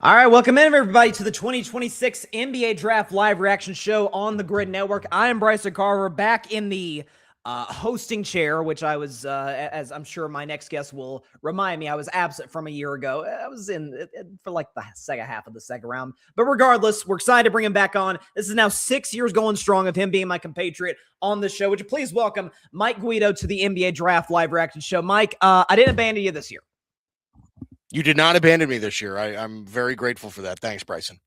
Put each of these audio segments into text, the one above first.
All right, welcome in everybody to the 2026 NBA Draft Live Reaction Show on the Gryd Network. I am Bryson Carver, back in the hosting chair, which I was, as I'm sure my next guest will remind me, I was absent from a year ago. I was in for like the second half of the second round. But regardless, we're excited to bring him back on. This is now 6 years going strong of him being my compatriot on the show. Would you please welcome Mike Guido to the NBA Draft Live Reaction Show? Mike, I didn't abandon you this year. You did not abandon me this year. I'm very grateful for that. Thanks, Bryson.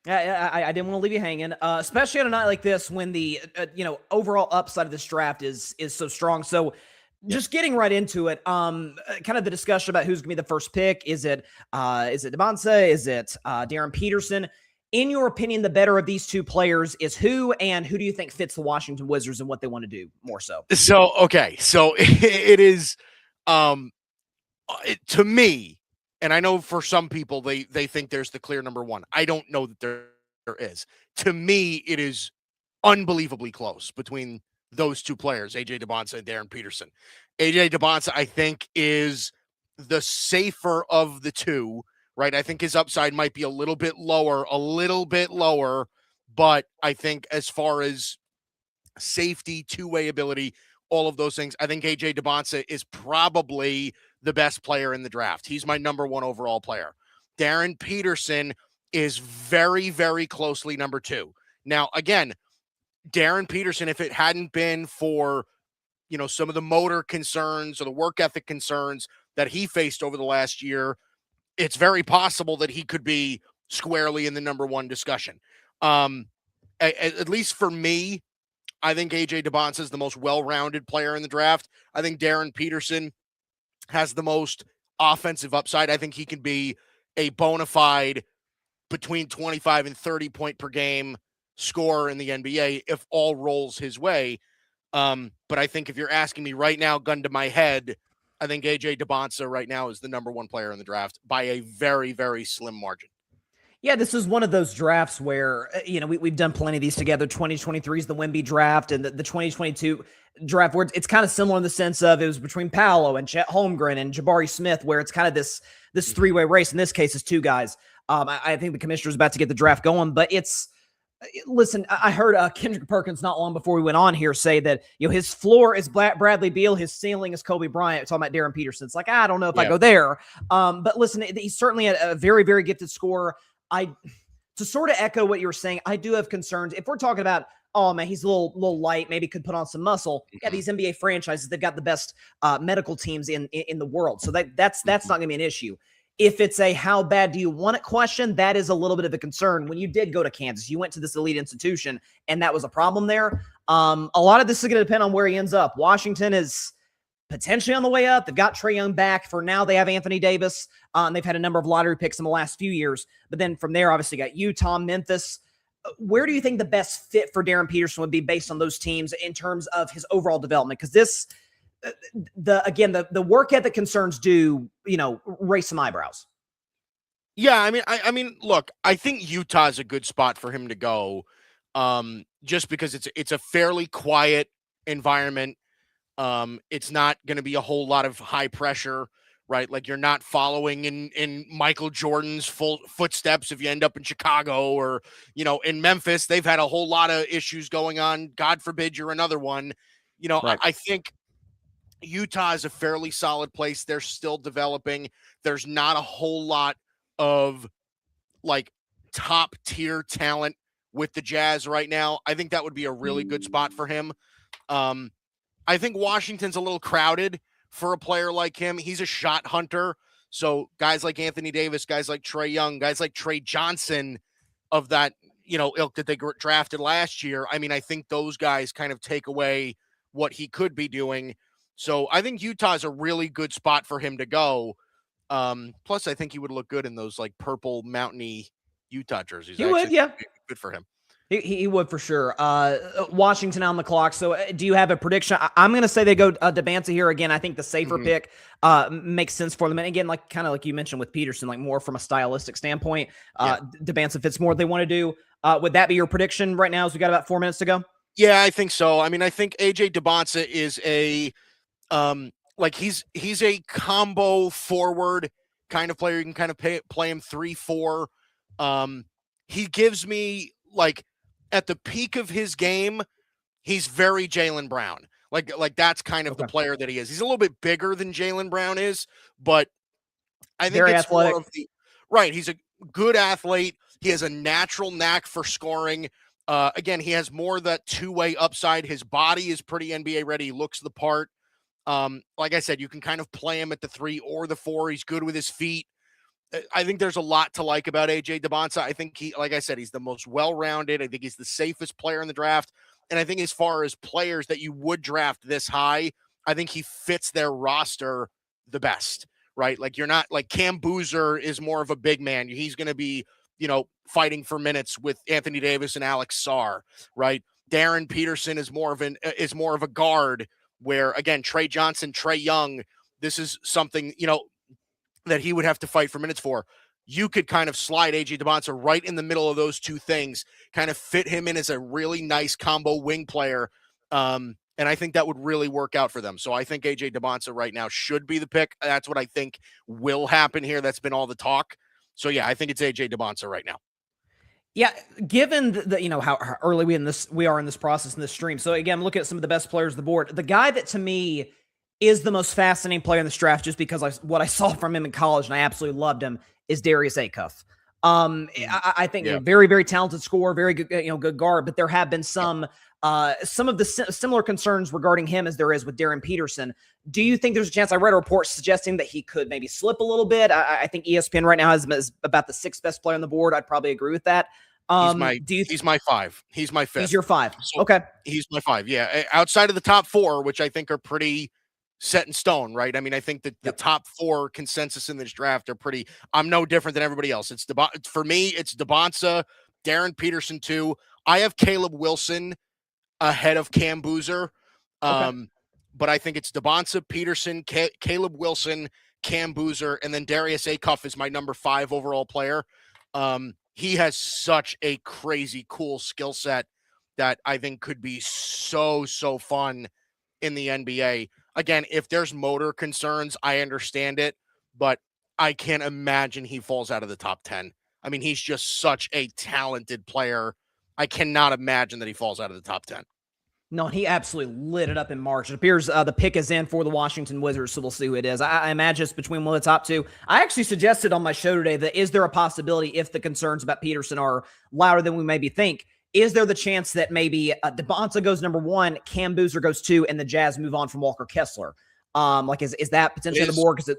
I didn't want to leave you hanging, especially on a night like this when the overall upside of this draft is so strong. So, just getting right into it, kind of the discussion about who's going to be the first pick. Is it Debonsa? Is it Darren Peterson? In your opinion, the better of these two players is who, and who do you think fits the Washington Wizards and what they want to do more so? So it is, to me. And I know for some people, they think there's the clear number one. I don't know that there is. To me, it is unbelievably close between those two players, A.J. Debonsa and Darren Peterson. A.J. Debonsa, I think, is the safer of the two, right? I think his upside might be a little bit lower, but I think as far as safety, two-way ability, all of those things, I think A.J. Debonsa is probably the best player in the draft. He's my number one overall player. Darren Peterson is very, very closely number two. Now, again, Darren Peterson, if it hadn't been for, some of the motor concerns or the work ethic concerns that he faced over the last year, it's very possible that he could be squarely in the number one discussion. At least for me, I think A.J. Debonsa is the most well-rounded player in the draft. I think Darren Peterson has the most offensive upside. I think he can be a bona fide between 25 and 30 point per game scorer in the NBA if all rolls his way. But I think if you're asking me right now, gun to my head, I think A.J. Debonsa right now is the number one player in the draft by a very, very slim margin. Yeah, this is one of those drafts where, we've done plenty of these together. 2023 is the Wemby draft, and the 2022 draft where it's kind of similar in the sense of it was between Paolo and Chet Holmgren and Jabari Smith, where it's kind of this three-way race. In this case, it's two guys. I think the commissioner's about to get the draft going, but listen, I heard Kendrick Perkins not long before we went on here say that, his floor is Bradley Beal, his ceiling is Kobe Bryant. Talking about Darren Peterson. It's like, I don't know if I go there. But listen, he's certainly a very, very gifted scorer. To sort of echo what you were saying, I do have concerns. If we're talking about, oh man, he's a little light, maybe could put on some muscle. Yeah, these NBA franchises, they've got the best medical teams in the world. So that's not going to be an issue. If it's a how bad do you want it question, that is a little bit of a concern. When you did go to Kansas, you went to this elite institution, and that was a problem there. A lot of this is going to depend on where he ends up. Washington is potentially on the way up. They've got Trae Young back. For now, they have Anthony Davis, and they've had a number of lottery picks in the last few years. But then from there, obviously, got Utah, Memphis. Where do you think the best fit for Darren Peterson would be based on those teams in terms of his overall development? Because this, the work ethic concerns do, raise some eyebrows. Yeah, I mean, look, I think Utah is a good spot for him to go, just because it's a fairly quiet environment. It's not going to be a whole lot of high pressure, right? Like you're not following in Michael Jordan's full footsteps if you end up in Chicago or, in Memphis. They've had a whole lot of issues going on. God forbid you're another one. Right. I think Utah is a fairly solid place. They're still developing. There's not a whole lot of like top tier talent with the Jazz right now. I think that would be a really good spot for him. I think Washington's a little crowded for a player like him. He's a shot hunter. So guys like Anthony Davis, guys like Trae Young, guys like Trey Johnson of that, ilk that they drafted last year. I mean, I think those guys kind of take away what he could be doing. So I think Utah is a really good spot for him to go. Plus, I think he would look good in those like purple mountainy Utah jerseys. He would, yeah. Good for him. He would for sure. Washington on the clock. So do you have a prediction? I'm going to say they go Debonsa here again. I think the safer pick makes sense for them. And again, kind of like you mentioned with Peterson, like more from a stylistic standpoint, Debonsa fits more what they want to do. Would that be your prediction right now as we got about 4 minutes to go? Yeah, I think so. I mean, I think A.J. Debonsa is a he's a combo forward kind of player. You can kind of play him 3-4. He gives me like at the peak of his game, he's very Jaylen Brown. Like that's kind of the Okay. player that he is. He's a little bit bigger than Jaylen Brown is, but I think Very it's more athletic. of the right. He's a good athlete. He has a natural knack for scoring. Again, he has more of that two-way upside. His body is pretty NBA ready. He looks the part. Like I said, you can kind of play him at the 3 or the 4. He's good with his feet. I think there's a lot to like about AJ DeBonsa. I think like I said, he's the most well-rounded. I think he's the safest player in the draft. And I think as far as players that you would draft this high, I think he fits their roster the best, right? Like you're not like Cam Boozer is more of a big man. He's going to be, fighting for minutes with Anthony Davis and Alex Sarr, right? Darren Peterson is more of a guard where again, Trey Johnson, Trey Young, this is something, that he would have to fight for minutes for. You could kind of slide AJ DeBonsa right in the middle of those two things, kind of fit him in as a really nice combo wing player. And I think that would really work out for them. So I think AJ DeBonsa right now should be the pick. That's what I think will happen here. That's been all the talk. So yeah, I think it's AJ DeBonsa right now. Yeah, given how early we are in this process in this stream. So again, look at some of the best players on the board. The guy that to me is the most fascinating player in this draft, just because what I saw from him in college and I absolutely loved him, is Darius Acuff. I think very, very talented scorer, very good, good guard. But there have been some of the similar concerns regarding him as there is with Darren Peterson. Do you think there's a chance? I read a report suggesting that he could maybe slip a little bit. I think ESPN right now is about the 6th best player on the board. I'd probably agree with that. He's my 5. He's my 5th. He's your 5. So okay. He's my 5. Yeah. Outside of the top 4, which I think are pretty set in stone, right? I mean, I think that the top 4 consensus in this draft are pretty. I'm no different than everybody else. For me, it's DeBonsa, Darren Peterson 2. I have Caleb Wilson ahead of Cam Boozer. But I think it's DeBonsa, Peterson, Caleb Wilson, Cam Boozer, and then Darius Acuff is my number 5 overall player. He has such a crazy cool skill set that I think could be so fun in the NBA. Again, if there's motor concerns, I understand it, but I can't imagine he falls out of the top 10. I mean, he's just such a talented player. I cannot imagine that he falls out of the top 10. No, he absolutely lit it up in March. It appears the pick is in for the Washington Wizards, so we'll see who it is. I imagine it's between one of the top 2. I actually suggested on my show today that is there a possibility, if the concerns about Peterson are louder than we maybe think, is there the chance that maybe DeBonsa goes number 1, Cam Boozer goes 2, and the Jazz move on from Walker Kessler? Is that potentially on the board? Because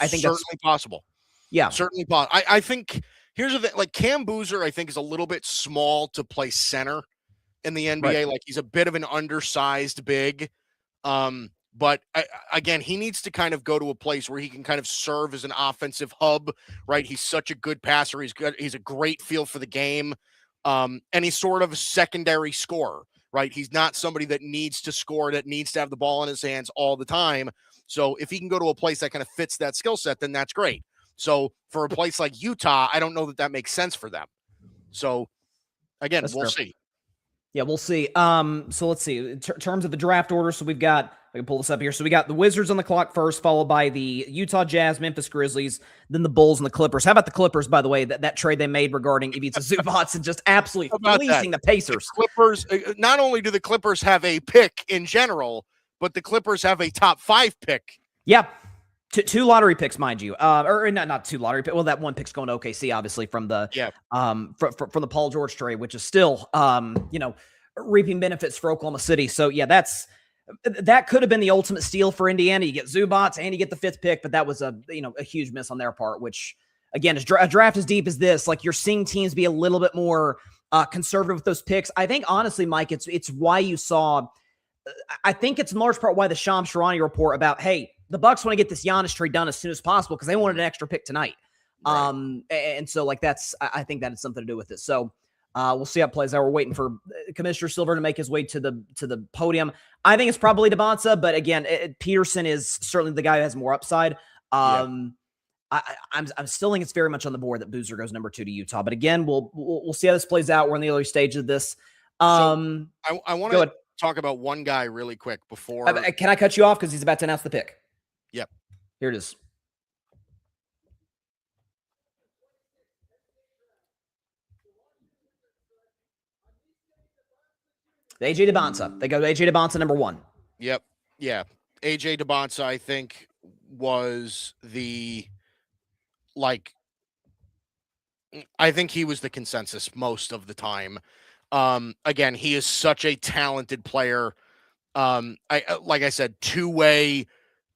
I think certainly that's possible. Yeah, certainly possible. I think here's the thing: like Cam Boozer, I think is a little bit small to play center in the NBA. Right. Like he's a bit of an undersized big. But again, he needs to kind of go to a place where he can kind of serve as an offensive hub, right? He's such a good passer. He's a great feel for the game. And he's sort of a secondary scorer, right? He's not somebody that needs to score, that needs to have the ball in his hands all the time. So if he can go to a place that kind of fits that skill set, then that's great. So for a place like Utah, I don't know that makes sense for them. So again, we'll see. Yeah, we'll see. So let's see. In terms of the draft order, so I can pull this up here. So we got the Wizards on the clock first, followed by the Utah Jazz, Memphis Grizzlies, then the Bulls and the Clippers. How about the Clippers, by the way, that trade they made regarding Ivica Zubac and just absolutely fleecing the Pacers? The Clippers, not only do the Clippers have a pick in general, but the Clippers have a top 5 pick. Yeah. 2 lottery picks, mind you, or not 2 lottery picks. Well, that one pick's going to OKC, obviously from the from the Paul George trade, which is still reaping benefits for Oklahoma City. So yeah, that could have been the ultimate steal for Indiana. You get Zubac and you get the 5th pick, but that was a huge miss on their part. Which again, is a draft as deep as this, like you're seeing teams be a little bit more conservative with those picks. I think honestly, Mike, it's why you saw. I think it's in large part why the Shams Charania report about, hey, the Bucks want to get this Giannis trade done as soon as possible because they wanted an extra pick tonight. Right. And so like I think that has something to do with it. So we'll see how it plays out. We're waiting for Commissioner Silver to make his way to the podium. I think it's probably DeBonsa, but again, Peterson is certainly the guy who has more upside. I'm still think it's very much on the board that Boozer goes number 2 to Utah. But again, we'll see how this plays out. We're in the early stage of this. So I want to talk about one guy really quick before. Can I cut you off because he's about to announce the pick? Yep. Here it is. AJ Debonsa. They go to AJ Debonsa number 1. Yep. Yeah. AJ Debonsa, I think, was I think he was the consensus most of the time. Again, he is such a talented player. Like I said, two-way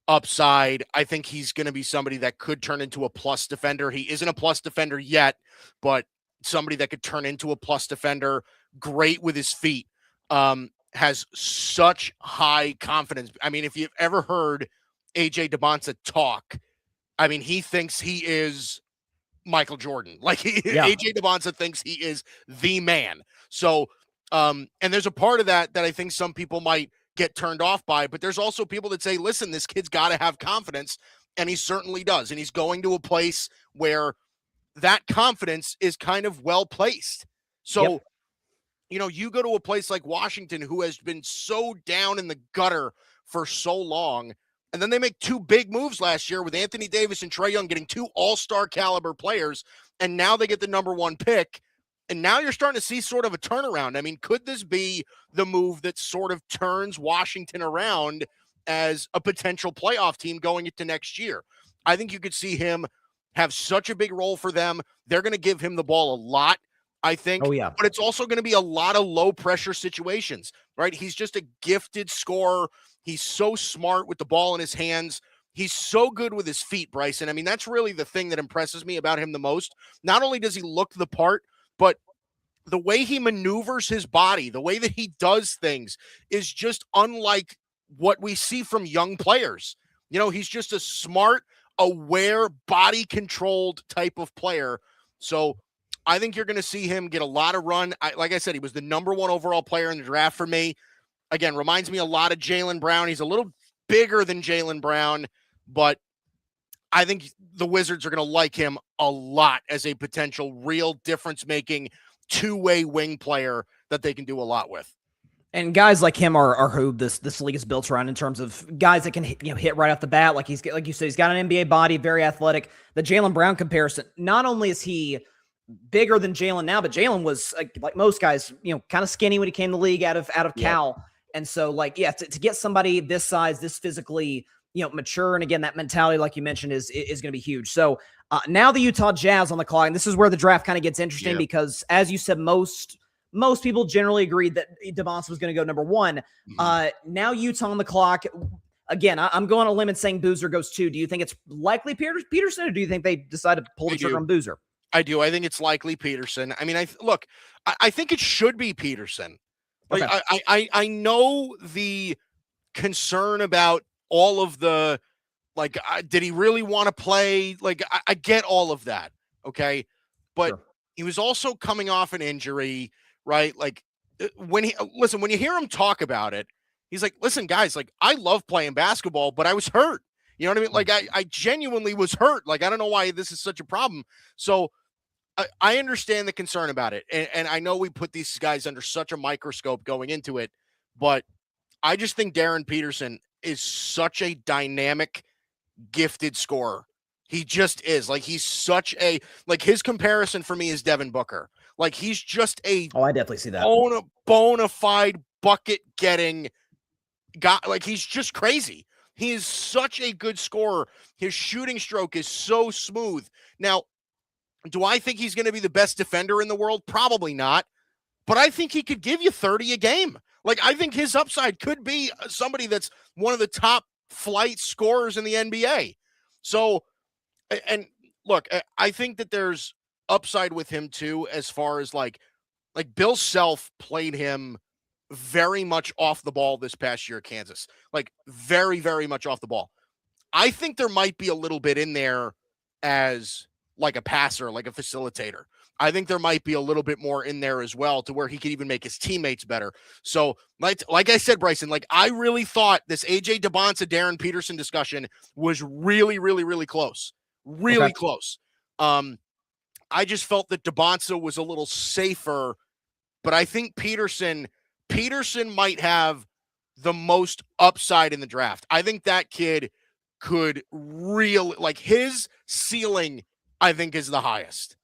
upside. I think he's going to be somebody that could turn into a plus defender. He isn't a plus defender yet, but somebody that could turn into a plus defender. Great with his feet. Has such high confidence. I mean, if you've ever heard AJ Debonsa talk, I mean, he thinks he is Michael Jordan. Like AJ Debonsa thinks he is the man. So, and there's a part of that I think some people might get turned off by, but there's also people that say, listen, this kid's got to have confidence, and he certainly does. And he's going to a place where that confidence is kind of well placed. So, you go to a place like Washington, who has been so down in the gutter for so long, and then they make 2 big moves last year with Anthony Davis and Trae Young getting 2 all-star caliber players, and now they get the number 1 pick. And now you're starting to see sort of a turnaround. I mean, could this be the move that sort of turns Washington around as a potential playoff team going into next year? I think you could see him have such a big role for them. They're going to give him the ball a lot, I think. Oh, yeah. But it's also going to be a lot of low-pressure situations, right? He's just a gifted scorer. He's so smart with the ball in his hands. He's so good with his feet, Bryson. I mean, that's really the thing that impresses me about him the most. Not only does he look the part, but the way he maneuvers his body, the way that he does things is just unlike what we see from young players. He's just a smart, aware, body-controlled type of player. So I think you're going to see him get a lot of run. Like I said, he was the number 1 overall player in the draft for me. Again, reminds me a lot of Jaylen Brown. He's a little bigger than Jaylen Brown, but I think the Wizards are going to like him a lot as a potential real difference-making two-way wing player that they can do a lot with. And guys like him are who this league is built around in terms of guys that can hit right off the bat. Like you said, he's got an NBA body, very athletic. The Jaylen Brown comparison, not only is he bigger than Jaylen now, but Jaylen was like most guys, kind of skinny when he came to the league out of Cal. And so to get somebody this size, this physically, mature, and again, that mentality, like you mentioned, is going to be huge. So now the Utah Jazz on the clock, and this is where the draft kind of gets interesting because, as you said, most people generally agreed that Debonsa was going to go number 1. Now Utah on the clock. Again, I'm going on a limb and saying Boozer goes 2. Do you think it's likely Peterson, or do you think they decided to pull the trigger on Boozer? I do. I think it's likely Peterson. I mean, I think it should be Peterson. Like, okay. I know the concern about all of the, did he really want to play? I get all of that. Okay. But he was also coming off an injury, right? When you hear him talk about it, he's like, listen, guys, I love playing basketball, but I was hurt. You know what I mean? I genuinely was hurt. I don't know why this is such a problem. So I understand the concern about it. And I know we put these guys under such a microscope going into it, but I just think Darren Peterson is such a dynamic, gifted scorer. He just is. He's such a, his comparison for me is Devin Booker. He's just a I definitely see that. Bona fide bucket getting guy. He's just crazy. He is such a good scorer. His shooting stroke is so smooth. Now, do I think he's going to be the best defender in the world? Probably not. But I think he could give you 30 a game. I think his upside could be somebody that's one of the top flight scorers in the NBA. So, and look, I think that there's upside with him too, as far as Bill Self played him very much off the ball this past year at Kansas. Very, very much off the ball. I think there might be a little bit in there as a passer, a facilitator. I think there might be a little bit more in there as well to where he could even make his teammates better. So like I said, Bryson, I really thought this AJ Debonsa, Darren Peterson discussion was really, really, really close. Really close. I just felt that Debonsa was a little safer, but I think Peterson might have the most upside in the draft. I think that kid could really, his ceiling, I think, is the highest.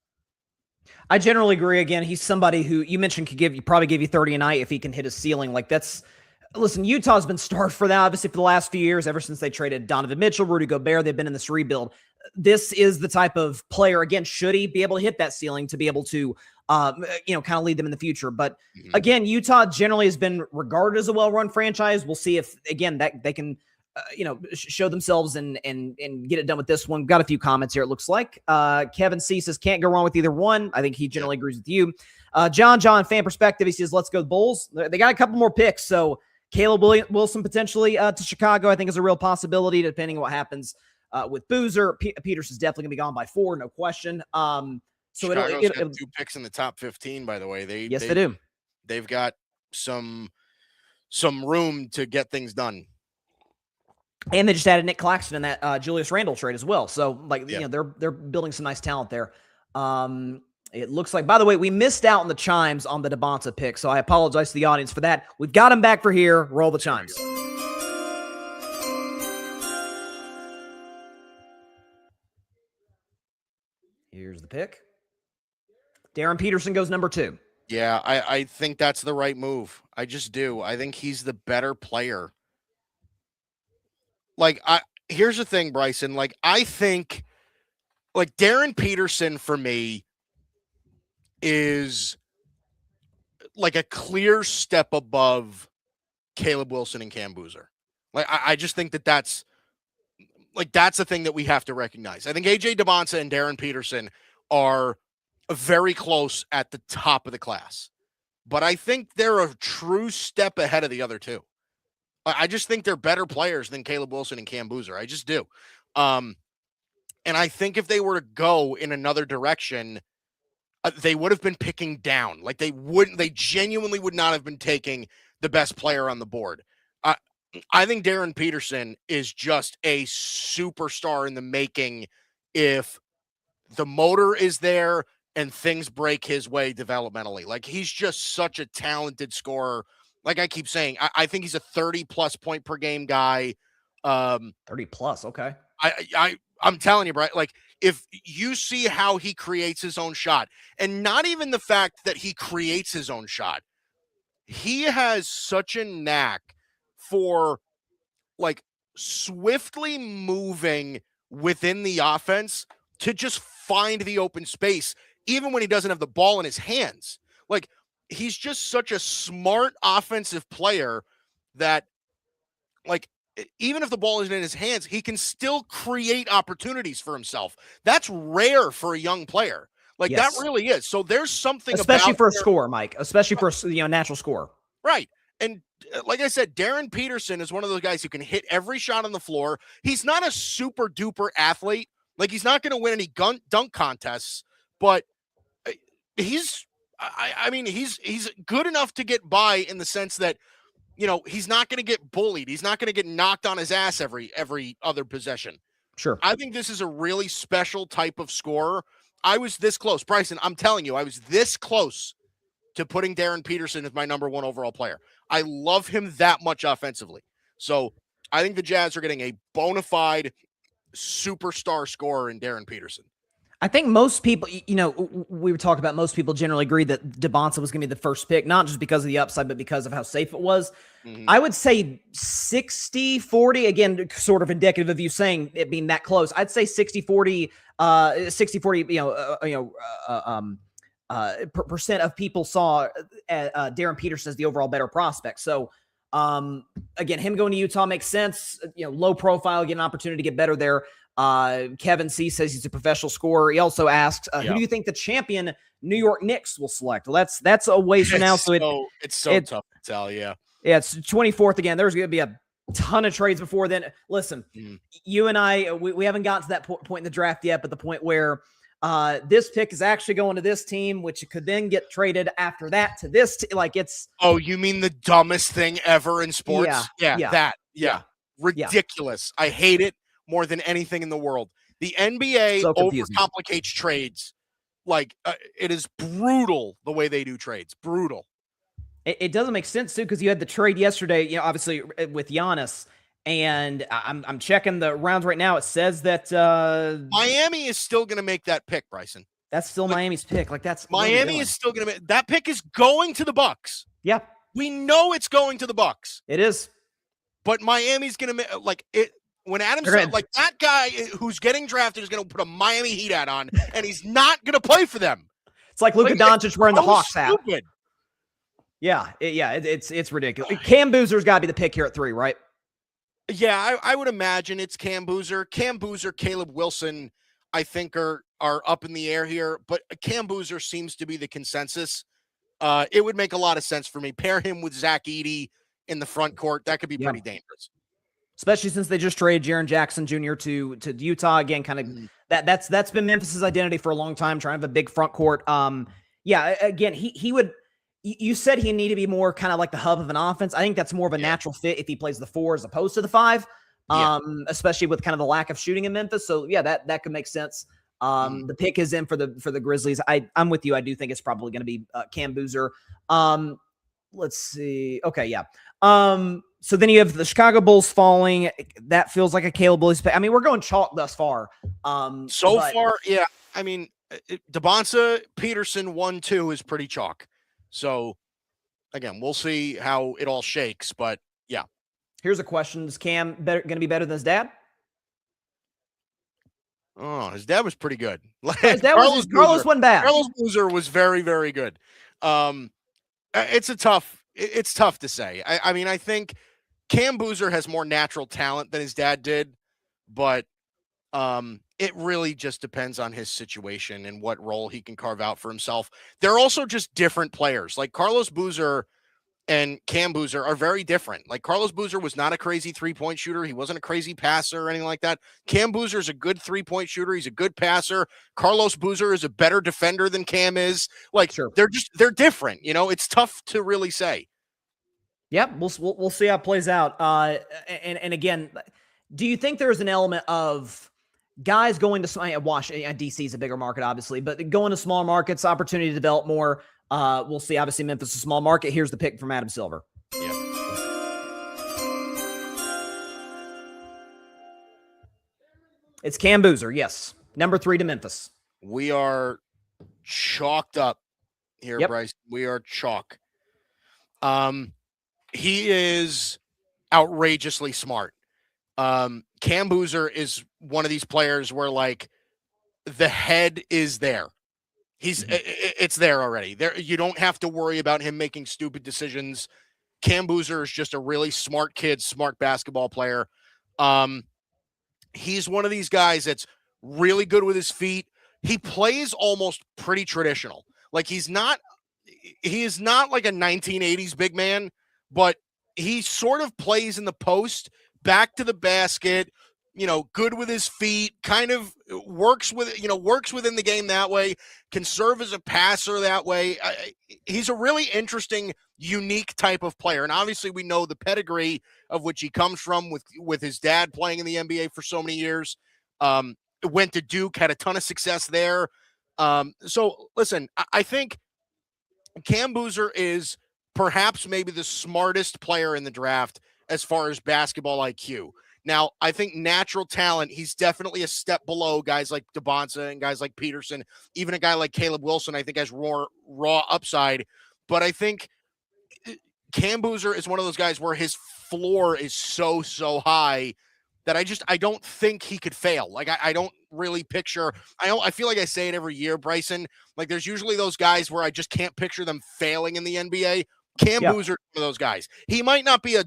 I generally agree. Again, he's somebody who you mentioned could probably give you 30 a night if he can hit his ceiling. Like that's listen, Utah's been starved for that, obviously, for the last few years, ever since they traded Donovan Mitchell, Rudy Gobert. They've been in this rebuild. This is the type of player, again, should he be able to hit that ceiling to be able to, kind of lead them in the future. But again, Utah generally has been regarded as a well-run franchise. We'll see if, again, that they can, show themselves and get it done with this one. Got a few comments here, it looks like. Kevin C says, can't go wrong with either one. I think he generally agrees with you. John, fan perspective, he says, let's go Bulls. They got a couple more picks, so Caleb Wilson potentially to Chicago, I think, is a real possibility, depending on what happens with Boozer. Peters is definitely going to be gone by 4, no question. So Chicago's got 2 picks in the top 15, by the way. They do. They've got some room to get things done. And they just added Nick Claxton in that Julius Randle trade as well. So, they're building some nice talent there. It looks like, by the way, we missed out on the chimes on the Debonta pick, so I apologize to the audience for that. We've got him back for here. Roll the chimes. Here's the pick. Darren Peterson goes number 2. Yeah, I think that's the right move. I just do. I think he's the better player. Here's the thing, Bryson. I think, Darren Peterson for me is a clear step above Caleb Wilson and Cam Boozer. I just think that's the thing that we have to recognize. I think AJ Debonta and Darren Peterson are very close at the top of the class, but I think they're a true step ahead of the other two. I just think they're better players than Caleb Wilson and Cam Boozer. I just do. And I think if they were to go in another direction, they would have been picking down. They genuinely would not have been taking the best player on the board. I think Darren Peterson is just a superstar in the making if the motor is there and things break his way developmentally. He's just such a talented scorer. Like I keep saying, I think he's a 30-plus point per game guy. 30-plus, okay. I'm telling you, Brian, if you see how he creates his own shot, and not even the fact that he creates his own shot, he has such a knack for swiftly moving within the offense to just find the open space, even when he doesn't have the ball in his hands. He's just such a smart offensive player that, even if the ball isn't in his hands, he can still create opportunities for himself. That's rare for a young player. Yes. That really is. So there's something especially for a scorer, Mike, especially for a natural scorer. Right. And like I said, Darren Peterson is one of those guys who can hit every shot on the floor. He's not a super duper athlete. He's not going to win any dunk contests, but he's good enough to get by in the sense that, he's not going to get bullied. He's not going to get knocked on his ass every other possession. Sure. I think this is a really special type of scorer. I was this close. Bryson, I'm telling you, I was this close to putting Darren Peterson as my number 1 overall player. I love him that much offensively. So I think the Jazz are getting a bona fide superstar scorer in Darren Peterson. I think most people, we were talking about most people generally agreed that Debonta was going to be the first pick, not just because of the upside, but because of how safe it was. Mm-hmm. I would say 60-40, again, sort of indicative of you saying it being that close. I'd say 60-40, percent of people saw Darren Peterson as the overall better prospect. So, again, him going to Utah makes sense. Low profile, get an opportunity to get better there. Kevin C says he's a professional scorer. He also asks, who do you think the champion New York Knicks will select? Well, that's a ways from now. So it's tough to tell. Yeah. Yeah. It's 24th again. There's going to be a ton of trades before then. Listen, you and I, we haven't gotten to that point in the draft yet, but the point where this pick is actually going to this team, which could then get traded after that to this. Oh, you mean the dumbest thing ever in sports? Yeah. Ridiculous. Yeah. I hate it more than anything in the world. The NBA overcomplicates trades. It is brutal the way they do trades. Brutal. It doesn't make sense too, because you had the trade yesterday, obviously with Giannis, and I'm checking the rounds right now. It says that Miami is still going to make that pick, Bryson. That's still Miami's pick. Like that's Miami is still going to that pick is going to the Bucks. Yeah. We know it's going to the Bucks. It is. But Miami's going to like it when Adam said like that guy who's getting drafted is going to put a Miami Heat hat on and he's not going to play for them. It's like Luka Doncic wearing the Hawks hat. Yeah, it's ridiculous. Cam Boozer's got to be the pick here at 3, right? Yeah, I would imagine it's Cam Boozer. Cam Boozer, Caleb Wilson, I think are up in the air here, but Cam Boozer seems to be the consensus. It would make a lot of sense for me. Pair him with Zach Edey in the front court. That could be pretty dangerous. Especially since they just traded Jaren Jackson Jr. to Utah again. Kind of that's been Memphis's identity for a long time, trying to have a big front court. Again, he would. You said he needed to be more kind of like the hub of an offense. I think that's more of a natural fit if he plays the 4 as opposed to the 5. Especially with kind of the lack of shooting in Memphis. So yeah, that could make sense. The pick is in for the Grizzlies. I'm with you. I do think it's probably going to be Cam Boozer. Let's see. Okay, yeah. So then you have the Chicago Bulls falling. That feels like a Caleb Williams pick. I mean, we're going chalk thus far. Far, yeah. I mean, Debonsa Peterson 1-2 is pretty chalk. So again, we'll see how it all shakes. But yeah. Here's a question: is Cam going to be better than his dad? Oh, his dad was pretty good. His dad Carlos wasn't bad. Carlos Boozer was very, very good. It's tough to say. I mean, I think Cam Boozer has more natural talent than his dad did, but it really just depends on his situation and what role he can carve out for himself. They're also just different players. Like Carlos Boozer and Cam Boozer are very different. Like Carlos Boozer was not a crazy 3-point shooter. He wasn't a crazy passer or anything like that. Cam Boozer is a good 3-point shooter. He's a good passer. Carlos Boozer is a better defender than Cam is. Like they're different. You know, it's tough to really say. Yep, we'll see how it plays out. And again, do you think there's an element of guys going to Washington? DC is a bigger market, obviously, but going to small markets, opportunity to develop more. We'll see. Obviously, Memphis is a small market. Here's the pick from Adam Silver. Yeah. It's Cam Boozer. Yes. Number 3 to Memphis. We are chalked up here, Bryce. We are chalk. He is outrageously smart. Cam Boozer is one of these players where like the head is there. It's there already. There, you don't have to worry about him making stupid decisions. Cam Boozer is just a really smart kid, smart basketball player. He's one of these guys that's really good with his feet. He plays almost pretty traditional. Like he is not like a 1980s big man, but he sort of plays in the post, back to the basket, you know, good with his feet, kind of works within the game that way, can serve as a passer that way. He's a really interesting, unique type of player. And obviously we know the pedigree of which he comes from with his dad playing in the NBA for so many years. Went to Duke, had a ton of success there. So listen, I think Cam Boozer is perhaps maybe the smartest player in the draft as far as basketball IQ. Now, I think natural talent, he's definitely a step below guys like Debonsa and guys like Peterson. Even a guy like Caleb Wilson, I think, has raw upside. But I think Cam Boozer is one of those guys where his floor is so high that I don't think he could fail. Like, I don't really picture – I feel like I say it every year, Bryson. Like, there's usually those guys where I just can't picture them failing in the NBA. Cam Boozer is one of those guys. He might not be a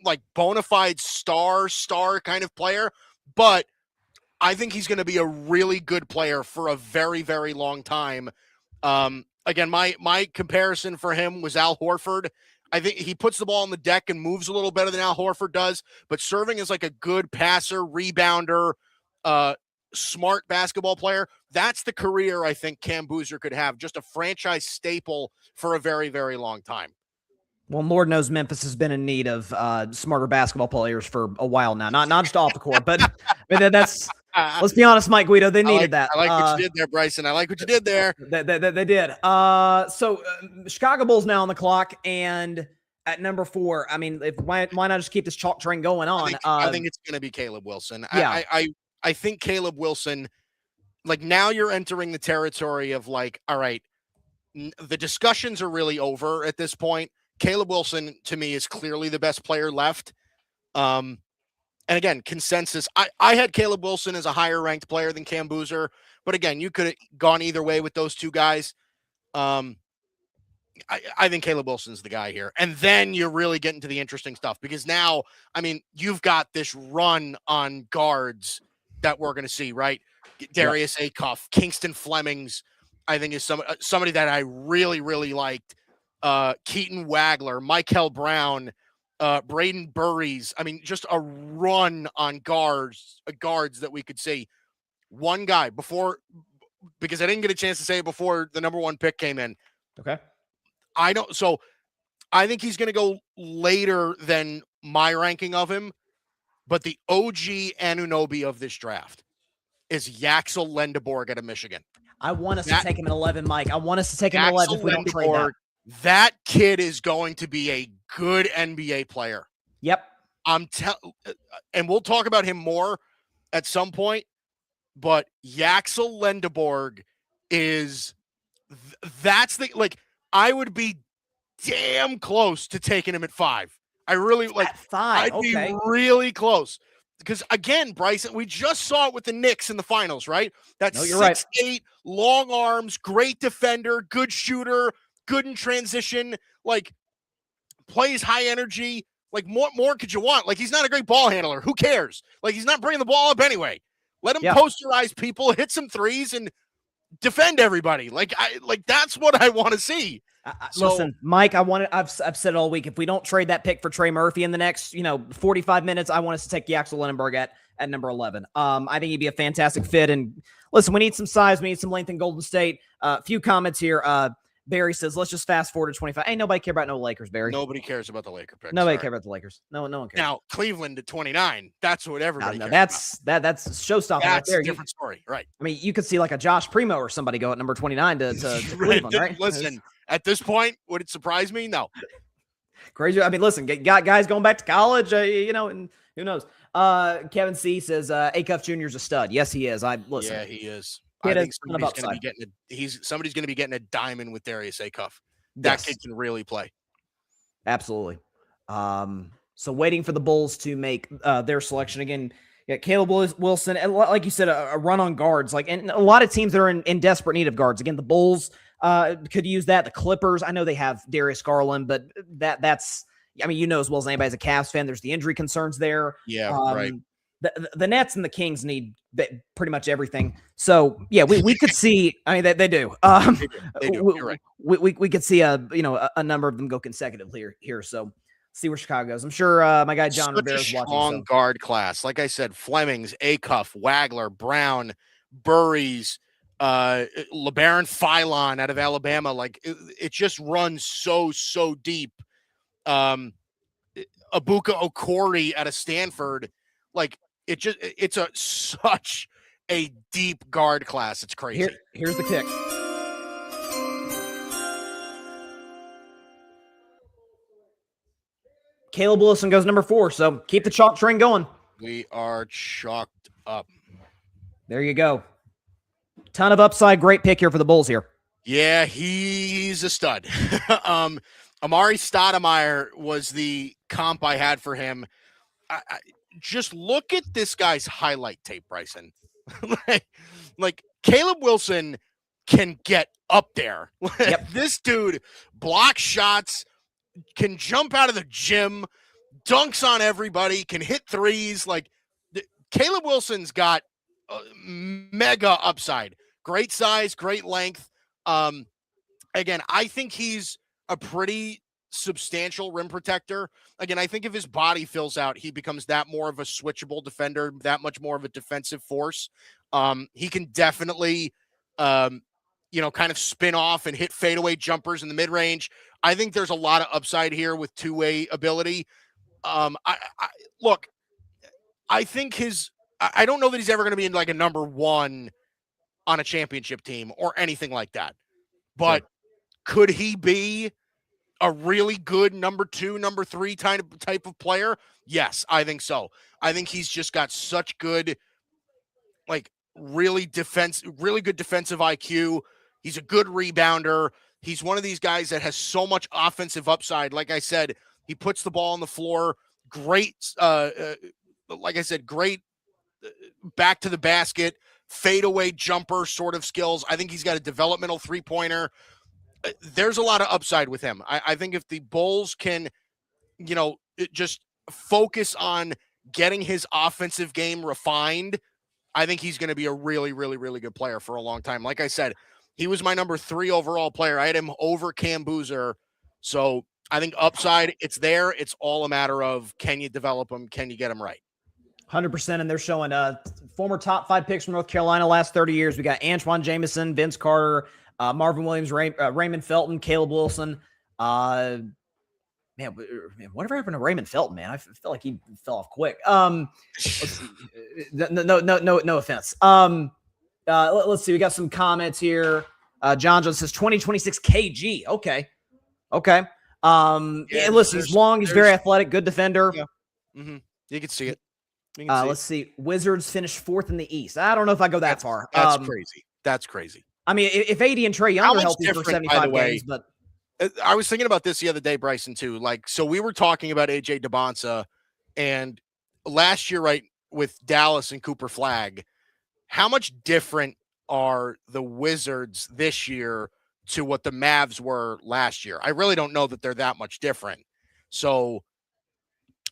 like bona fide star kind of player, but I think he's going to be a really good player for a very, very long time. Again, my comparison for him was Al Horford. I think he puts the ball on the deck and moves a little better than Al Horford does, but serving as like a good passer, rebounder, smart basketball player, that's the career I think Cam Boozer could have, just a franchise staple for a very, very long time. Well, Lord knows Memphis has been in need of smarter basketball players for a while now. Not just off the court, but I mean, that's let's be honest, Mike Guido, they needed that. I like what you did there, Bryson. I like what you did there. They did. So Chicago Bulls now on the clock, and at number 4, I mean, why not just keep this chalk train going on? I think it's going to be Caleb Wilson. Yeah. I think Caleb Wilson like now you're entering the territory of like, all right, the discussions are really over at this point. Caleb Wilson to me is clearly the best player left. And again, consensus. I had Caleb Wilson as a higher ranked player than Cam Boozer, but again, you could have gone either way with those two guys. I think Caleb Wilson's the guy here. And then you're really getting to the interesting stuff because now, I mean, you've got this run on guards that we're going to see, right? Darius Acuff, Kingston Flemings, I think is somebody that I really, really liked. Keaton Wagler, Michael Brown, Braden Burries. I mean, just a run on guards that we could see. One guy before, because I didn't get a chance to say it before the number one pick came in. Okay. I think he's going to go later than my ranking of him, but the OG Anunoby of this draft is Yaxel Lendeborg out of Michigan. I want us to take him at 11, Mike. I want us to take him at 11 if we don't trade that. That kid is going to be a good NBA player. Yep. And we'll talk about him more at some point, but Yaxel Lendeborg that's I would be damn close to taking him at 5. I really at 5. I'd be really close. Because again, Bryson, we just saw it with the Knicks in the finals, right? That's 6'8", long arms, great defender, good shooter, good in transition, like plays high energy. Like more could you want? Like he's not a great ball handler. Who cares? Like he's not bringing the ball up anyway. Let him posterize people, hit some threes, and defend everybody. Like that's what I want to see. Listen, Mike, I've said it all week. If we don't trade that pick for Trey Murphy in the next, 45 minutes, I want us to take Yaxel Lendeborg at number 11. I think he'd be a fantastic fit. And listen, we need some size. We need some length in Golden State. A few comments here. Barry says, let's just fast forward to 25. Ain't nobody care about no Lakers, Barry. Nobody cares about the Laker pick. Nobody care about the Lakers. No one cares. Now, Cleveland at 29. That's what everybody cares about. That's showstopper right there. That's a different story, right? I mean, you could see like a Josh Primo or somebody go at number 29 to Cleveland, right? Listen, at this point, would it surprise me? No. Crazy. I mean, listen, got guys going back to college, and who knows? Kevin C says, Acuff Jr. is a stud. Yes, he is. Yeah, he is. I think somebody's going to be getting a diamond with Darius Acuff. That kid can really play. Absolutely. So waiting for the Bulls to make their selection again. Yeah, Caleb Wilson, and like you said, a run on guards. And a lot of teams that are in desperate need of guards. Again, the Bulls could use that. The Clippers, I know they have Darius Garland, but that's. I mean, as well as anybody as a Cavs fan, there's the injury concerns there. Yeah, right. The Nets and the Kings need pretty much everything. So yeah, we could see. I mean, they do. They do. You're right. We could see a number of them go consecutively here. So see where Chicago goes. I'm sure my guy John Rivera is watching. Strong guard class, like I said, Flemings, Acuff, Wagler, Brown, Burries, LeBaron Philon out of Alabama. Like it just runs so deep. Abuka Okori out of Stanford. Like it's such a deep guard class. It's crazy. Here's the kick. Caleb Wilson goes number 4. So keep the chalk train going. We are chalked up. There you go. Ton of upside. Great pick here for the Bulls here. Yeah, he's a stud. Amari Stoudemire was the comp I had for him. I just look at this guy's highlight tape, Bryson. like Caleb Wilson can get up there. Yep. This dude blocks shots, can jump out of the gym, dunks on everybody, can hit threes. Like Caleb Wilson's got mega upside. Great size, great length. Again, I think he's a pretty substantial rim protector. Again, I think if his body fills out, he becomes that more of a switchable defender, that much more of a defensive force. He can definitely, kind of spin off and hit fadeaway jumpers in the mid-range. I think there's a lot of upside here with two-way ability. I think I don't know that he's ever going to be in like a number 1 on a championship team or anything like that. But could he be a really good number 2, number 3 type of player? Yes, I think so. I think he's just got such good really good defensive IQ. He's a good rebounder. He's one of these guys that has so much offensive upside. Like I said, he puts the ball on the floor. Great, like I said, great back to the basket, fadeaway jumper sort of skills. I think he's got a developmental three-pointer. There's a lot of upside with him. I think if the Bulls can, just focus on getting his offensive game refined, I think he's going to be a really, really, really good player for a long time. Like I said, he was my number 3 overall player. I had him over Cam Boozer. So I think upside, it's there. It's all a matter of, can you develop him? Can you get him right? 100%. And they're showing former top 5 picks from North Carolina last 30 years. We got Antoine Jamison, Vince Carter, Marvin Williams, Raymond Felton, Caleb Wilson. Man, whatever happened to Raymond Felton, man? I feel like he fell off quick. No offense. Let's see. We got some comments here. John says 2026 KG. Okay. Yeah, listen, he's long. He's very athletic. Good defender. Yeah. Mm-hmm. You can see it. Let's see. Wizards finished 4th in the East. I don't know if I go that far. That's crazy. I mean, if AD and Trae Young are healthy for 75 games, but I was thinking about this the other day, Bryson, too. So we were talking about AJ DeBonsa, and last year, right, with Dallas and Cooper Flagg, how much different are the Wizards this year to what the Mavs were last year? I really don't know that they're that much different. So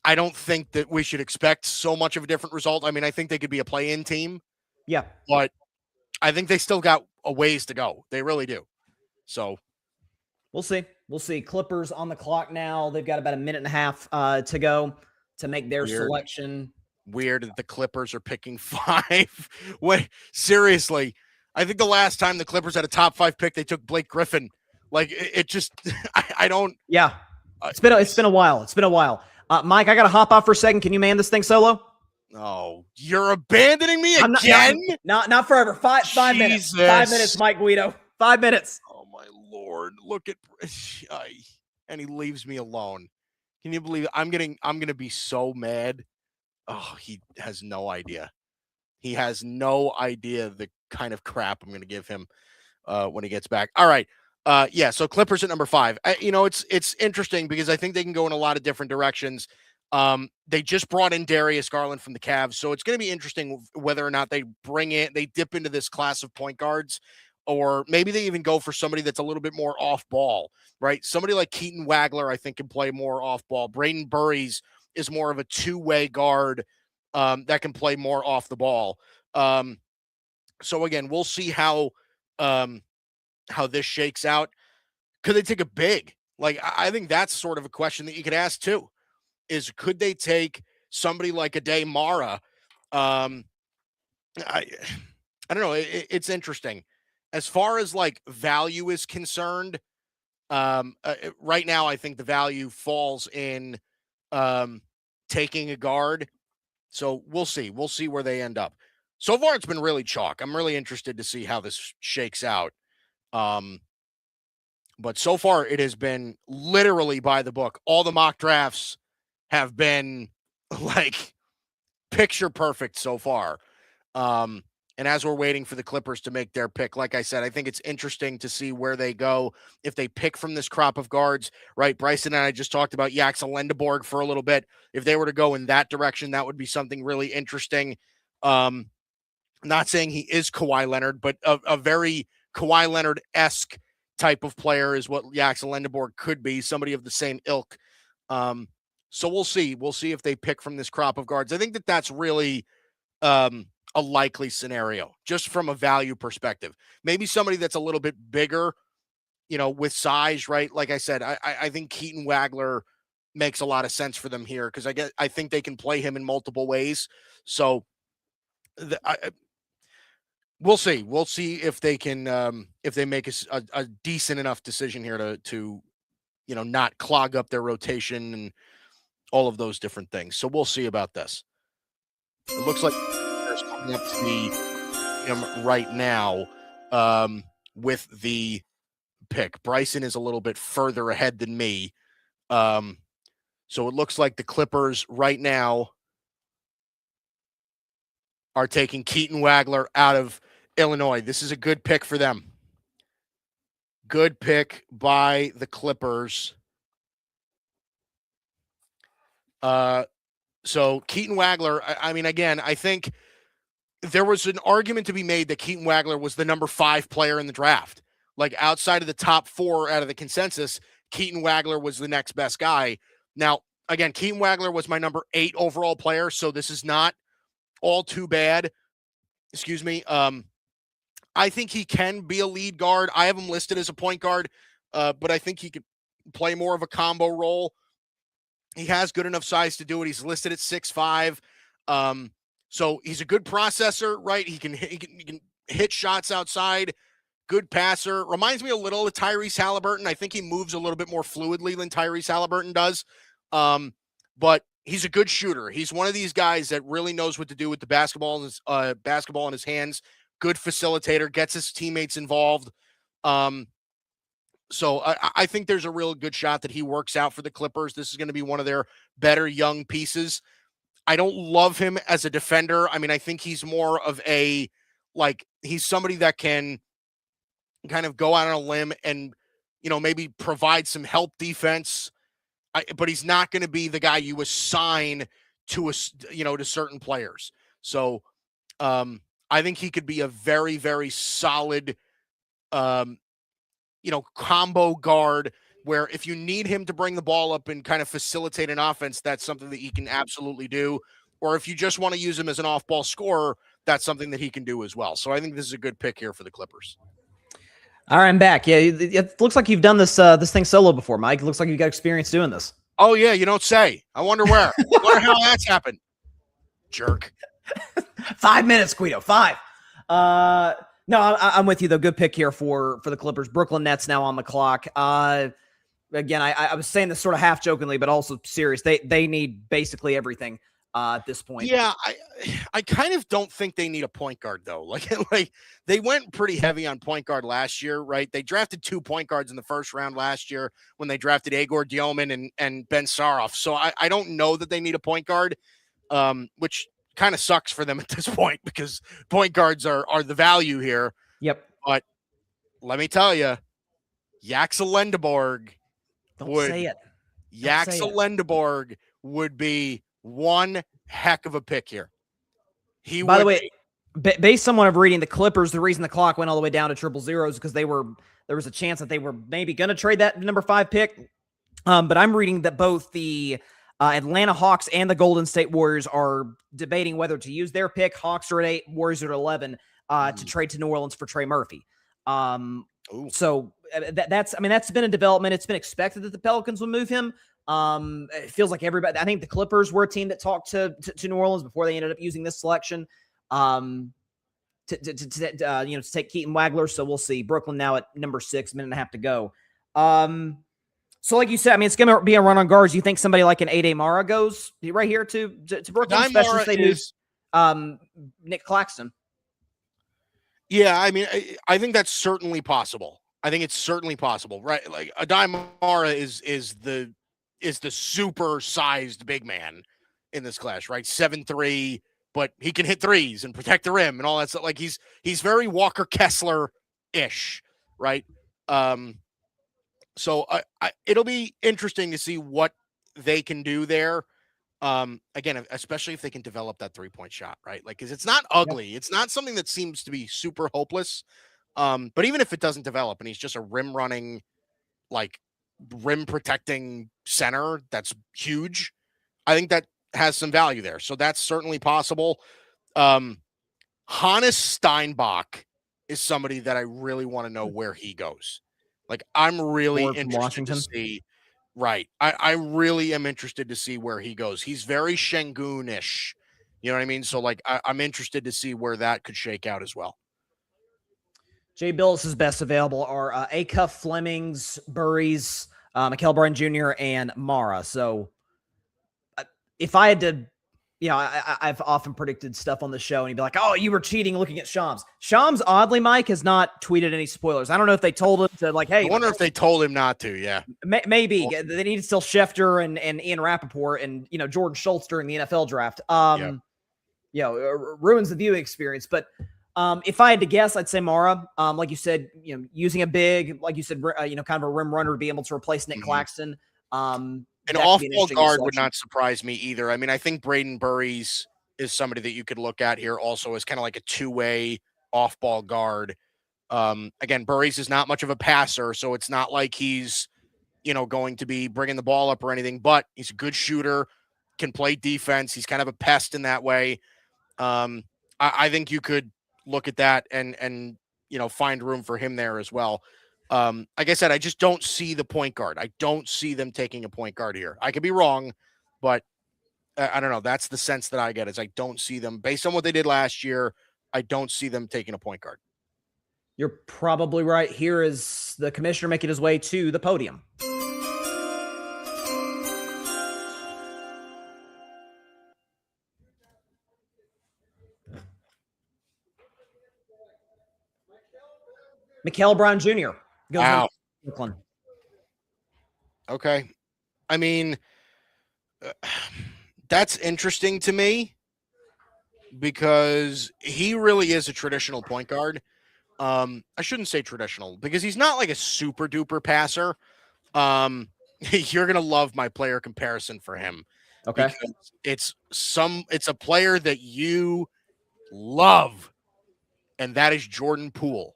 I don't think that we should expect so much of a different result. I mean, I think they could be a play-in team. Yeah. But I think they still got a ways to go. They really do. So we'll see. Clippers on the clock now. They've got about a minute and a half to go to make their selection. Weird that the Clippers are picking 5. Wait, seriously. I think the last time the Clippers had a top 5 pick, they took Blake Griffin. Like, it just, I don't. Yeah. It's been a while. Mike, I got to hop off for a second. Can you man this thing solo? Oh, you're abandoning me again? Not forever. Five minutes. 5 minutes, Mike Guido. 5 minutes. Oh, my Lord. Look at, and he leaves me alone. Can you believe it? I'm going to be so mad. Oh, he has no idea. He has no idea the kind of crap I'm going to give him when he gets back. All right. So Clippers at number 5. It's interesting because I think they can go in a lot of different directions. They just brought in Darius Garland from the Cavs, so it's going to be interesting whether or not they dip into this class of point guards, or maybe they even go for somebody that's a little bit more off ball, right? Somebody like Keaton Wagler, I think, can play more off ball. Braden Burries is more of a two-way guard that can play more off the ball. So again, we'll see how this shakes out. Could they take a big? Like, I think that's sort of a question that you could ask too, is could they take somebody like Ade Mara? I don't know. It's interesting. As far as like value is concerned, right now, I think the value falls in taking a guard. So we'll see. We'll see where they end up. So far, it's been really chalk. I'm really interested to see how this shakes out. But so far, it has been literally by the book. All the mock drafts have been like picture perfect so far. And as we're waiting for the Clippers to make their pick, like I said, I think it's interesting to see where they go if they pick from this crop of guards, right? Bryson and I just talked about Yaxel Lendeborg for a little bit. If they were to go in that direction, that would be something really interesting. Not saying he is Kawhi Leonard, but a very Kawhi Leonard-esque type of player is what Yaxel Lendeborg could be, somebody of the same ilk. So we'll see. We'll see if they pick from this crop of guards. I think that that's really a likely scenario, just from a value perspective. Maybe somebody that's a little bit bigger, with size, right? Like I said, I think Keaton Wagler makes a lot of sense for them here because I think they can play him in multiple ways. So we'll see. We'll see if they can if they make a decent enough decision here to not clog up their rotation and all of those different things. So we'll see about this. It looks like there's coming up to be him right now with the pick. Bryson is a little bit further ahead than me. So it looks like the Clippers right now are taking Keaton Wagler out of Illinois. This is a good pick for them. Good pick by the Clippers. So Keaton Wagler, I mean, again, I think there was an argument to be made that Keaton Wagler was the number 5 player in the draft. Like outside of the top 4 out of the consensus, Keaton Wagler was the next best guy. Now, again, Keaton Wagler was my number 8 overall player, so this is not all too bad. Excuse me. I think he can be a lead guard. I have him listed as a point guard, but I think he could play more of a combo role. He has good enough size to do it. He's listed at 6'5". So he's a good processor, right? He can hit shots outside. Good passer. Reminds me a little of Tyrese Halliburton. I think he moves a little bit more fluidly than Tyrese Halliburton does. But he's a good shooter. He's one of these guys that really knows what to do with the basketball in his hands. Good facilitator, gets his teammates involved. So I think there's a real good shot that he works out for the Clippers. This is going to be one of their better young pieces. I don't love him as a defender. I mean, I think he's more of he's somebody that can kind of go out on a limb and, maybe provide some help defense. But he's not going to be the guy you assign to to certain players. So I think he could be a very, very solid, combo guard where if you need him to bring the ball up and kind of facilitate an offense, that's something that he can absolutely do. Or if you just want to use him as an off-ball scorer, that's something that he can do as well. So I think this is a good pick here for the Clippers. All right, I'm back. Yeah, it looks like you've done this thing solo before, Mike. It looks like you've got experience doing this. Oh, yeah, you don't say. I wonder where. I wonder how that's happened. Jerk. 5 minutes, Guido. 5. No, I'm with you, though. Good pick here for the Clippers. Brooklyn Nets now on the clock. Again, I was saying this sort of half jokingly, but also serious. They need basically everything at this point. Yeah, I kind of don't think they need a point guard, though. Like they went pretty heavy on point guard last year, right? They drafted 2 point guards in the first round last year when they drafted Igor Dioman and Ben Saroff. So I don't know that they need a point guard, which kind of sucks for them at this point because point guards are the value here. Yep. But let me tell you, Yaxel Lendeborg would be one heck of a pick here. By the way, based on what I'm reading, the Clippers, the reason the clock went all the way down to 000 is because there was a chance that they were maybe going to trade that number 5 pick. But I'm reading that both the Atlanta Hawks and the Golden State Warriors are debating whether to use their pick. Hawks are at 8, Warriors are at 11 to trade to New Orleans for Trey Murphy. So that's been a development. It's been expected that the Pelicans would move him. It feels like everybody, I think the Clippers were a team that talked to New Orleans before they ended up using this selection, to take Keaton Wagler. So we'll see. Brooklyn now at number 6, minute and a half to go. So like you said, I mean, it's going to be a run on guards. You think somebody like an Ade Mara goes right here to Brooklyn, especially if they do Nick Claxton? Yeah, I mean, I think that's certainly possible. I think it's certainly possible, right? Like Adai Mara is the super sized big man in this class, right? 7'3", but he can hit threes and protect the rim and all that stuff. Like he's very Walker Kessler-ish, right? So it'll be interesting to see what they can do there. Again, especially if they can develop that 3-point shot, right? Like, cause it's not ugly. It's not something that seems to be super hopeless. But even if it doesn't develop and he's just a rim running, like rim protecting center, that's huge. I think that has some value there. So that's certainly possible. Hannes Steinbach is somebody that I really want to know where he goes. Like, I'm really interested to see. Right. I really am interested to see where he goes. He's very Şengün-ish. You know what I mean? So, like, I'm interested to see where that could shake out as well. Jay Billis's best available are Acuff, Flemings, Burries, Mikal Bryant Jr., and Mara. So, if I had to, I've often predicted stuff on the show, and he'd be like, "Oh, you were cheating looking at Shams." Shams, oddly, Mike, has not tweeted any spoilers. I don't know if they told him to, like, hey. I wonder if they told him not to, yeah. Maybe. Well, they need still Schefter and Ian Rappaport and, Jordan Schultz during the NFL draft. ruins the viewing experience. But if I had to guess, I'd say Mara. Like you said, using a big, like you said, kind of a rim runner to be able to replace Nick Claxton. An off-ball guard would not surprise me either. I mean, I think Braden Burries is somebody that you could look at here also as kind of like a two-way off-ball guard. Again, Burries is not much of a passer, so it's not like he's, going to be bringing the ball up or anything, but he's a good shooter, can play defense. He's kind of a pest in that way. I think you could look at that and find room for him there as well. Like I said, I just don't see the point guard. I don't see them taking a point guard here. I could be wrong, but I don't know. That's the sense that I get is I don't see them based on what they did last year. I don't see them taking a point guard. You're probably right. Here is the commissioner making his way to the podium. Mikal Brown Jr. goes to Brooklyn. Okay. I mean, that's interesting to me because he really is a traditional point guard. I shouldn't say traditional because he's not like a super duper passer. You're going to love my player comparison for him. Okay. It's a player that you love, and that is Jordan Poole.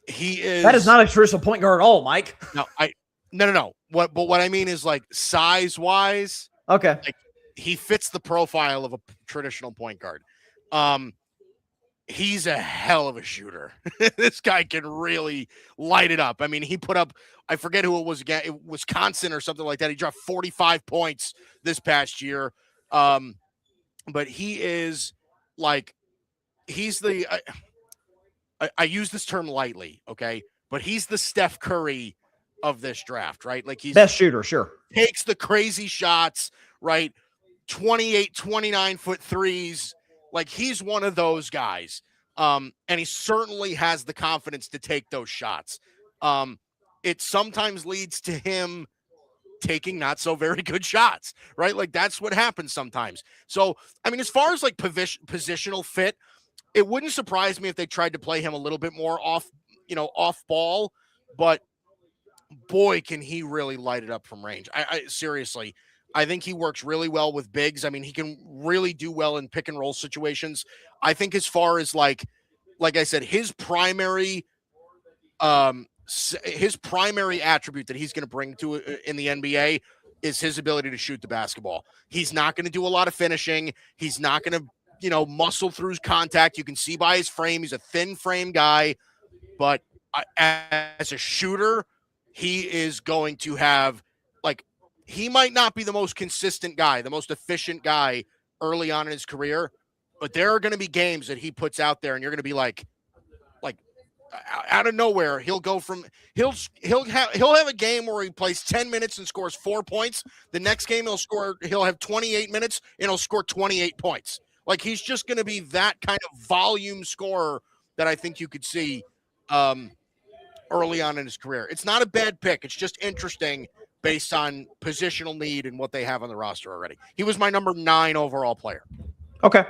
He is. That is not a traditional point guard at all, Mike. No. What I mean is like size wise. Okay. Like, he fits the profile of a traditional point guard. He's a hell of a shooter. This guy can really light it up. I mean, he put up, I forget who it was again, Wisconsin or something like that. He dropped 45 points this past year. But he is like, he's the, I use this term lightly, okay? But he's the Steph Curry of this draft, right? Like he's best shooter, sure. Takes the crazy shots, right? 28, 29-foot threes. Like he's one of those guys. And he certainly has the confidence to take those shots. It sometimes leads to him taking not so very good shots, right? Like that's what happens sometimes. So, I mean, as far as like positional fit, it wouldn't surprise me if they tried to play him a little bit more off ball, but boy, can he really light it up from range. I seriously, I think he works really well with bigs. I mean, he can really do well in pick and roll situations. I think as far as like I said, his primary attribute that he's going to bring to in the NBA is his ability to shoot the basketball. He's not going to do a lot of finishing. He's not going to, muscle through contact. You can see by his frame, he's a thin frame guy, but as a shooter, he is going to have he might not be the most consistent guy, the most efficient guy early on in his career, but there are going to be games that he puts out there and you're going to be like out of nowhere, he'll have a game where he plays 10 minutes and scores 4 points. The next game he'll have 28 minutes and he'll score 28 points. Like he's just going to be that kind of volume scorer that I think you could see early on in his career. It's not a bad pick. It's just interesting based on positional need and what they have on the roster already. He was my number 9 overall player. Okay.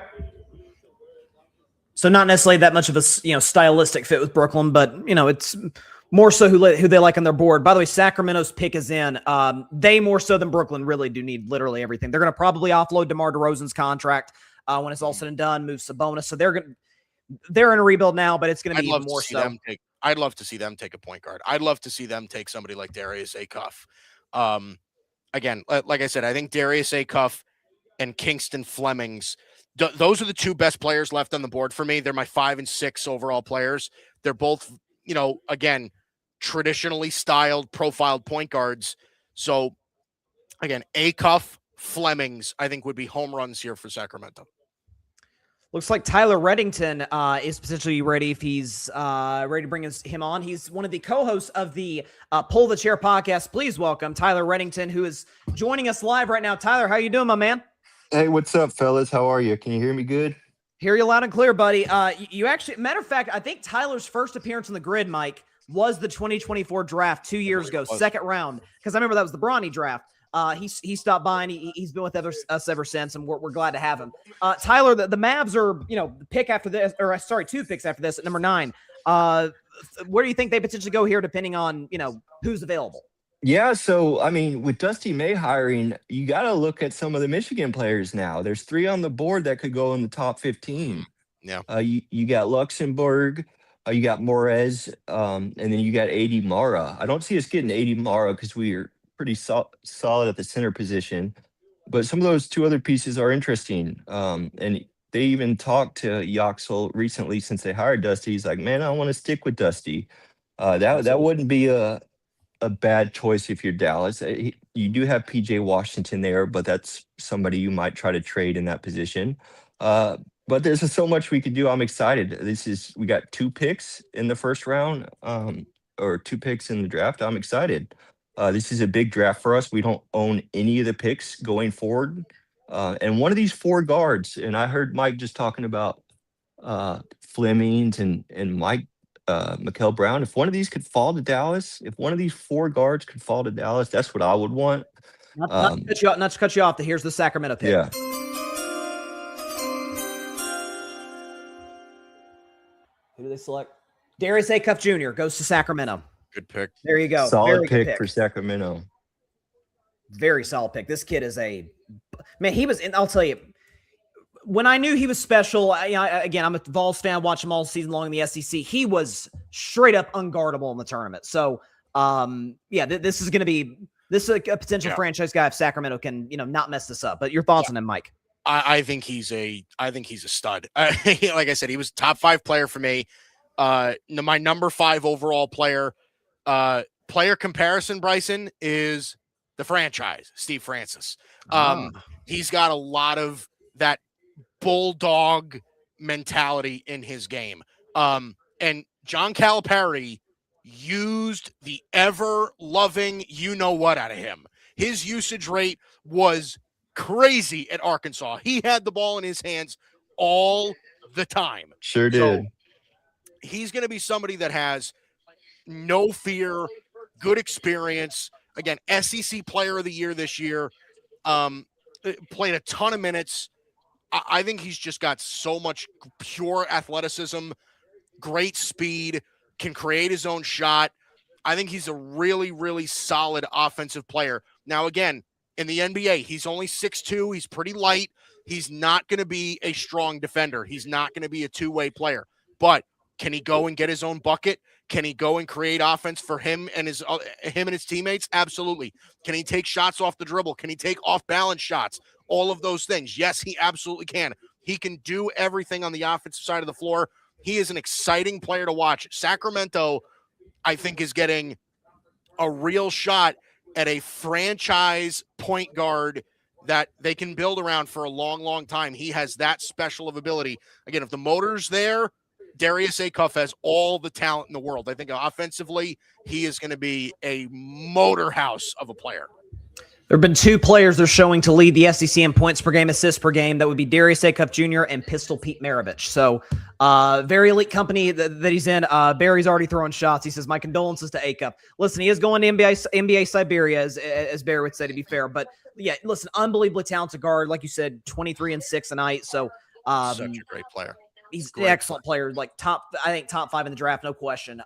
So not necessarily that much of a stylistic fit with Brooklyn, but it's more so who they like on their board. By the way, Sacramento's pick is in. They more so than Brooklyn really do need literally everything. They're going to probably offload DeMar DeRozan's contract when it's all said and done. Move Sabonis, so they're in a rebuild now, but it's going to be even more so. I'd love to see them take a point guard. I'd love to see them take somebody like Darius Acuff. Again, like I said, I think Darius Acuff and Kingston Flemings. Those are the 2 best players left on the board for me. They're my 5 and 6 overall players. They're both, again, traditionally styled, profiled point guards. So, again, Acuff, Flemings, I think would be home runs here for Sacramento. Looks like Tyler Reddington is potentially ready if he's ready to bring him on. He's one of the co-hosts of the Pull the Chair podcast. Please welcome Tyler Reddington, who is joining us live right now. Tyler, how you doing, my man? Hey, what's up, fellas? How are you? Can you hear me good? Hear you loud and clear, buddy. You actually, matter of fact, I think Tyler's first appearance on the Gryd, Mike, was the 2024 draft 2 years ago, second round, because I remember that was the Bronny draft. He stopped by and he's been with us ever since, and we're glad to have him. Tyler, the Mavs are the pick after this, or sorry, 2 picks after this at number 9. Where do you think they potentially go here, depending on who's available? Yeah, so I mean, with Dusty May hiring, you got to look at some of the Michigan players now. There's 3 on the board that could go in the top 15. Yeah. You got Luxembourg, you got Morez, and then you got AD Mara. I don't see us getting AD Mara because we are pretty solid at the center position. But some of those 2 other pieces are interesting. And they even talked to Yaxel recently since they hired Dusty. He's like, man, I want to stick with Dusty. That wouldn't be a bad choice if you're Dallas. You do have PJ Washington there, but that's somebody you might try to trade in that position. But there's so much we could do. I'm excited. We got 2 picks in the first round, or 2 picks in the draft. I'm excited. This is a big draft for us. We don't own any of the picks going forward. And one of these 4 guards, and I heard Mike just talking about Flemings and Mike Mikel Brown. If one of these could fall to Dallas, if one of these 4 guards could fall to Dallas, that's what I would want. Not to cut you off. Here's the Sacramento pick. Yeah. Who do they select? Darius Acuff Jr. goes to Sacramento. Good pick. There you go. Solid pick for Sacramento. Very solid pick. This kid is man. He was, and I'll tell you, when I knew he was special, again, I'm a Vols fan, watch him all season long in the SEC. He was straight up unguardable in the tournament. So, this is going to be a potential franchise guy if Sacramento can, not mess this up. But your thoughts on him, Mike? I think he's a stud. Like I said, he was top 5 player for me. My number 5 overall player. Player comparison, Bryson, is the franchise, Steve Francis. He's got a lot of that bulldog mentality in his game. And John Calipari used the ever-loving you-know-what out of him. His usage rate was crazy at Arkansas. He had the ball in his hands all the time. Sure did. So he's going to be somebody that has no fear, good experience. Again, SEC Player of the Year this year. Played a ton of minutes. I think he's just got so much pure athleticism, great speed, can create his own shot. I think he's a really, really solid offensive player. Now, again, in the NBA, he's only 6'2". He's pretty light. He's not going to be a strong defender. He's not going to be a 2-way player. But can he go and get his own bucket? Can he go and create offense for him and his teammates? Absolutely. Can he take shots off the dribble? Can he take off-balance shots? All of those things. Yes, he absolutely can. He can do everything on the offensive side of the floor. He is an exciting player to watch. Sacramento, I think, is getting a real shot at a franchise point guard that they can build around for a long, long time. He has that special of ability. Again, if the motor's there, Darius Acuff has all the talent in the world. I think offensively, he is going to be a motor house of a player. There have been 2 players they're showing to lead the SEC in points per game, assists per game. That would be Darius Acuff Jr. and Pistol Pete Maravich. So very elite company that he's in. Barry's already throwing shots. He says, my condolences to Acuff. Listen, he is going to NBA Siberia, as Barry would say, to be fair. But, yeah, listen, unbelievably talented guard. Like you said, 23-6 a night. So such a great player. He's an excellent player, like top 5 in the draft, no question.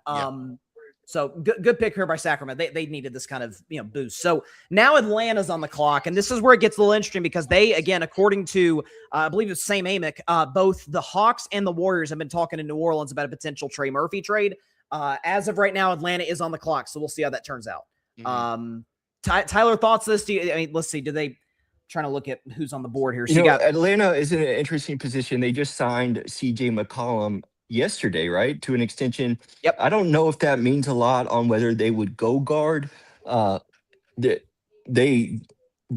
So good pick here by Sacramento. They needed this kind of boost. So now Atlanta's on the clock, and this is where it gets a little interesting because they, again, according to I believe it's Sam Amick, both the Hawks and the Warriors have been talking in New Orleans about a potential Trey Murphy trade. As of right now, Atlanta is on the clock, so we'll see how that turns out. Mm-hmm. Tyler, thoughts on this? Let's see. Do they? Trying to look at who's on the board here. So Atlanta is in an interesting position. They just signed CJ McCollum yesterday, right, to an extension. Yep. I don't know if that means a lot on whether they would go guard. They're in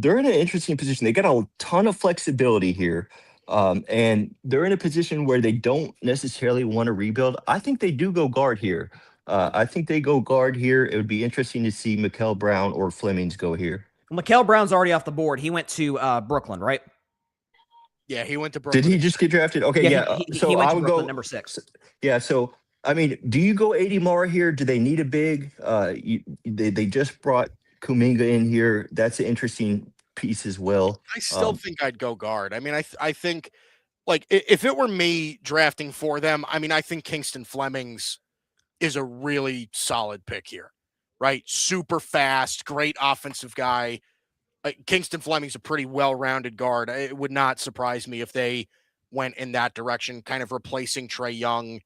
an interesting position. They got a ton of flexibility here, and they're in a position where they don't necessarily want to rebuild. I think they do go guard here. I think they go guard here. It would be interesting to see Mikel Brown or Flemings go here. Well, Mikel Brown's already off the board. He went to Brooklyn, right? Yeah, he went to Brooklyn. Did he just get drafted? Okay, yeah. So he went to Brooklyn, number 6. Yeah, so, I mean, do you go AD Mara here? Do they need a big? They just brought Kuminga in here. That's an interesting piece as well. I still think I'd go guard. I mean, I think like if it were me drafting for them, I mean, I think Kingston Flemings is a really solid pick here, right? Super fast, great offensive guy. Kingston Fleming's a pretty well-rounded guard. It would not surprise me if they went in that direction, kind of replacing Trae Young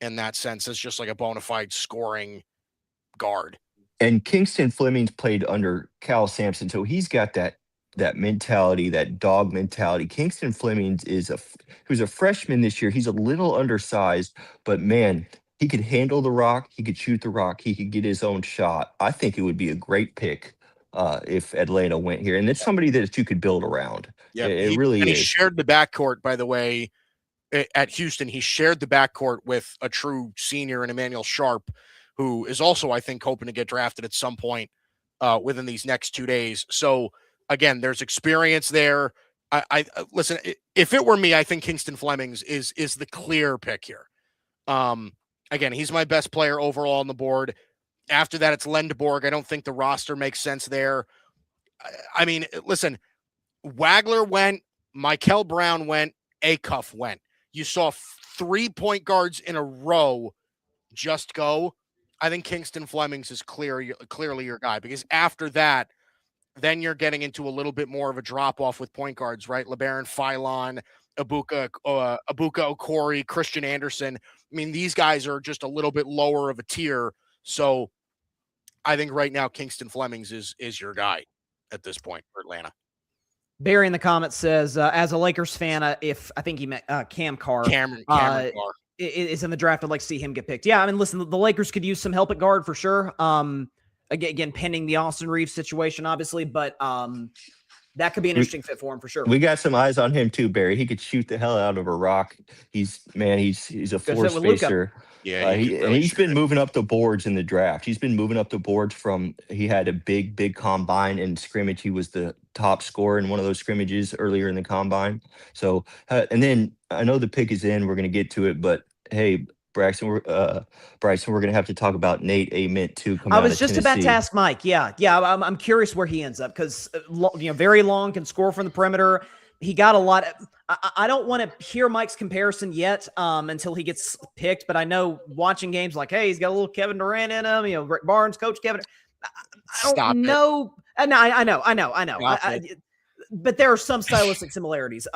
in that sense as just like a bona fide scoring guard. And Kingston Fleming's played under Cal Sampson, so he's got that mentality, that dog mentality. Kingston Flemings who's a freshman this year. He's a little undersized, but man, he could handle the rock. He could shoot the rock. He could get his own shot. I think it would be a great pick if Atlanta went here, and it's somebody that you could build around. Yeah, it really is. He shared the backcourt, by the way, at Houston. He shared the backcourt with a true senior in Emmanuel Sharp, who is also, I think, hoping to get drafted at some point within these next 2 days. So again, there's experience there. I listen. If it were me, I think Kingston Flemings is the clear pick here. Again, he's my best player overall on the board. After that, it's Lendborg. I don't think the roster makes sense there. I mean, listen, Wagler went, Mikel Brown went, Acuff went. You saw 3 point guards in a row just go. I think Kingston Flemings is clearly your guy, because after that, then you're getting into a little bit more of a drop-off with point guards, right? LeBaron Philon, Abuka Okori, Christian Anderson. I mean, these guys are just a little bit lower of a tier. So I think right now Kingston Flemings is your guy at this point for Atlanta. Barry in the comments says, as a Lakers fan, if I think he meant Cam Carr. Cameron Carr is in the draft, I'd like to see him get picked. Yeah, I mean, listen, the Lakers could use some help at guard for sure. Again, pending the Austin Reeves situation, obviously, but that could be an interesting fit for him for sure. We got some eyes on him too, Barry. He could shoot the hell out of a rock. He's a floor spacer. Yeah, he's been moving up the boards in the draft. He's been moving up the boards he had a big combine and scrimmage. He was the top scorer in one of those scrimmages earlier in the combine. So, and then I know the pick is in. We're going to get to it, but hey, Bryson, we're going to have to talk about Nate Ament too. I was just about to ask Mike. Yeah. I'm curious where he ends up, because very long, can score from the perimeter. He got a lot. I don't want to hear Mike's comparison yet until he gets picked. But I know watching games like, hey, he's got a little Kevin Durant in him. Rick Barnes, Coach Kevin. I don't know. I know. But there are some stylistic similarities.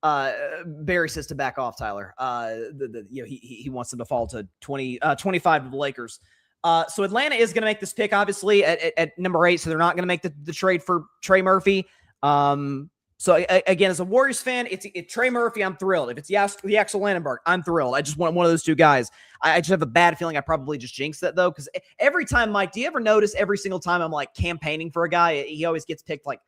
Barry says to back off, Tyler. He wants them to fall to 25 to the Lakers. So Atlanta is going to make this pick, obviously, at number 8. So they're not going to make the trade for Trey Murphy. So again, as a Warriors fan, it's Trey Murphy, I'm thrilled. If it's the Axel Landenberg, I'm thrilled. I just want one of those two guys. I just have a bad feeling I probably just jinxed that, though, because every time, Mike, do you ever notice every single time I'm like campaigning for a guy, he always gets picked like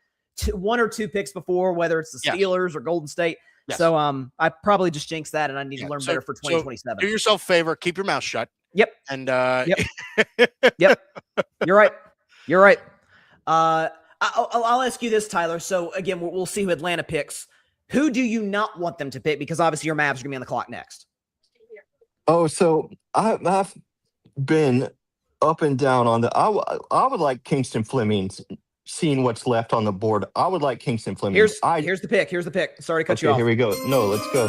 1 or 2 picks before, whether it's the Steelers or Golden State. Yes. So I probably just jinxed that, and I need to learn better for 2027. Do yourself a favor, keep your mouth shut. Yep. And Yep. You're right. I'll ask you this, Tyler. So again, we'll see who Atlanta picks. Who do you not want them to pick? Because obviously your Mavs are going to be on the clock next. Oh, so I've been up and down on I would like Kingston Flemings. Seeing what's left on the board, I would like Kingston Flemings. Here's the pick. Sorry to cut you off. Here we go. No, let's go.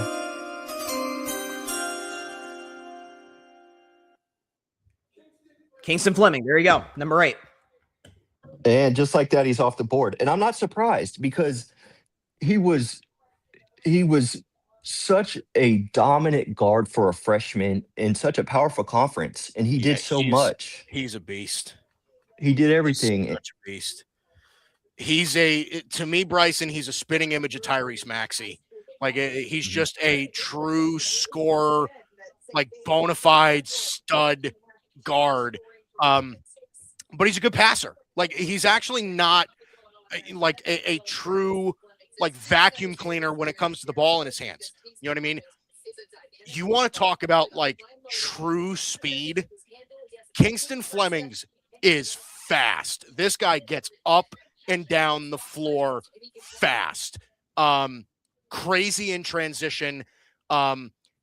Kingston Fleming. There you go. Number 8. And just like that, he's off the board. And I'm not surprised, because he was such a dominant guard for a freshman in such a powerful conference. And he did so much. He's a beast. He did everything. He's such a beast. To me, Bryson, he's a spitting image of Tyrese Maxey. Like, he's just a true scorer, like bona fide stud guard. But he's a good passer. Like, he's actually not like a true like vacuum cleaner when it comes to the ball in his hands. You know what I mean? You want to talk about like true speed? Kingston Flemings is fast. This guy gets up and down the floor fast. Crazy in transition.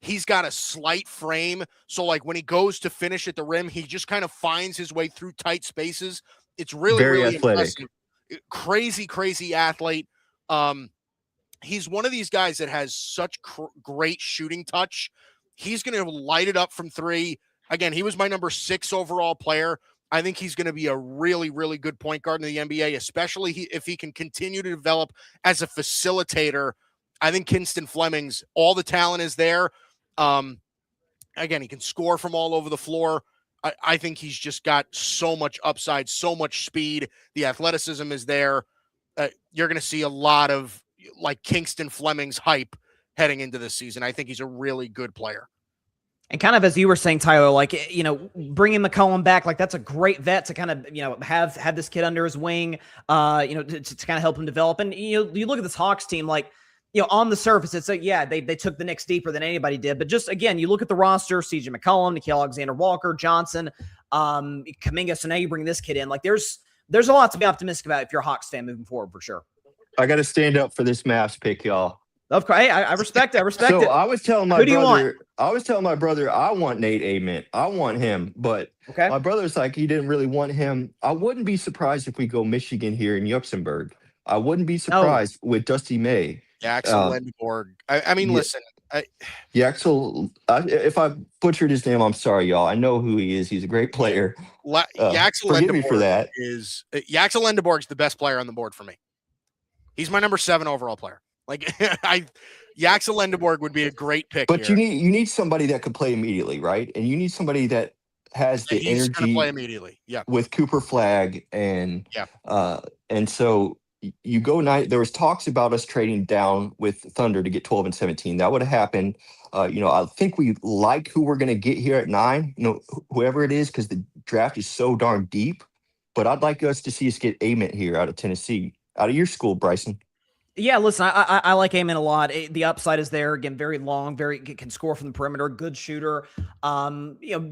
He's got a slight frame. So like when he goes to finish at the rim, he just kind of finds his way through tight spaces It's really, Very really athletic. impressive. Crazy athlete. He's one of these guys that has such great shooting touch. He's going to light it up from three. Again, he was my number 6 overall player. I think he's going to be a really, really good point guard in the NBA, especially if he can continue to develop as a facilitator. I think Kinston Fleming's, all the talent is there. Again, he can score from all over the floor. I think he's just got so much upside, so much speed. The athleticism is there. You're going to see a lot of like Kingston Fleming's hype heading into this season. I think he's a really good player. And kind of as you were saying, Tyler, like, bringing McCollum back, like that's a great vet to kind of, have this kid under his wing, to kind of help him develop. And, you look at this Hawks team, like, on the surface, it's like, yeah, they took the Knicks deeper than anybody did. But just, again, you look at the roster, CJ McCollum, Nickeil Alexander-Walker, Johnson, Kuminga, so now you bring this kid in. Like, there's a lot to be optimistic about if you're a Hawks fan moving forward, for sure. I got to stand up for this Mavs pick, y'all. Of course, hey, I respect it. I respect it. So I was telling my Who do you brother, want? I want Nate Ament. I want him, but my brother's like, he didn't really want him. I wouldn't be surprised if we go Michigan here in Luxembourg. I wouldn't be surprised with Dusty May. Axel Lendeborg. I mean, listen. Yaxel, if I butchered his name, I'm sorry, y'all. I know who he is. He's a great player. Forgive me for that. Yaxel Lendeborg's the best player on the board for me. He's my number 7 overall player. Like Yaxel Lendeborg would be a great pick. But here. you need somebody that could play immediately, right? And you need somebody that has the energy to play immediately. Yeah. With Cooper Flagg and so you go night. There was talks about us trading down with Thunder to get 12 and 17. That would have happened. I think we like who we're going to get here at 9. Whoever it is, because the draft is so darn deep. But I'd like us to see us get Ament here out of Tennessee, out of your school, Bryson. Yeah, listen, I like Ament a lot. The upside is there. Again, very long, can score from the perimeter, good shooter.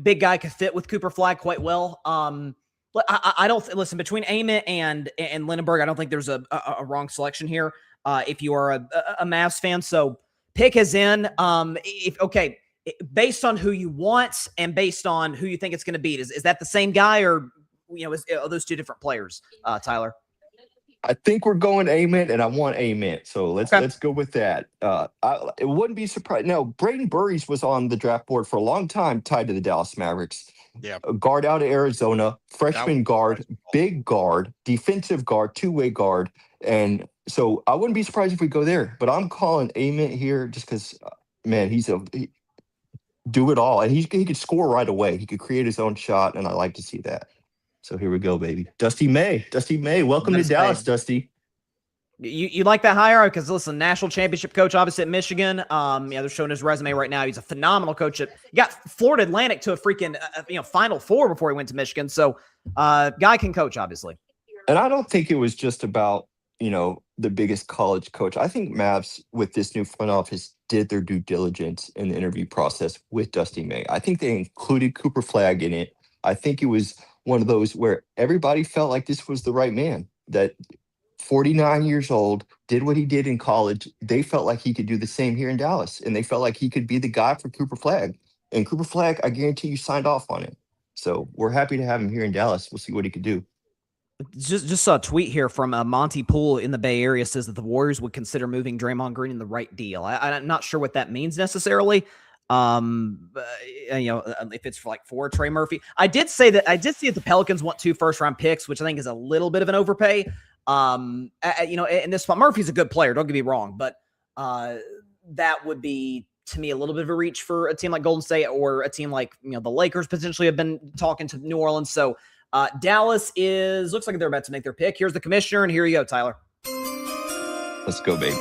Big guy could fit with Cooper Flagg quite well. But I don't listen, between Ament and Lindenberg, I don't think there's a wrong selection here. If you are a Mavs fan, so pick is in. Based on who you want and based on who you think it's going to beat, is that the same guy or are those two different players, Tyler? I think we're going Ament, and I want Ament. So let's go with that. It wouldn't be surprised. Now, Braden Burries was on the draft board for a long time, tied to the Dallas Mavericks. Yeah, a guard out of Arizona, freshman guard, big guard, defensive guard, two-way guard, and so I wouldn't be surprised if we go there. But I'm calling Ament here just because, man, he do it all, and he could score right away. He could create his own shot, and I like to see that. So here we go, baby. Dusty May. Welcome to Dallas, Dusty. You like that hire? Because listen, national championship coach, obviously at Michigan. They're showing his resume right now. He's a phenomenal coach. He got Florida Atlantic to a freaking Final Four before he went to Michigan. So, guy can coach, obviously. And I don't think it was just about the biggest college coach. I think Mavs with this new front office did their due diligence in the interview process with Dusty May. I think they included Cooper Flagg in it. I think it was one of those where everybody felt like this was the right man, that 49 years old, did what he did in college. They felt like he could do the same here in Dallas, and they felt like he could be the guy for Cooper Flagg. And Cooper Flagg, I guarantee you, signed off on it. So we're happy to have him here in Dallas. We'll see what he could do. Just saw a tweet here from Monty Poole in the Bay Area, says that the Warriors would consider moving Draymond Green in the right deal. I'm not sure what that means necessarily. If it's for Trey Murphy, I did see that the Pelicans want 2 first-round picks, which I think is a little bit of an overpay. In this spot, Murphy's a good player. Don't get me wrong, but that would be to me a little bit of a reach for a team like Golden State or a team like the Lakers potentially have been talking to New Orleans. So Dallas looks like they're about to make their pick. Here's the commissioner, and here you go, Tyler. Let's go, babe.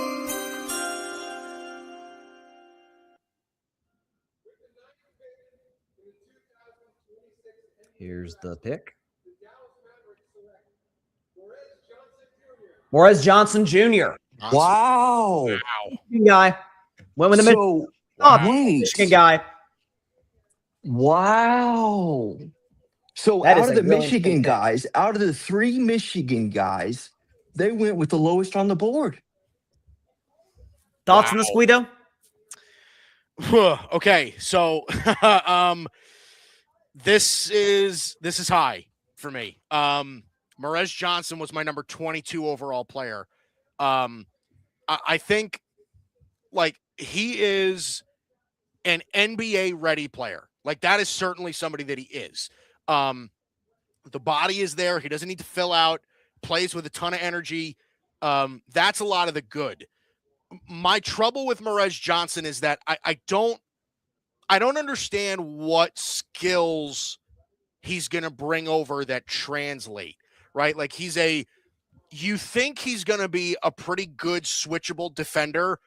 Here's the pick. Morez Johnson Jr. Wow. Guy. Went with the Michigan guy. Wow. So out of the Michigan guys, out of the 3 Michigan guys, they went with the lowest on the board. Thoughts on this, Guido? Okay, so this is high for me. Mores Johnson was my number 22 overall player. I think like he is an NBA ready player. Like that is certainly somebody that he is. The body is there. He doesn't need to fill out, plays with a ton of energy. That's a lot of the good. My trouble with Mores Johnson is that I don't understand what skills he's going to bring over that translate, right? Like you think he's going to be a pretty good switchable defender.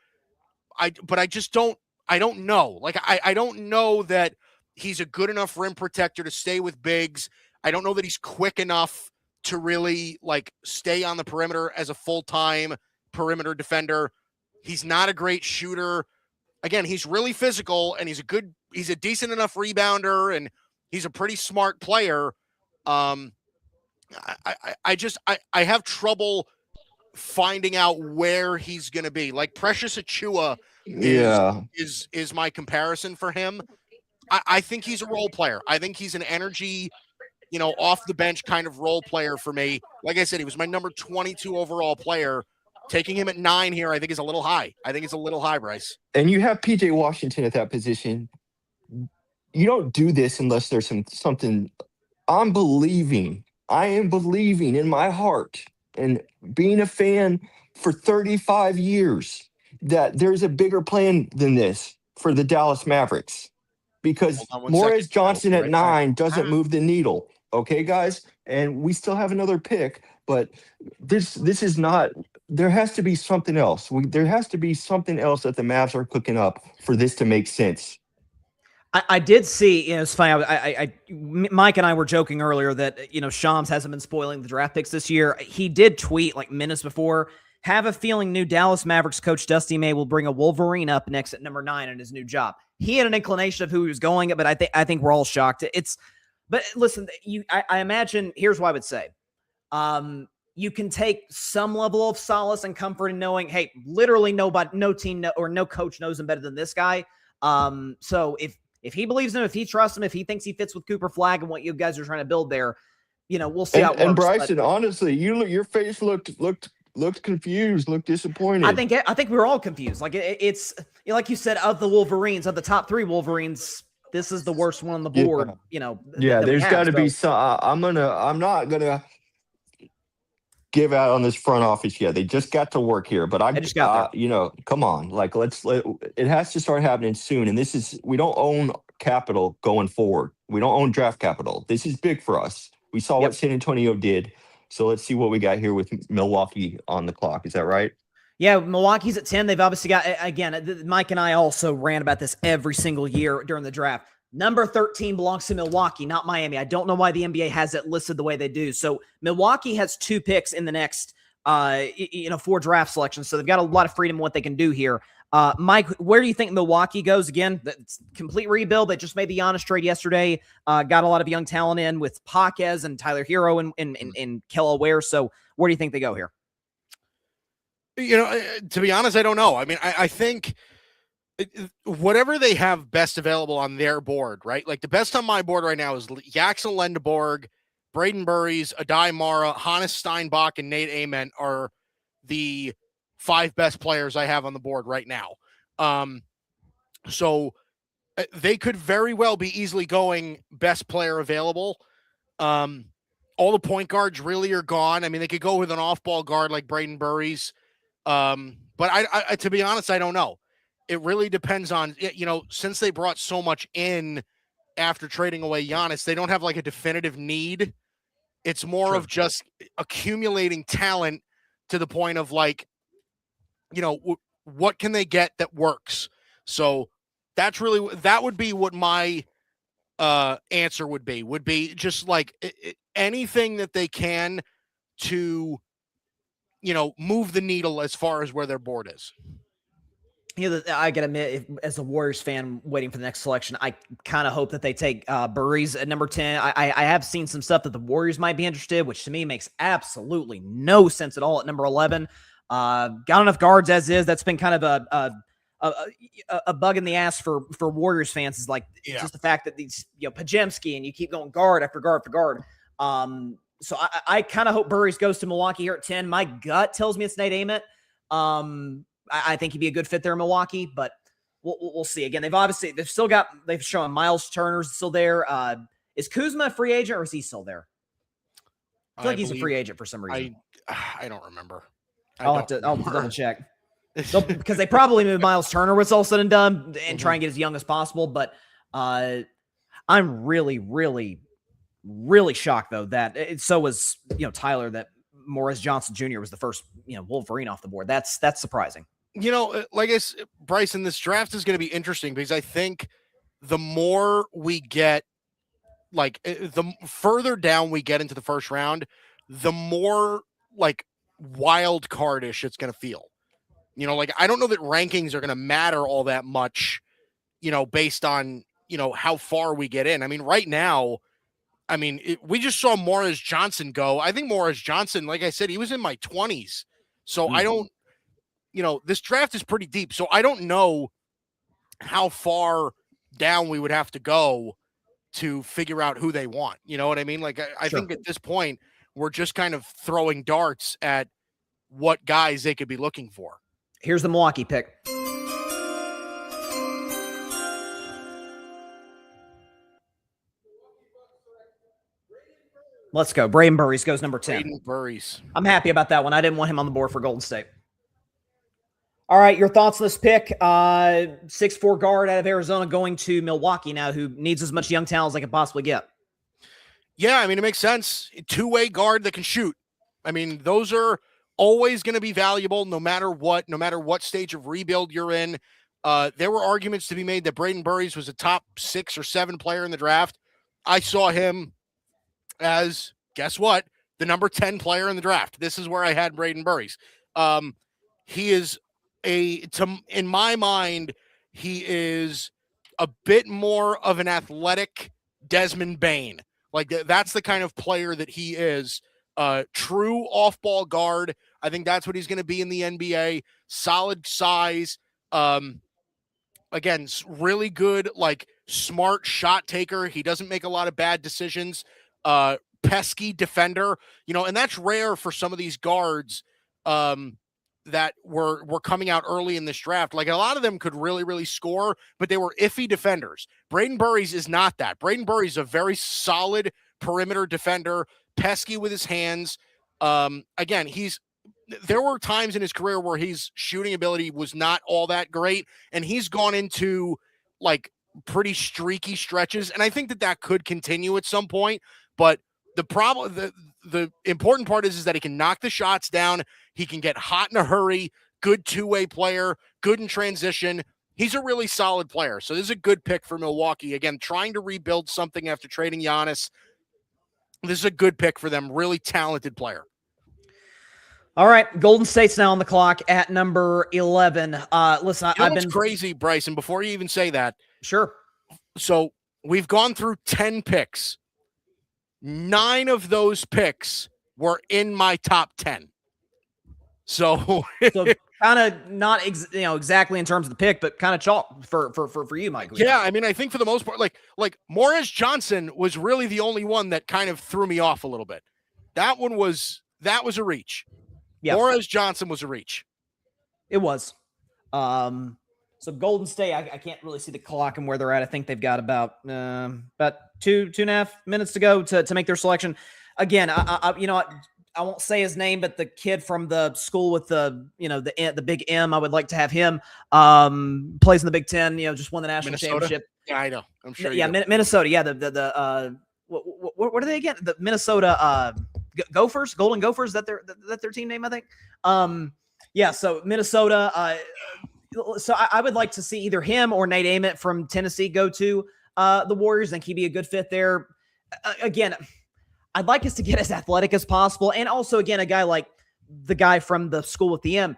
But I just don't know. Like, I don't know that he's a good enough rim protector to stay with bigs. I don't know that he's quick enough to really like stay on the perimeter as a full-time perimeter defender. He's not a great shooter. Again, he's really physical and he's a decent enough rebounder and he's a pretty smart player. I have trouble finding out where he's going to be. Like Precious Achua is my comparison for him. I think he's a role player. I think he's an energy, off the bench kind of role player for me. Like I said, he was my number 22 overall player. Taking him at 9 here, I think is a little high. I think it's a little high, Bryce. And you have PJ Washington at that position. You don't do this unless there's something. I am believing in my heart and being a fan for 35 years that there's a bigger plan than this for the Dallas Mavericks. Because Mores Johnson at 9 doesn't move the needle. Okay, guys? And we still have another pick, but this is not. There has to be something else. There has to be something else that the Mavs are cooking up for this to make sense. I did see, it's funny. Mike and I were joking earlier that, Shams hasn't been spoiling the draft picks this year. He did tweet like minutes before, have a feeling new Dallas Mavericks coach Dusty May will bring a Wolverine up next at number 9 in his new job. He had an inclination of who he was going, but I think we're all shocked. But listen, I imagine, here's what I would say. You can take some level of solace and comfort in knowing, hey, literally no team or no coach knows him better than this guy. So if he believes in him, if he trusts him, if he thinks he fits with Cooper Flagg and what you guys are trying to build there, we'll see how it works. And Bryson, honestly, your face looked confused, looked disappointed. I think we were all confused. Like it's like you said, of the Wolverines, of the top 3 Wolverines, this is the worst one on the board. There's got to be some. I'm not gonna give out on this front office yet. They just got to work here, but I just got come on, like it has to start happening soon. And we don't own capital going forward. We don't own draft capital. This is big for us. We saw what San Antonio did. So let's see what we got here with Milwaukee on the clock. Is that right? Yeah, Milwaukee's at 10. They've obviously got, again, Mike and I also ran about this every single year during the draft. Number 13 belongs to Milwaukee, not Miami. I don't know why the NBA has it listed the way they do. So Milwaukee has 2 picks in the next, 4 draft selections. So they've got a lot of freedom in what they can do here. Mike, where do you think Milwaukee goes? Again, it's complete rebuild. They just made the Giannis trade yesterday. Got a lot of young talent in with Paquez and Tyler Hero and Kelly Ware. So where do you think they go here? To be honest, I don't know. I mean, I think whatever they have best available on their board, right? Like the best on my board right now is Jackson Lendeborg, Braden Burries, Adai Mara, Hannes Steinbach, and Nate Ament are the 5 best players I have on the board right now. So they could very well be easily going best player available. All the point guards really are gone. I mean, they could go with an off-ball guard like Braden Burries. But I to be honest, I don't know. It really depends on, since they brought so much in after trading away Giannis, they don't have like a definitive need. It's more of just accumulating talent to the point of like, what can they get that works? So that would be what my answer would be just like anything that they can to, move the needle as far as where their board is. I gotta admit, as a Warriors fan waiting for the next selection, I kind of hope that they take Burries at number 10. I have seen some stuff that the Warriors might be interested, which to me makes absolutely no sense at all at number 11. Got enough guards as is. That's been kind of a bug in the ass for Warriors fans is like just the fact that these, Pajemski and you keep going guard after guard after guard. So I kind of hope Burries goes to Milwaukee here at 10. My gut tells me it's Nate Ament. I think he'd be a good fit there in Milwaukee, but we'll see. Again, they've shown Miles Turner's still there. Is Kuzma a free agent or is he still there? I feel like he's a free agent for some reason. I don't remember. I'll have to double check. Because they probably moved Miles Turner when it's all said and done and try and get as young as possible. But I'm really, really, really shocked though that so was Tyler, that Morris Johnson Jr. was the first Wolverine off the board. That's surprising. Like I said, Bryson, this draft is going to be interesting because I think the more we get, like the further down we get into the first round, the more like wild cardish it's going to feel. Like I don't know that rankings are going to matter all that much, based on, how far we get in. I mean, right now, we just saw Morris Johnson go. I think Morris Johnson, like I said, he was in my 20s. So I don't, this draft is pretty deep. So I don't know how far down we would have to go to figure out who they want. You know what I mean? Like, I think at this point, we're just kind of throwing darts at what guys they could be looking for. Here's the Milwaukee pick. Let's go. Braden Burries goes number 10. Braden Burries. I'm happy about that one. I didn't want him on the board for Golden State. All right, your thoughts on this pick? 6'4" guard out of Arizona going to Milwaukee now, who needs as much young talent as they can possibly get. Yeah, it makes sense. Two-way guard that can shoot. Those are always going to be valuable no matter what stage of rebuild you're in. There were arguments to be made that Braden Burries was a top 6 or 7 player in the draft. I saw him as, guess what, the number 10 player in the draft. This is where I had Braden Burries. He is in my mind, he is a bit more of an athletic Desmond Bane. Like that's the kind of player that he is. True off-ball guard. I think that's what he's going to be in the NBA. Solid size. Again, really good, like smart shot taker. He doesn't make a lot of bad decisions. Pesky defender, and that's rare for some of these guards that were coming out early in this draft. Like a lot of them could really, really score, but they were iffy defenders. Braden Burries is not that. Braden Burries is a very solid perimeter defender, pesky with his hands. Again, there were times in his career where his shooting ability was not all that great, and he's gone into like pretty streaky stretches. And I think that could continue at some point, but the important part is that he can knock the shots down. He can get hot in a hurry, good two-way player, good in transition. He's a really solid player. So this is a good pick for Milwaukee. Again, trying to rebuild something after trading Giannis. This is a good pick for them. Really talented player. All right. Golden State's now on the clock at number 11. Listen, I've been crazy, Bryson, before you even say that. Sure. So we've gone through 10 picks. 9 of those picks were in my top 10. So kind of not exactly in terms of the pick, but kind of chalk for you, Mike. Yeah, I think for the most part, like Morris Johnson was really the only one that kind of threw me off a little bit. That was a reach. Yeah, Morris Johnson was a reach. It was. So Golden State, I can't really see the clock and where they're at. I think they've got about 2.5 minutes to go to make their selection. Again, I won't say his name, but the kid from the school with the big M, I would like to have him. Plays in the Big Ten. Just won the national championship. Yeah, I know. I'm sure. Yeah, Minnesota. Yeah, what are they again? The Minnesota Gophers, Golden Gophers. That their team name, I think. Yeah. So Minnesota. So I would like to see either him or Nate Ament from Tennessee go to the Warriors. I think he'd be a good fit there. Again, I'd like us to get as athletic as possible. And also, again, a guy like the guy from the school with the M,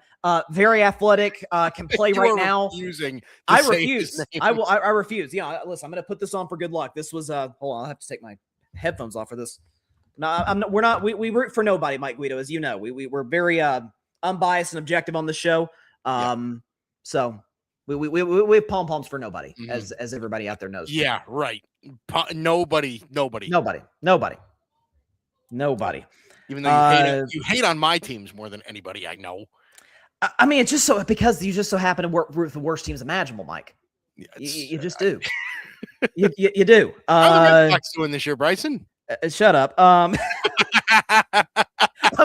very athletic, can play right now. I refuse. I refuse. Yeah, listen, I'm going to put this on for good luck. This was, hold on, I'll have to take my headphones off for this. No, we're not, we root for nobody, Mike Guido, as you know. We're very unbiased and objective on the show. So we have pom-poms for nobody, as everybody out there knows. Yeah, right. Nobody. Nobody. Even though you hate on my teams more than anybody I know. I mean, it's just so because you just so happen to work with the worst teams imaginable, Mike. Yeah, you just do. you do. How are the Red Sox doing this year, Bryson? Shut up. I'm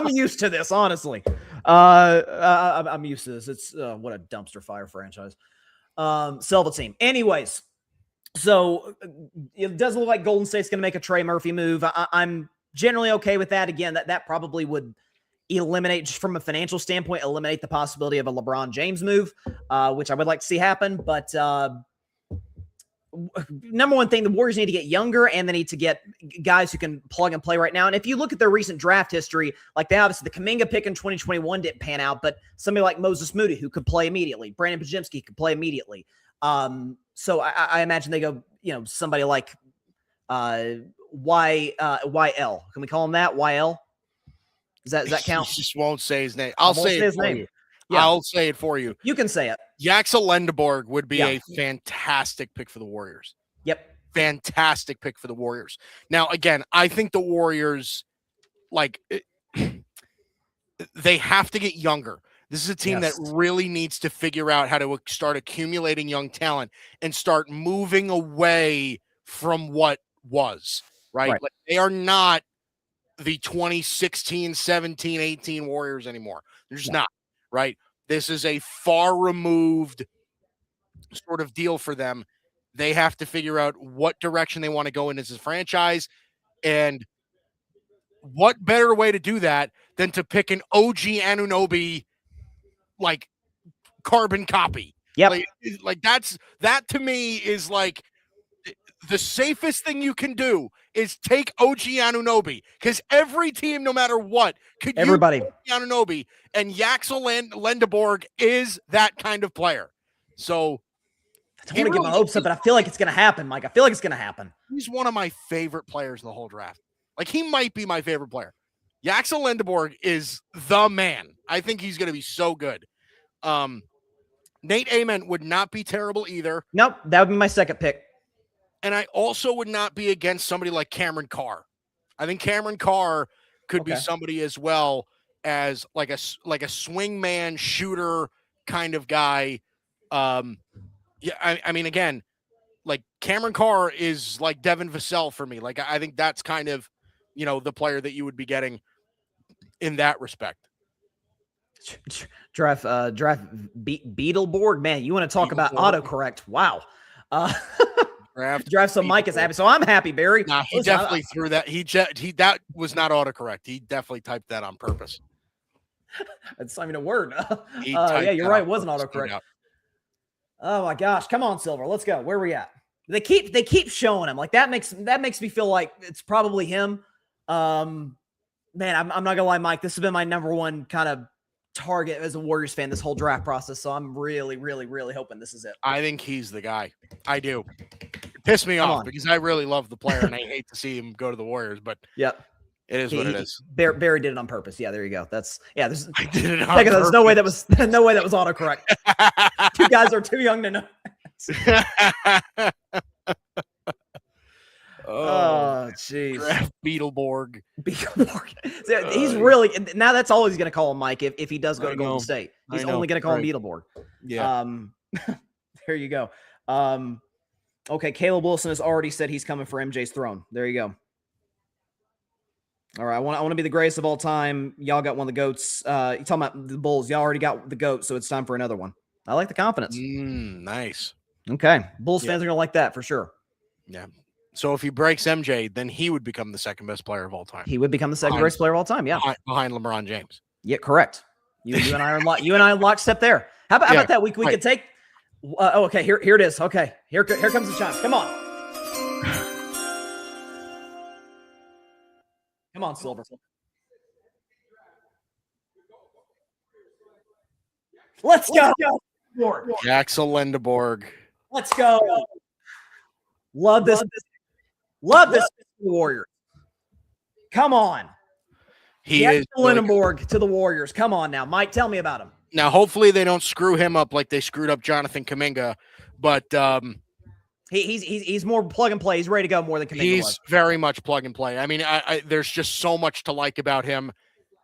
used to this, honestly. I'm used to this. It's what a dumpster fire franchise. Sell the team. Anyways, so it doesn't look like Golden State's going to make a Trey Murphy move. I'm generally okay with that. Again, that probably would eliminate, just from a financial standpoint, eliminate the possibility of a LeBron James move, which I would like to see happen. But number one thing, the Warriors need to get younger, and they need to get guys who can plug and play right now. And if you look at their recent draft history, like they obviously, the Kuminga pick in 2021 didn't pan out, but somebody like Moses Moody, who could play immediately, Brandon Podziemski could play immediately. So I imagine they go, somebody like YL. Can we call him that? YL? Does that count? He just won't say his name. I'll say his name. Yeah. I'll say it for you. You can say it. Yaxel Lendeborg would be a fantastic pick for the Warriors. Yep. Fantastic pick for the Warriors. Now, again, I think the Warriors, they have to get younger. This is a team that really needs to figure out how to start accumulating young talent and start moving away from what was, right? Like, they are not the 2016, 17, 18 Warriors anymore. They're just not, right? This is a far removed sort of deal for them. They have to figure out what direction they want to go in as a franchise. And what better way to do that than to pick an OG Anunoby, carbon copy. Yep. That to me is like the safest thing you can do is take OG Anunoby, because every team, no matter what, could use OG Anunoby, and Yaxel Lendeborg is that kind of player. So I don't want to get my hopes up, but I feel like it's going to happen, Mike. I feel like it's going to happen. He's one of my favorite players in the whole draft. He might be my favorite player. Yaxel Lendeborg is the man. I think he's going to be so good. Nate Ament would not be terrible either. Nope, that would be my second pick. And I also would not be against somebody like Cameron Carr. I think Cameron Carr could be somebody as well, as like a swing man shooter kind of guy. I mean, again, Cameron Carr is like Devin Vassell for me. I think that's kind of, the player that you would be getting in that respect. Draft Beetleborg, man. You want to talk about autocorrect? Wow. Draft, so Mike is happy. So I'm happy, Barry. Nah, he definitely threw that. That was not autocorrect. He definitely typed that on purpose. It's not even a word. Yeah, you're right. It wasn't autocorrect. Oh my gosh. Come on, Silver. Let's go. Where are we at? They keep showing him. That makes me feel like it's probably him. Man, I'm not gonna lie, Mike. This has been my number one kind of target as a Warriors fan this whole draft process. So I'm really, really, really hoping this is it. I think he's the guy. I do. It pissed me off because I really love the player and I hate to see him go to the Warriors, but yep. It is what it is. Barry did it on purpose. Yeah, there you go. There's I did it on purpose. There's no way that was autocorrect. You guys are too young to know. Oh, jeez. Beetleborg. He's really, now that's all he's going to call him, Mike, if he does go to Golden State. He's only going to call him Beetleborg. Yeah. There you go. Okay, Caleb Wilson has already said he's coming for MJ's throne. There you go. All right, I want to be the greatest of all time. Y'all got one of the GOATs. You talking about the Bulls. Y'all already got the GOAT, so it's time for another one. I like the confidence. Nice. Okay. Bulls fans are going to like that for sure. Yeah. So if he breaks MJ, then he would become the second best player of all time. He would become the second best player of all time, yeah. Behind LeBron James. Yeah, correct. You and I are lockstep there. How about that? We could take okay, here it is. Okay. Here comes the chime. Come on. Come on, Silver. Let's go. Yaxel Lendeborg. Let's go. Love this. Love this Warriors. Come on. He is Lendeborg to the Warriors. Come on now. Mike, tell me about him. Now, hopefully they don't screw him up like they screwed up Jonathan Kuminga, but He's more plug and play. He's ready to go more than Kuminga was. He's very much plug and play. I mean, there's just so much to like about him.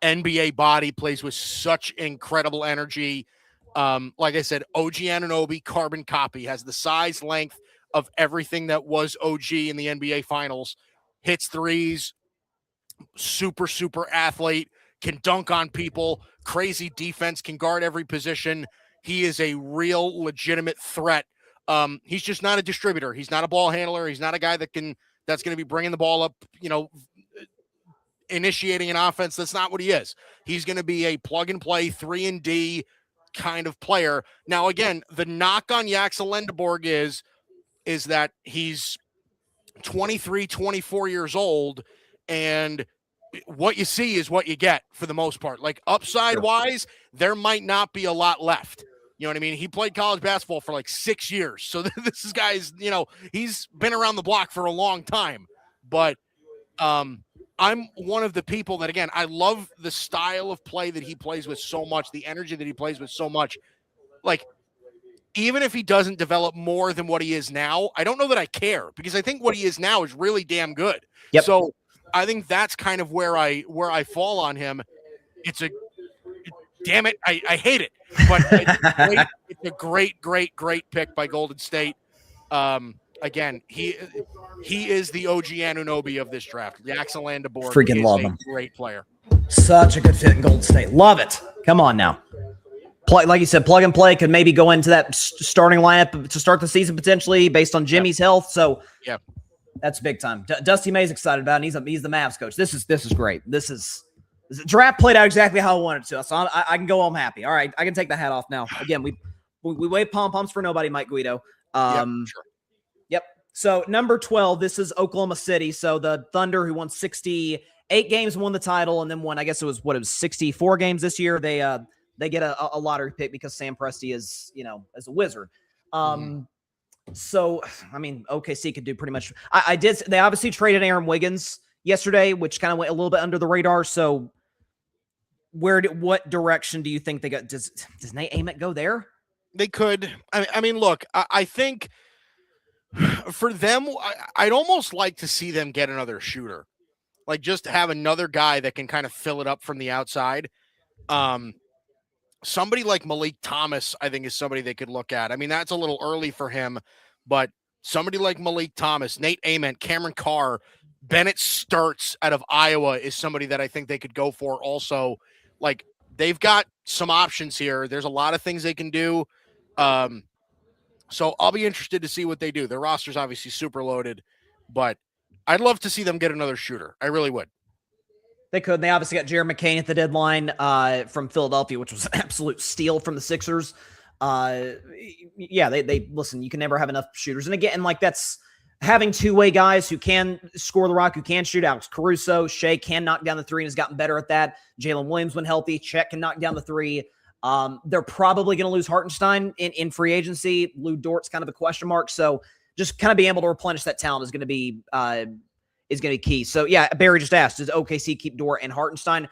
NBA body, plays with such incredible energy. Like I said, OG Anunoby, carbon copy, has the size, length of everything that was OG in the NBA Finals. Hits threes, super athlete, can dunk on people, crazy defense, can guard every position. He is a real legitimate threat. He's just not a distributor. He's not a ball handler. He's not a guy that's going to be bringing the ball up, initiating an offense. That's not what he is. He's going to be a plug and play 3-and-D kind of player. Now, again, the knock on Yaxel Lendeborg is that he's 23, 24 years old, and what you see is what you get for the most part. Like upside wise, there might not be a lot left. You know what I mean? He played college basketball for like 6 years. So this guy's, he's been around the block for a long time. But I'm one of the people that, again, I love the style of play that he plays with so much, the energy that he plays with so much. Like, even if he doesn't develop more than what he is now, I don't know that I care, because I think what he is now is really damn good. Yep. So I think that's kind of where I fall on him. Damn it, I hate it, but it's a great pick by Golden State. Again, he is the OG Anunoby of this draft. Yaxel Lendeborg Freaking is love a him. great player. Such a good fit in Golden State. Love it. Come on now. Like you said, plug and play, could maybe go into that starting lineup to start the season potentially based on Jimmy's health. So yeah, that's big time. Dusty May's excited about it. He's the Mavs coach. This is great. This draft played out exactly how I wanted to. So I can go home happy. All right, I can take the hat off now. Again, we wave pom-poms for nobody, Mike Guido. Sure. Yep. So number 12, this is Oklahoma City. So the Thunder, who won 68 games, won the title, and then won, I guess it was 64 games this year. They get a lottery pick because Sam Presti is, as a wizard. So, I mean, OKC could do pretty much. They obviously traded Aaron Wiggins yesterday, which kind of went a little bit under the radar. So what direction do you think they got? Does Nate Ament go there? They could. I mean, look, I think for them, I'd almost like to see them get another shooter, like just have another guy that can kind of fill it up from the outside. Somebody like Malik Thomas, I think, is somebody they could look at. I mean, that's a little early for him, but somebody like Malik Thomas, Nate Ament, Cameron Carr, Bennett Sturts out of Iowa is somebody that I think they could go for also. Like, they've got some options here. There's a lot of things they can do. So I'll be interested to see what they do. Their roster's obviously super loaded, but I'd love to see them get another shooter. I really would. They could. They obviously got Jared McCain at the deadline from Philadelphia, which was an absolute steal from the Sixers. They listen, you can never have enough shooters. And again, like, that's having two-way guys who can score the rock, who can shoot. Alex Caruso, Shea can knock down the three and has gotten better at that. Jalen Williams, when healthy, Chet can knock down the three. They're probably going to lose Hartenstein in free agency. Lou Dort's kind of a question mark. So just kind of being able to replenish that talent is going to be key. So yeah, Barry just asked, does OKC keep Dort and Hartenstein?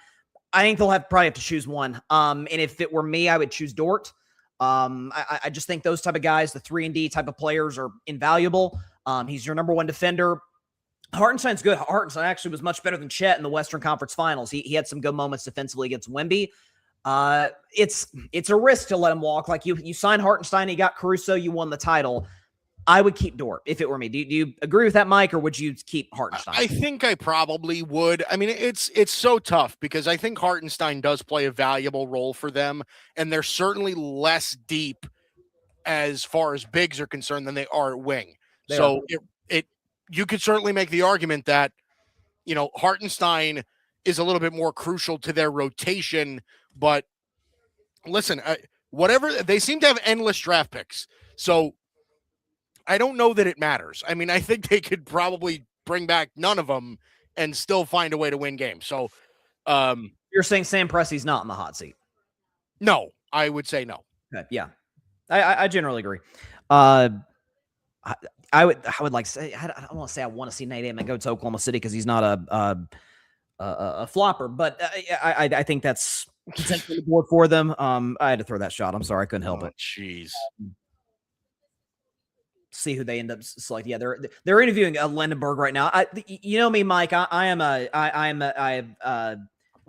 I think they'll probably have to choose one. And if it were me, I would choose Dort. I just think those type of guys, the 3-and-D type of players, are invaluable. He's your number one defender. Hartenstein's good. Hartenstein actually was much better than Chet in the Western Conference Finals. He had some good moments defensively against Wemby. It's a risk to let him walk. Like, you signed Hartenstein, he got Caruso, you won the title. I would keep Dort if it were me. Do you agree with that, Mike, or would you keep Hartenstein? I think I probably would. I mean, it's so tough because I think Hartenstein does play a valuable role for them, and they're certainly less deep as far as bigs are concerned than they are at wing. You could certainly make the argument that, Hartenstein is a little bit more crucial to their rotation, but listen, whatever, they seem to have endless draft picks. So I don't know that it matters. I mean, I think they could probably bring back none of them and still find a way to win games. So you're saying Sam Presti's not in the hot seat? No, I would say no. Okay, yeah, I generally agree. I would like to say, I don't want to say I want to see Nate Ament go to Oklahoma City because he's not a flopper, but I think that's potentially the board for them. I had to throw that shot. I'm sorry, I couldn't help it. Jeez. see who they end up selecting. Yeah, they're interviewing Lindenberg right now. You know me, Mike. I am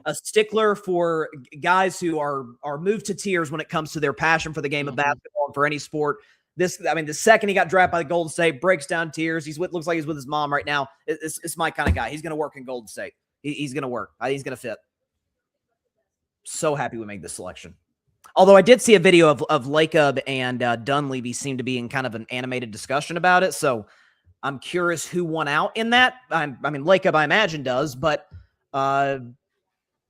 a stickler for guys who are moved to tears when it comes to their passion for the game of basketball and for any sport. The second he got drafted by the Golden State, breaks down tears. Looks like he's with his mom right now. It's my kind of guy. He's going to work in Golden State. He's going to work. He's going to fit. So happy we made this selection. Although I did see a video of Lacob and Dunleavy seem to be in kind of an animated discussion about it. So I'm curious who won out in that. I mean, Lacob, I imagine, does. But, the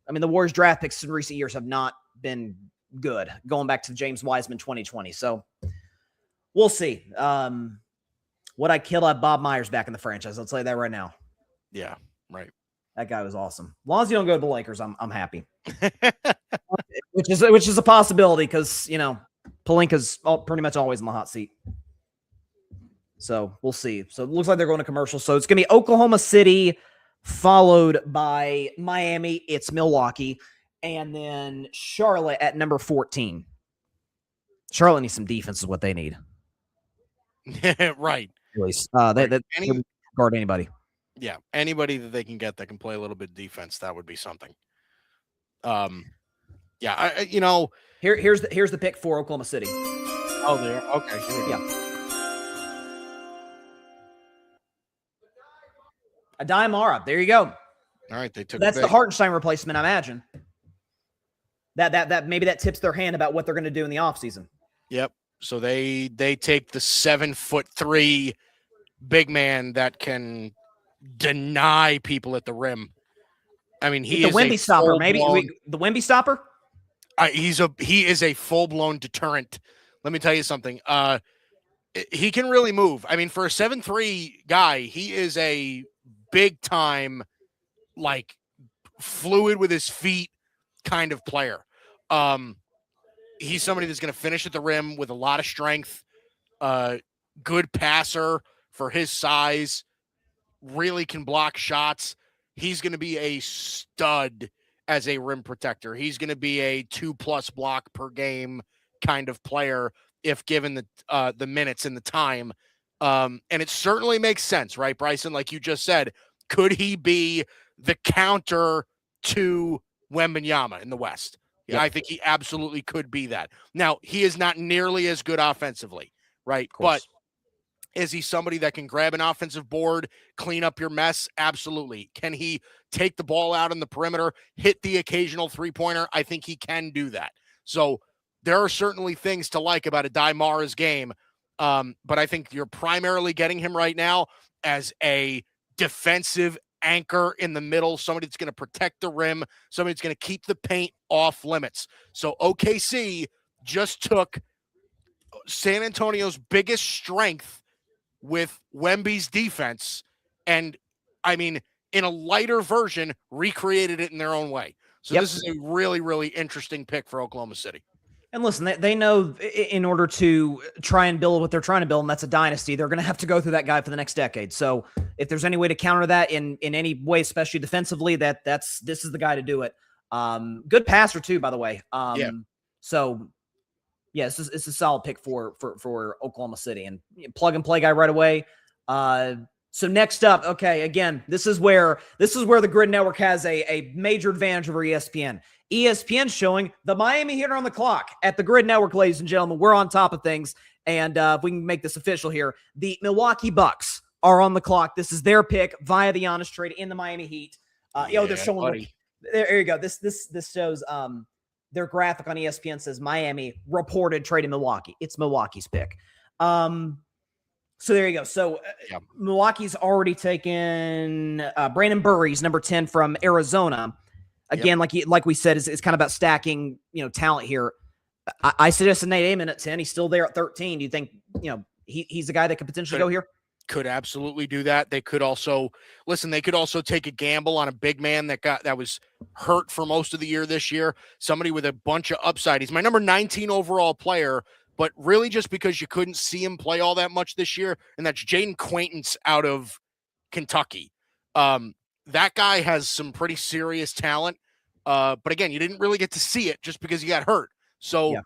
Warriors draft picks in recent years have not been good, going back to James Wiseman 2020. So we'll see. Would I kill Bob Myers back in the franchise? I'll tell you that right now. Yeah, right. That guy was awesome. As long as you don't go to the Lakers, I'm happy. which is a possibility because Pelinka's pretty much always in the hot seat. So we'll see. So it looks like they're going to commercial. So it's going to be Oklahoma City, followed by Miami. It's Milwaukee, and then Charlotte at number 14. Charlotte needs some defense, is what they need. Right. At least they guard anybody. Yeah, anybody that they can get that can play a little bit of defense, that would be something. Yeah, here's the pick for Oklahoma City. Oh, there. Okay. Yeah. Adai Mara. There you go. All right, they took. That's the Hartenstein replacement, I imagine. That maybe that tips their hand about what they're going to do in the offseason. Yep. So they take the 7'3" big man that can deny people at the rim. I mean, he is the Wemby stopper. Maybe the Wemby stopper. He is a full-blown deterrent. Let me tell you something. He can really move. I mean, for a 7'3" guy, he is a big-time, like, fluid with his feet kind of player. He's somebody that's going to finish at the rim with a lot of strength. Good passer for his size. Really can block shots. He's going to be a stud as a rim protector. He's going to be a 2+ block per game kind of player if given the minutes and the time. And it certainly makes sense, right, Bryson? Like you just said, could he be the counter to Wembanyama in the West? Yeah, I think he absolutely could be that. Now, he is not nearly as good offensively, right? But is he somebody that can grab an offensive board, clean up your mess? Absolutely. Can he take the ball out on the perimeter, hit the occasional three-pointer? I think he can do that. So there are certainly things to like about Adai Mara's game, but I think you're primarily getting him right now as a defensive anchor in the middle, somebody that's going to protect the rim, somebody that's going to keep the paint off limits. So OKC just took San Antonio's biggest strength with Wemby's defense and, I mean, in a lighter version, recreated it in their own way. So this is a really, really interesting pick for Oklahoma City. And listen, they know in order to try and build what they're trying to build, and that's a dynasty, they're going to have to go through that guy for the next decade. So if there's any way to counter that in any way, especially defensively, this is the guy to do it. Good passer too, by the way. So yeah, it's a solid pick for Oklahoma City, and plug and play guy right away. So next up, okay, again, this is where the Gryd Network has a major advantage over ESPN. ESPN showing the Miami Heat on the clock at the Gryd Network, ladies and gentlemen. We're on top of things, and if we can make this official here, the Milwaukee Bucks are on the clock. This is their pick via the Giannis trade in the Miami Heat. They're showing. There you go. This shows their graphic on ESPN says Miami reported trade in Milwaukee. It's Milwaukee's pick. So there you go. So Milwaukee's already taken Brandon Burry's number 10 from Arizona. Again, like we said, it's kind of about stacking, talent here. I suggested Nate Amon at 10. He's still there at 13. Do you think, he's the guy that could potentially go here? Could absolutely do that. They could also take a gamble on a big man that was hurt for most of the year this year. Somebody with a bunch of upside. He's my number 19 overall player, but really just because you couldn't see him play all that much this year, and that's Jaden Quaintance out of Kentucky. That guy has some pretty serious talent. But again, you didn't really get to see it just because he got hurt. So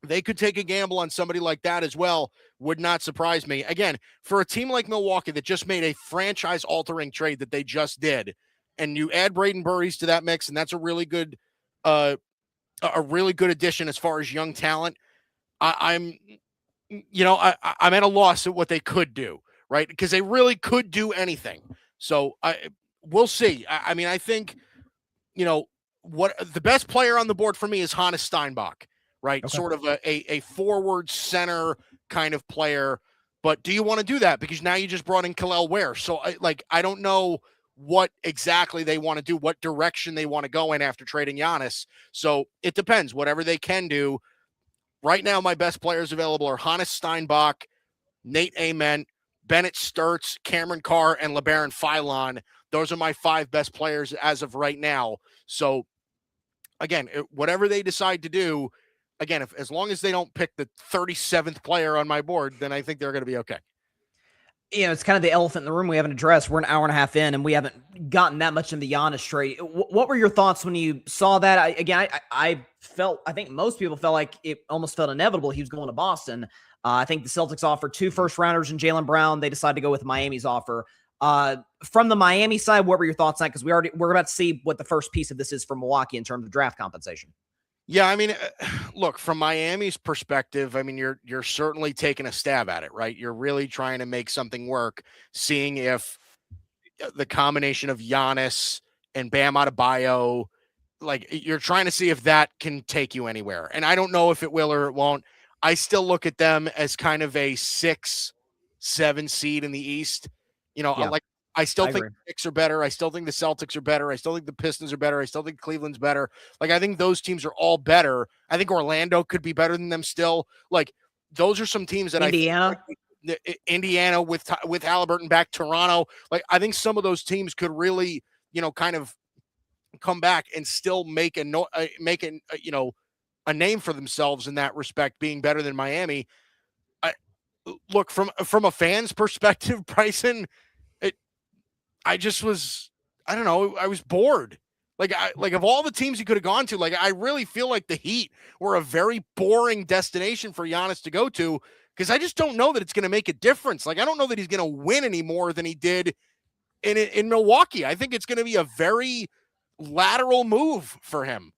they could take a gamble on somebody like that as well. Would not surprise me. Again, for a team like Milwaukee that just made a franchise-altering trade that they just did, and you add Braden Burries to that mix, and that's a really good addition as far as young talent. I'm at a loss at what they could do, right? Because they really could do anything. So we'll see. I mean, I think, what the best player on the board for me is Hannes Steinbach, right? Okay. Sort of a forward center kind of player. But do you want to do that? Because now you just brought in Kel'el Ware. So I don't know what exactly they want to do, what direction they want to go in after trading Giannis. So it depends. Whatever they can do. Right now, my best players available are Hannes Steinbach, Nate Ament, Bennett Sturtz, Cameron Carr, and LeBaron Philon. Those are my 5 best players as of right now. So, again, whatever they decide to do, again, as long as they don't pick the 37th player on my board, then I think they're going to be okay. It's kind of the elephant in the room we haven't addressed. We're an hour and a half in, and we haven't gotten that much in the Giannis trade. What were your thoughts when you saw that? I think most people felt like it almost felt inevitable he was going to Boston. I think the Celtics offered 2 first-rounders and Jaylen Brown. They decided to go with Miami's offer. From the Miami side, what were your thoughts on that? Because we're about to see what the first piece of this is for Milwaukee in terms of draft compensation. Yeah, I mean, look, from Miami's perspective, I mean, you're certainly taking a stab at it, right? You're really trying to make something work, seeing if the combination of Giannis and Bam Adebayo, like you're trying to see if that can take you anywhere. And I don't know if it will or it won't. I still look at them as kind of a 6-7 seed in the East. Yeah. I still think agree. the Knicks are better. I still think the Celtics are better. I still think the Pistons are better. I still think Cleveland's better. Like, I think those teams are all better. I think Orlando could be better than them still. Like, those are some teams that Indiana with Halliburton back, Toronto. Like, I think some of those teams could really, kind of come back and still make a name for themselves in that respect, being better than Miami. Look, from a fan's perspective, Bryson, I was bored. Like of all the teams you could have gone to, like, I really feel like the Heat were a very boring destination for Giannis to go to, because I just don't know that it's going to make a difference. Like, I don't know that he's going to win any more than he did in Milwaukee. I think it's going to be a very lateral move for him.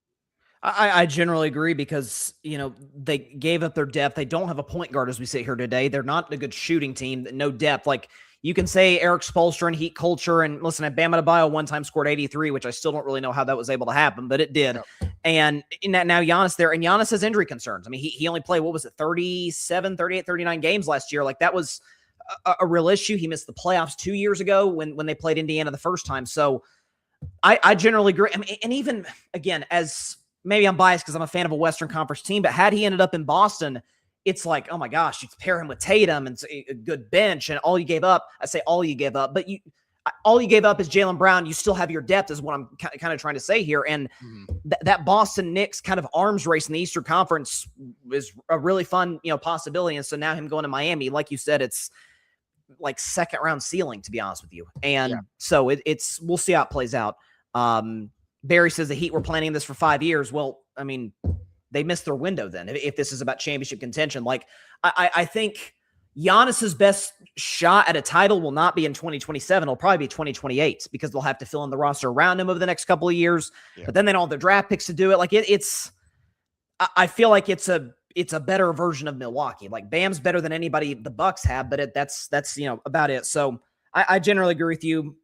I generally agree because, they gave up their depth. They don't have a point guard as we sit here today. They're not a good shooting team, no depth. Like, you can say Eric Spoelstra and Heat culture, and listen, Bam Adebayo one time scored 83, which I still don't really know how that was able to happen, but it did. No. And now Giannis there, and Giannis has injury concerns. I mean, he only played, 37, 38, 39 games last year. Like, that was a real issue. He missed the playoffs 2 years ago when they played Indiana the first time. So I generally agree. I mean, and even, again, as maybe I'm biased because I'm a fan of a Western Conference team, but had he ended up in Boston, it's like, oh my gosh, you pair him with Tatum and a good bench, and all you gave up, I say all you gave up, but all you gave up is Jaylen Brown. You still have your depth is what I'm kind of trying to say here. And that Boston Knicks kind of arms race in the Eastern Conference is a really fun, possibility. And so now him going to Miami, like you said, it's like second round ceiling, to be honest with you. And so it's, we'll see how it plays out. Barry says the Heat were planning this for 5 years. Well, I mean, they missed their window then. If this is about championship contention, like I think Giannis's best shot at a title will not be in 2027. It'll probably be 2028 because they'll have to fill in the roster around him over the next couple of years. Yeah. But then they don't have the draft picks to do it. Like I feel like it's a better version of Milwaukee. Like, Bam's better than anybody the Bucks have, but that's about it. So I generally agree with you.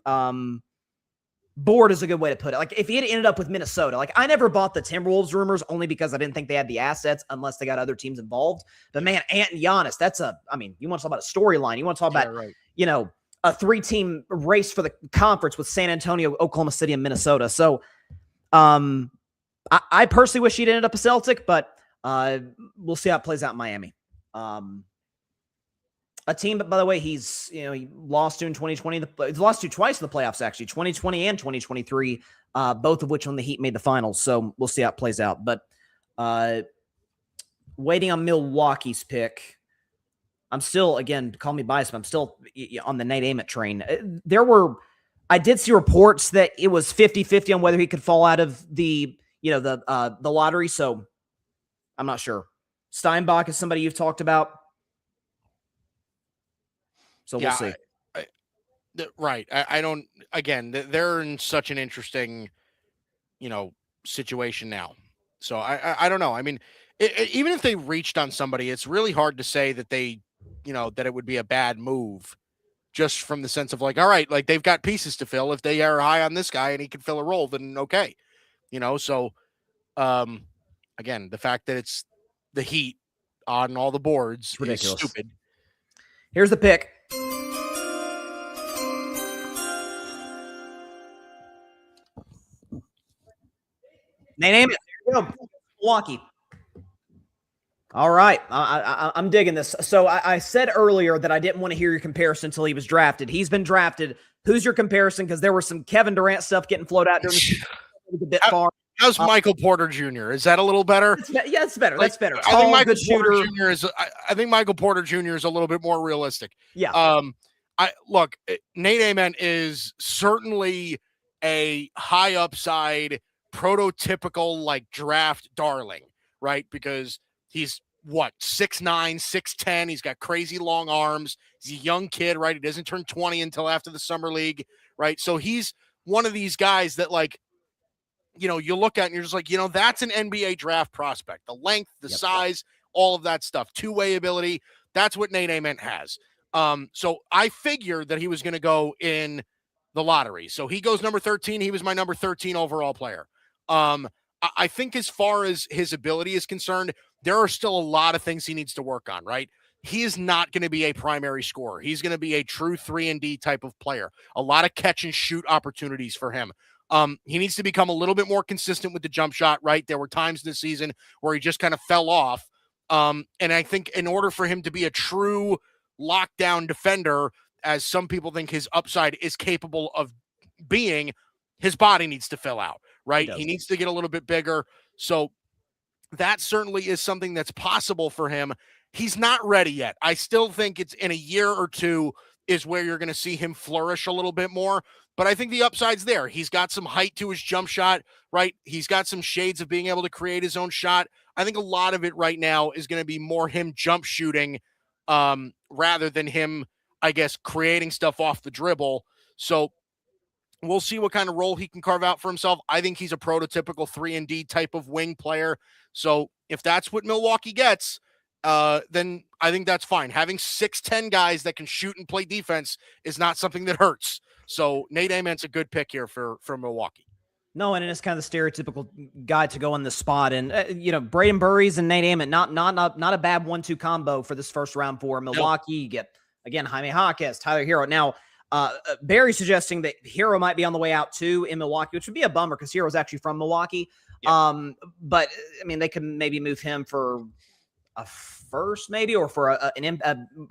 Bored is a good way to put it. Like, if he had ended up with Minnesota, like, I never bought the Timberwolves rumors only because I didn't think they had the assets unless they got other teams involved. But man, Ant and Giannis, you want to talk about a storyline. You want to talk about, a 3-team race for the conference with San Antonio, Oklahoma City, and Minnesota. So I personally wish he'd ended up a Celtic, but we'll see how it plays out in Miami. A team, but by the way, he lost to in 2020. He's lost to twice in the playoffs, actually, 2020 and 2023, both of which when the Heat made the finals. So we'll see how it plays out. But waiting on Milwaukee's pick. I'm still, again, call me biased, but I'm still on the Nate Ament train. I did see reports that it was 50-50 on whether he could fall out of the lottery. So I'm not sure. Steinbach is somebody you've talked about. So we'll see. Right. I don't, again, they're in such an interesting, situation now. So I don't know. I mean, even if they reached on somebody, it's really hard to say that that it would be a bad move just from the sense of like, all right, like they've got pieces to fill. If they are high on this guy and he can fill a role, then okay. So again, the fact that it's the Heat on all the boards is stupid. Here's the pick. Name it. There you go. Milwaukee. All right. I'm digging this. So I said earlier that I didn't want to hear your comparison until he was drafted. He's been drafted. Who's your comparison? Because there was some Kevin Durant stuff getting floated out during the a bit far. How's Michael Porter Jr.? Is that a little better? Yeah, it's better. That's better. I think Michael Porter Jr. I think Michael Porter Jr. is a little bit more realistic. Yeah. Look, Nate Ament is certainly a high upside, prototypical like draft darling, right? Because he's 6'9", 6'10". He's got crazy long arms. He's a young kid, right? He doesn't turn 20 until after the summer league, right? So he's one of these guys that like, you look at and you're just like, that's an NBA draft prospect. The length, the size, all of that stuff, two-way ability. That's what Nate Ament has. So I figured that he was going to go in the lottery. So he goes number 13. He was my number 13 overall player. I think as far as his ability is concerned, there are still a lot of things he needs to work on, right? He is not going to be a primary scorer. He's going to be a true 3-and-D type of player. A lot of catch and shoot opportunities for him. He needs to become a little bit more consistent with the jump shot, right? There were times this season where he just kind of fell off. And I think in order for him to be a true lockdown defender, as some people think his upside is capable of being, his body needs to fill out, right? He needs to get a little bit bigger. So that certainly is something that's possible for him. He's not ready yet. I still think it's in a year or two is where you're going to see him flourish a little bit more. But I think the upside's there. He's got some height to his jump shot, right? He's got some shades of being able to create his own shot. I think a lot of it right now is going to be more him jump shooting rather than him, I guess, creating stuff off the dribble. So we'll see what kind of role he can carve out for himself. I think he's a prototypical 3-and-D type of wing player. So if that's what Milwaukee gets, then I think that's fine. Having 6'10" guys that can shoot and play defense is not something that hurts. So Nate Ament's a good pick here for Milwaukee. No, and it's kind of the stereotypical guy to go in the spot. And, Braden Burries and Nate Ament, not a bad 1-2 combo for this first round for Milwaukee. You get, again, Jaime Jaquez, Tyler Hero. Now, Barry suggesting that Hero might be on the way out too in Milwaukee, which would be a bummer because Hero's actually from Milwaukee. Yeah. But, I mean, they can maybe move him for a first maybe, or for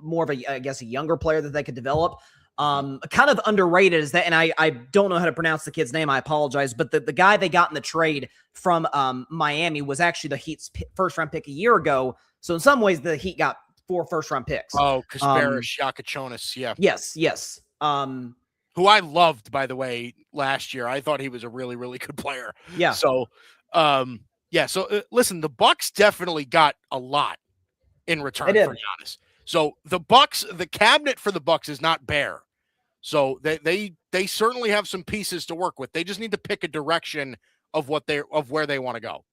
more of a younger player that they could develop. Kind of underrated is that, and I don't know how to pronounce the kid's name. I apologize, but the guy they got in the trade from Miami was actually the Heat's first round pick a year ago. So in some ways, the Heat got 4 first round picks. Oh, Kasparis Yakachonis, yeah. Yes. Who I loved, by the way, last year. I thought he was a really, really good player. Yeah. So, listen, the Bucks definitely got a lot in return for Giannis. So the Bucks, the cabinet for the Bucks is not bare. So they certainly have some pieces to work with. They just need to pick a direction of where they want to go.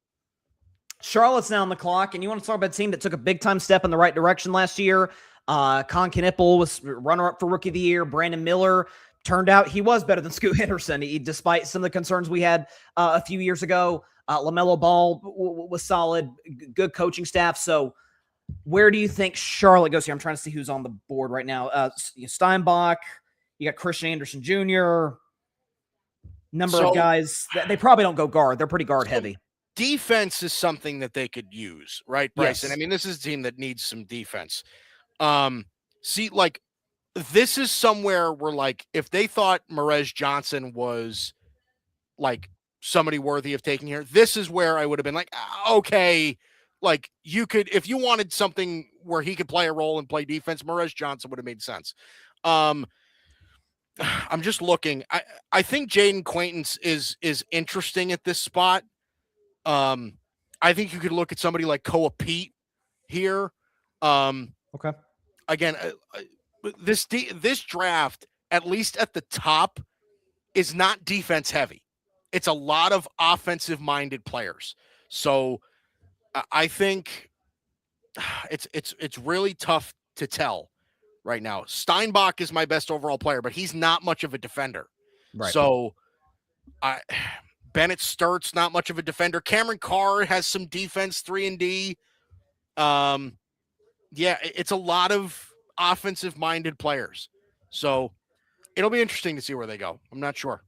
Charlotte's now on the clock, and you want to talk about a team that took a big time step in the right direction last year. Con Knippel was runner-up for Rookie of the Year. Brandon Miller turned out he was better than Scoot Henderson, despite some of the concerns we had a few years ago. LaMelo Ball was solid, good coaching staff. So where do you think Charlotte goes here? I'm trying to see who's on the board right now. Steinbach, you got Christian Anderson Jr., number of guys. They probably don't go guard. They're pretty guard heavy. Defense is something that they could use, right, Bryson? Yes. I mean, this is a team that needs some defense. This is somewhere where, if they thought Merez Johnson was, somebody worthy of taking here, this is where I would have been like, okay, you could, if you wanted something where he could play a role and play defense, Merez Johnson would have made sense. I'm just looking. I think Jaden Quaintance is interesting at this spot. I think you could look at somebody like Koa Pete. here. Okay. Again, this draft, at least at the top, is not defense heavy. It's a lot of offensive minded players. So I think it's really tough to tell right now. Steinbach is my best overall player, but he's not much of a defender. Right. So Bennett Sturt's not much of a defender. Cameron Carr has some defense, 3-and-D. Yeah, it's a lot of offensive-minded players. So it'll be interesting to see where they go. I'm not sure.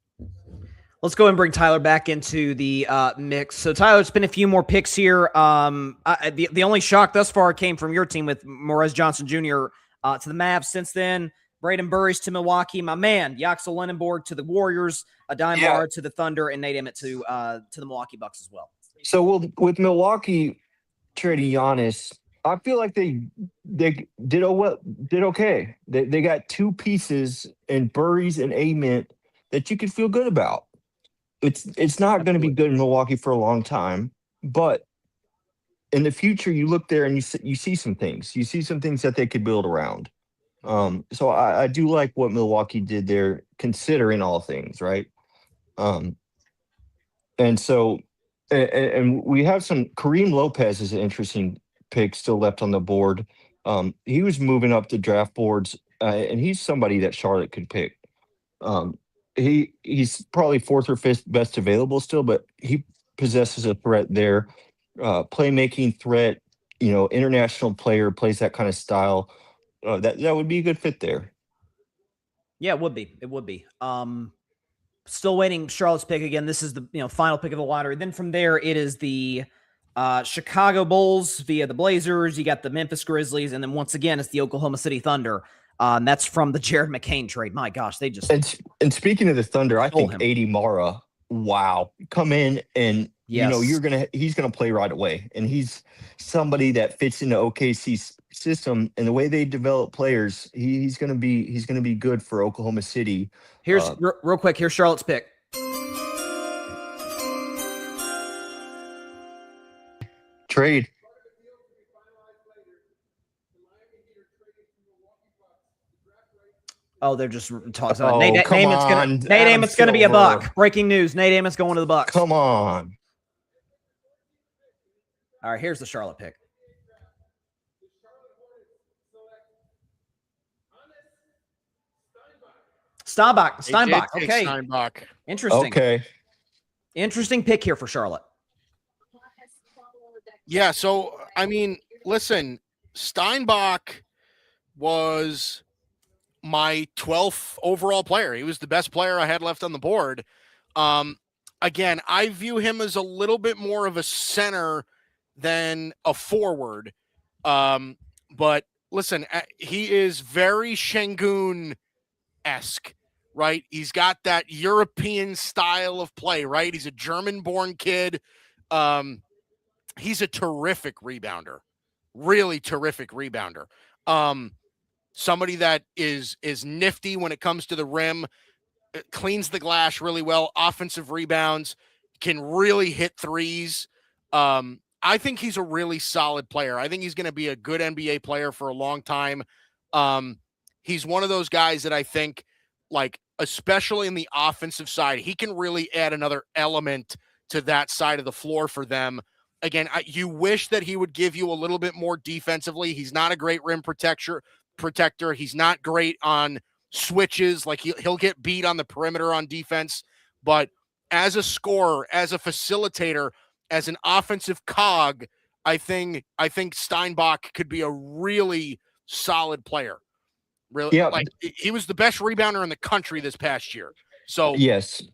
Let's go and bring Tyler back into the mix. So, Tyler, it's been a few more picks here. The only shock thus far came from your team with Morez Johnson Jr. To the Mavs. Since then, Braden Burris to Milwaukee. My man, Yaxel Lenenborg to the Warriors. Adai to the Thunder, and Nate Emmett to the Milwaukee Bucks as well. So with Milwaukee trading Giannis, I feel like they did okay. They got two pieces in Burris and Ament that you could feel good about. It's not going to be good in Milwaukee for a long time, but in the future, you look there and you see some things. You see some things that they could build around. So I do like what Milwaukee did there, considering all things, right? And so, and we have some. Kareem Lopez is an interesting pick still left on the board. He was moving up the draft boards, and he's somebody that Charlotte could pick. He's probably fourth or fifth best available still, but he possesses a threat there, playmaking threat. International player, plays that kind of style. That would be a good fit there. Yeah, it would be. It would be. Still waiting Charlotte's pick again. This is the final pick of the lottery. Then from there, it is the Chicago Bulls via the Blazers. You got the Memphis Grizzlies, and then once again, it's the Oklahoma City Thunder. And that's from the Jared McCain trade. My gosh, they just and speaking of the Thunder, I think him. AD Mara, wow, come in and he's gonna play right away, and he's somebody that fits into OKC's system and the way they develop players. He's gonna be good for Oklahoma City. Here's real quick. Here's Charlotte's pick. Trade. Oh, they're just talking. Oh, Nate Amon's gonna be a Buck. Breaking news: Nate Amon's going to the Bucks. Come on. All right, here's the Charlotte pick. Steinbach. Okay. Steinbach. Interesting. Okay. Interesting pick here for Charlotte. Yeah, so, I mean, listen, Steinbach was my 12th overall player. He was the best player I had left on the board. Again, I view him as a little bit more of a center than a forward. But listen, he is very Şengün-esque, right? He's got that European style of play, right? He's a German-born kid. He's a terrific rebounder, really terrific rebounder. Somebody that is nifty when it comes to the rim, cleans the glass really well, offensive rebounds, can really hit threes. I think he's a really solid player. I think he's going to be a good NBA player for a long time. He's one of those guys that I think, like, especially in the offensive side, he can really add another element to that side of the floor for them. Again, you wish that he would give you a little bit more defensively. He's not a great rim protector. He's not great on switches. Like, he'll get beat on the perimeter on defense. But as a scorer, as a facilitator, as an offensive cog, I think Steinbach could be a really solid player. Really, yeah. Like, he was the best rebounder in the country this past year. So yes,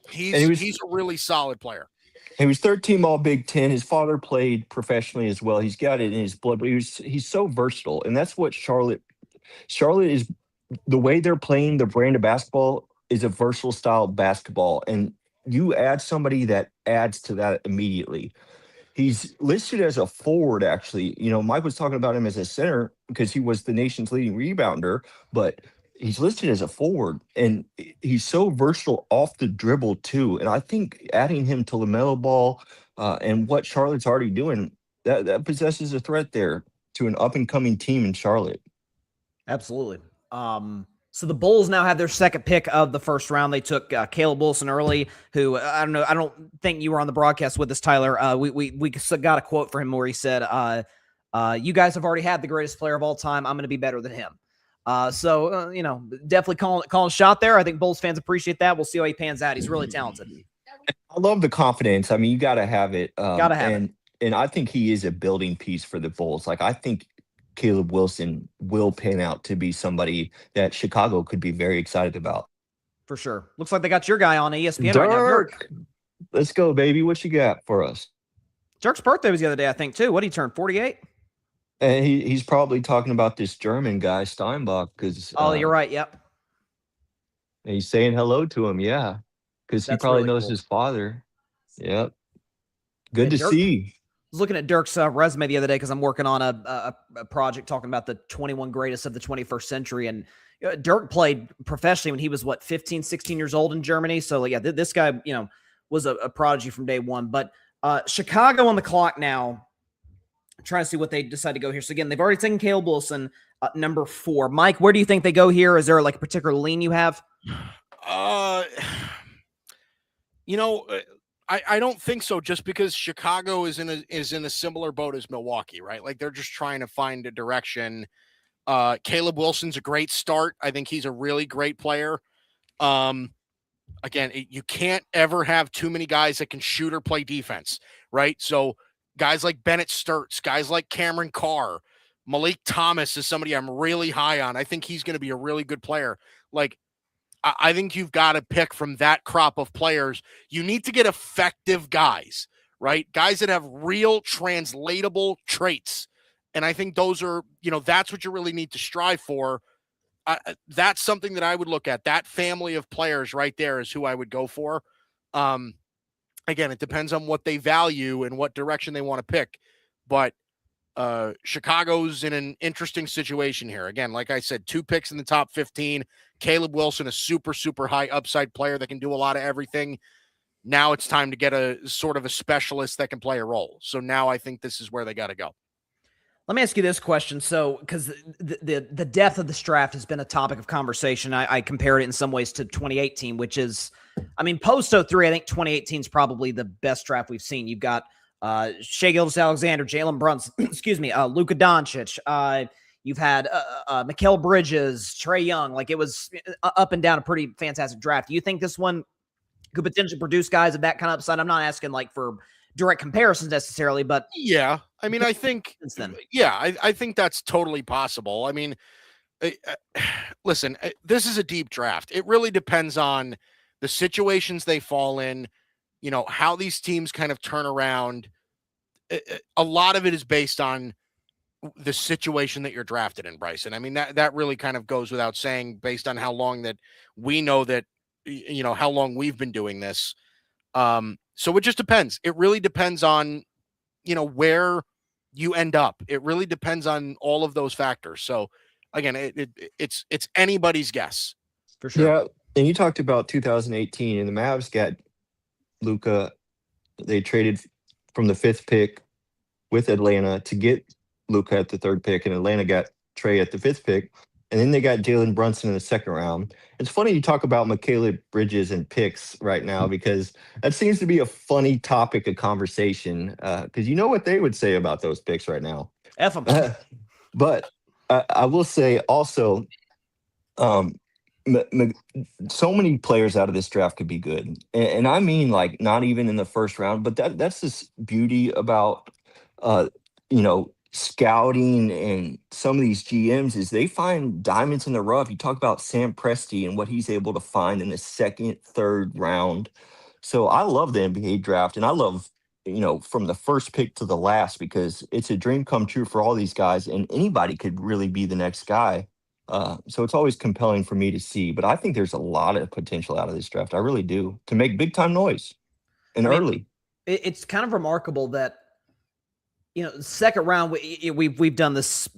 he's a really solid player. He was third team All Big Ten. His father played professionally as well. He's got it in his blood, but he's so versatile, and that's what Charlotte is. The way they're playing, the brand of basketball is a versatile style basketball, and you add somebody that adds to that immediately. He's listed as a forward, actually. Mike was talking about him as a center because he was the nation's leading rebounder, but he's listed as a forward, and he's so versatile off the dribble too. And I think adding him to LaMelo Ball and what Charlotte's already doing, that possesses a threat there. to an up and coming team in Charlotte. Absolutely. So the Bulls now have their second pick of the first round. They took Caleb Wilson early, who I don't know. I don't think you were on the broadcast with us, Tyler. We got a quote for him where he said, "You guys have already had the greatest player of all time. I'm going to be better than him." Definitely calling a shot there. I think Bulls fans appreciate that. We'll see how he pans out. He's really talented. I love the confidence. I mean, you got to have it. Gotta have it. And I think he is a building piece for the Bulls. Like, I think Caleb Wilson will pan out to be somebody that Chicago could be very excited about. For sure. Looks like they got your guy on ESPN right now. Dirk. Let's go, baby. What you got for us? Dirk's birthday was the other day, I think, too. What did he turn? 48? And he's probably talking about this German guy, Steinbach, because You're right. Yep. he's saying hello to him. Yeah, because he That's probably really knows cool. his father. Yep. Good to Dirk- see. I was looking at Dirk's resume the other day because I'm working on a project talking about the 21 greatest of the 21st century. And Dirk played professionally when he was, 15, 16 years old in Germany. So, yeah, this guy, was a prodigy from day one. But Chicago on the clock now, trying to see what they decide to go here. So, again, they've already taken Caleb Wilson, number 4. Mike, where do you think they go here? Is there, a particular lean you have? I don't think so, just because Chicago is in a similar boat as Milwaukee, right? Like, they're just trying to find a direction. Caleb Wilson's a great start. I think he's a really great player. Again, you can't ever have too many guys that can shoot or play defense, right? So guys like Bennett Sturts, guys like Cameron Carr, Malik Thomas is somebody I'm really high on. I think he's going to be a really good player. Like, I think you've got to pick from that crop of players. You need to get effective guys, right? Guys that have real translatable traits. And I think those are, that's what you really need to strive for. That's something that I would look at. That family of players right there is who I would go for. Again, it depends on what they value and what direction they want to pick. But Chicago's in an interesting situation here. Again, like I said, 2 picks in the top 15. Caleb Wilson, a super, super high upside player that can do a lot of everything. Now it's time to get a sort of a specialist that can play a role. So now I think this is where they got to go. Let me ask you this question. So, because the depth of this draft has been a topic of conversation, I compared it in some ways to 2018, which is, post 03, I think 2018 is probably the best draft we've seen. You've got Shai Gilgeous-Alexander, Jalen Brunson, Luka Doncic. You've had Mikal Bridges, Trae Young. Like, it was up and down a pretty fantastic draft. Do you think this one could potentially produce guys of that kind of upside? I'm not asking for direct comparisons necessarily, but yeah, I think, I think that's totally possible. Listen, this is a deep draft. It really depends on the situations they fall in, how these teams kind of turn around. A lot of it is based on the situation that you're drafted in, Bryson. That really kind of goes without saying based on how long that we know that, how long we've been doing this. So it just depends. It really depends on, where you end up. It really depends on all of those factors. So again, it's anybody's guess. For sure. Yeah. And you talked about 2018 and the Mavs got Luka. They traded from the 5th pick with Atlanta to get Luka at the 3rd pick, and Atlanta got Trae at the 5th pick. And then they got Jalen Brunson in the 2nd round. It's funny you talk about Mikal Bridges and picks right now, because that seems to be a funny topic of conversation, because you know what they would say about those picks right now. F them. But I will say also, so many players out of this draft could be good. And I mean, not even in the 1st round, but that's this beauty about, scouting and some of these GMs is they find diamonds in the rough. You talk about Sam Presti and what he's able to find in the 2nd, 3rd round. So I love the NBA draft, and I love, from the 1st pick to the last, because it's a dream come true for all these guys, and anybody could really be the next guy. So it's always compelling for me to see, but I think there's a lot of potential out of this draft. I really do, to make big time noise and early. It's kind of remarkable that, 2nd round, we've done this,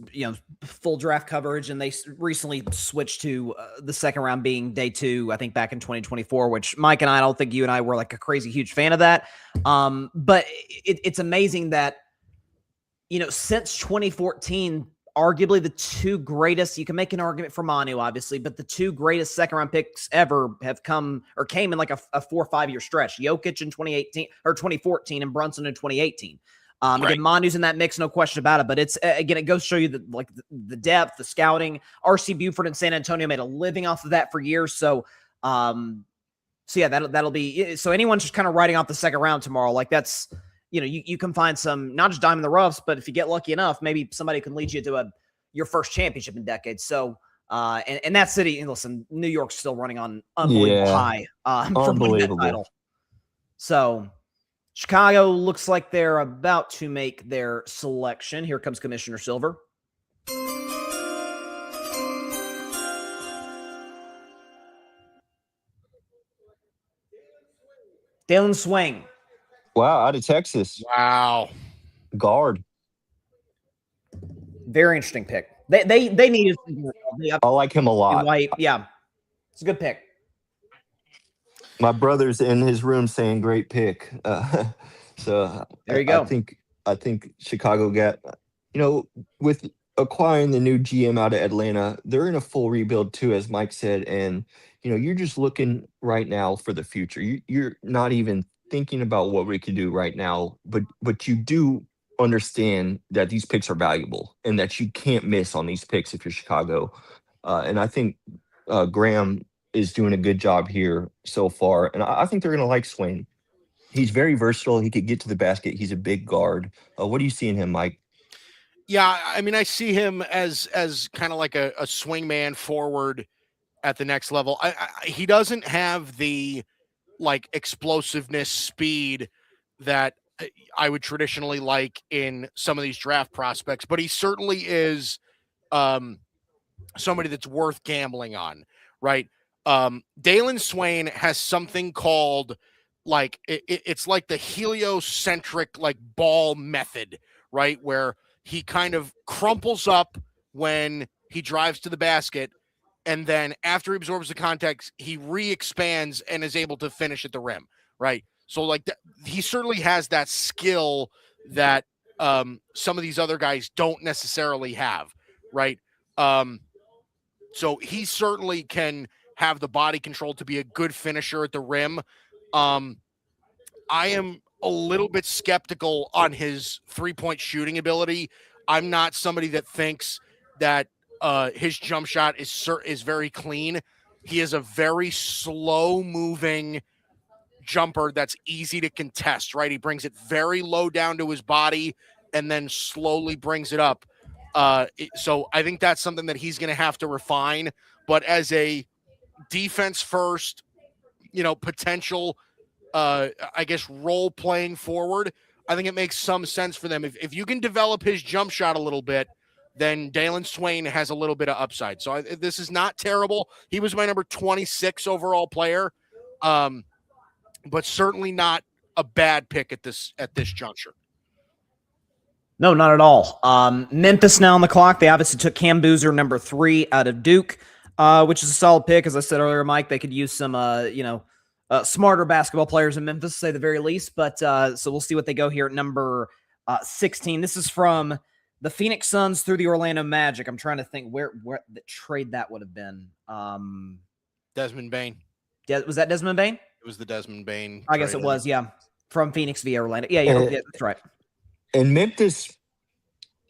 full draft coverage, and they recently switched to the 2nd round being day 2, I think back in 2024, which Mike and I don't think you and I were a crazy huge fan of that. But it's amazing that since 2014, arguably the two greatest, you can make an argument for Manu, obviously, but the two greatest second-round picks ever have came in like a 4 or 5 year stretch. Jokic in 2018 or 2014 and Brunson in 2018. Right. Again, Manu's in that mix, no question about it. But it's again, it goes to show you the depth, the scouting. RC Buford in San Antonio made a living off of that for years. So, yeah, that'll be so. Anyone's just kind of writing off the second round tomorrow, like that's you can find some not just diamond in the roughs, but if you get lucky enough, maybe somebody can lead you to your first championship in decades. So, and that city, and listen, New York's still running on unbelievable high for winning that title. So. Chicago looks like they're about to make their selection. Here comes Commissioner Silver. Dalen Swain. Wow, out of Texas. Wow. Guard. Very interesting pick. They needed. I like him a lot. White. Yeah, it's a good pick. My brother's in his room saying great pick. So there you go. I think Chicago got, with acquiring the new GM out of Atlanta, they're in a full rebuild too, as Mike said. And, you're just looking right now for the future. You're not even thinking about what we can do right now, but you do understand that these picks are valuable and that you can't miss on these picks if you're Chicago. And I think Graham is doing a good job here so far. And I think they're going to like Swain. He's very versatile. He could get to the basket. He's a big guard. What do you see in him, Mike? Yeah, I mean, I see him as kind of like a swing man forward at the next level. He doesn't have the explosiveness, speed that I would traditionally like in some of these draft prospects, but he certainly is somebody that's worth gambling on, right? Dalen Swain has something called it's like the heliocentric ball method, right? Where he kind of crumples up when he drives to the basket, and then after he absorbs the contact, he re-expands and is able to finish at the rim, right? So he certainly has that skill that some of these other guys don't necessarily have, right? So he certainly can have the body control to be a good finisher at the rim. I am a little bit skeptical on his three-point shooting ability. I'm not somebody that thinks that his jump shot is very clean. He is a very slow-moving jumper that's easy to contest, right? He brings it very low down to his body and then slowly brings it up. So I think that's something that he's going to have to refine. But as a defense first, potential, I guess, role playing forward, I think it makes some sense for them. If you can develop his jump shot a little bit, then Dalen Swain has a little bit of upside. So this is not terrible. He was my number 26 overall player, but certainly not a bad pick at this juncture. No, not at all. Memphis now on the clock. They obviously took Cam Boozer, number 3 out of Duke, which is a solid pick. As I said earlier, Mike, they could use some, smarter basketball players in Memphis, to say the very least. But so we'll see what they go here at number 16. This is from the Phoenix Suns through the Orlando Magic. I'm trying to think where the trade that would have been. Desmond Bane. Was that Desmond Bane? It was the Desmond Bane. I guess it was, yeah. From Phoenix via Orlando. Yeah, that's right. And Memphis,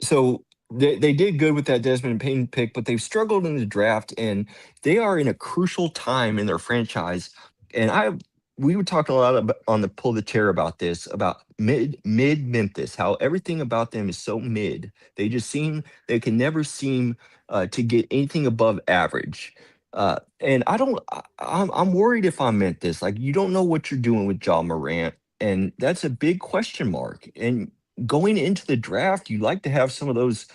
so they did good with that Desmond Bane pick, but they've struggled in the draft, and they are in a crucial time in their franchise. And we were talking a lot on the Pull the Chair about this, about mid Memphis, how everything about them is so mid. They can never seem to get anything above average. And I'm worried if I'm Memphis. You don't know what you're doing with Ja Morant, and that's a big question mark. And going into the draft, you like to have some of those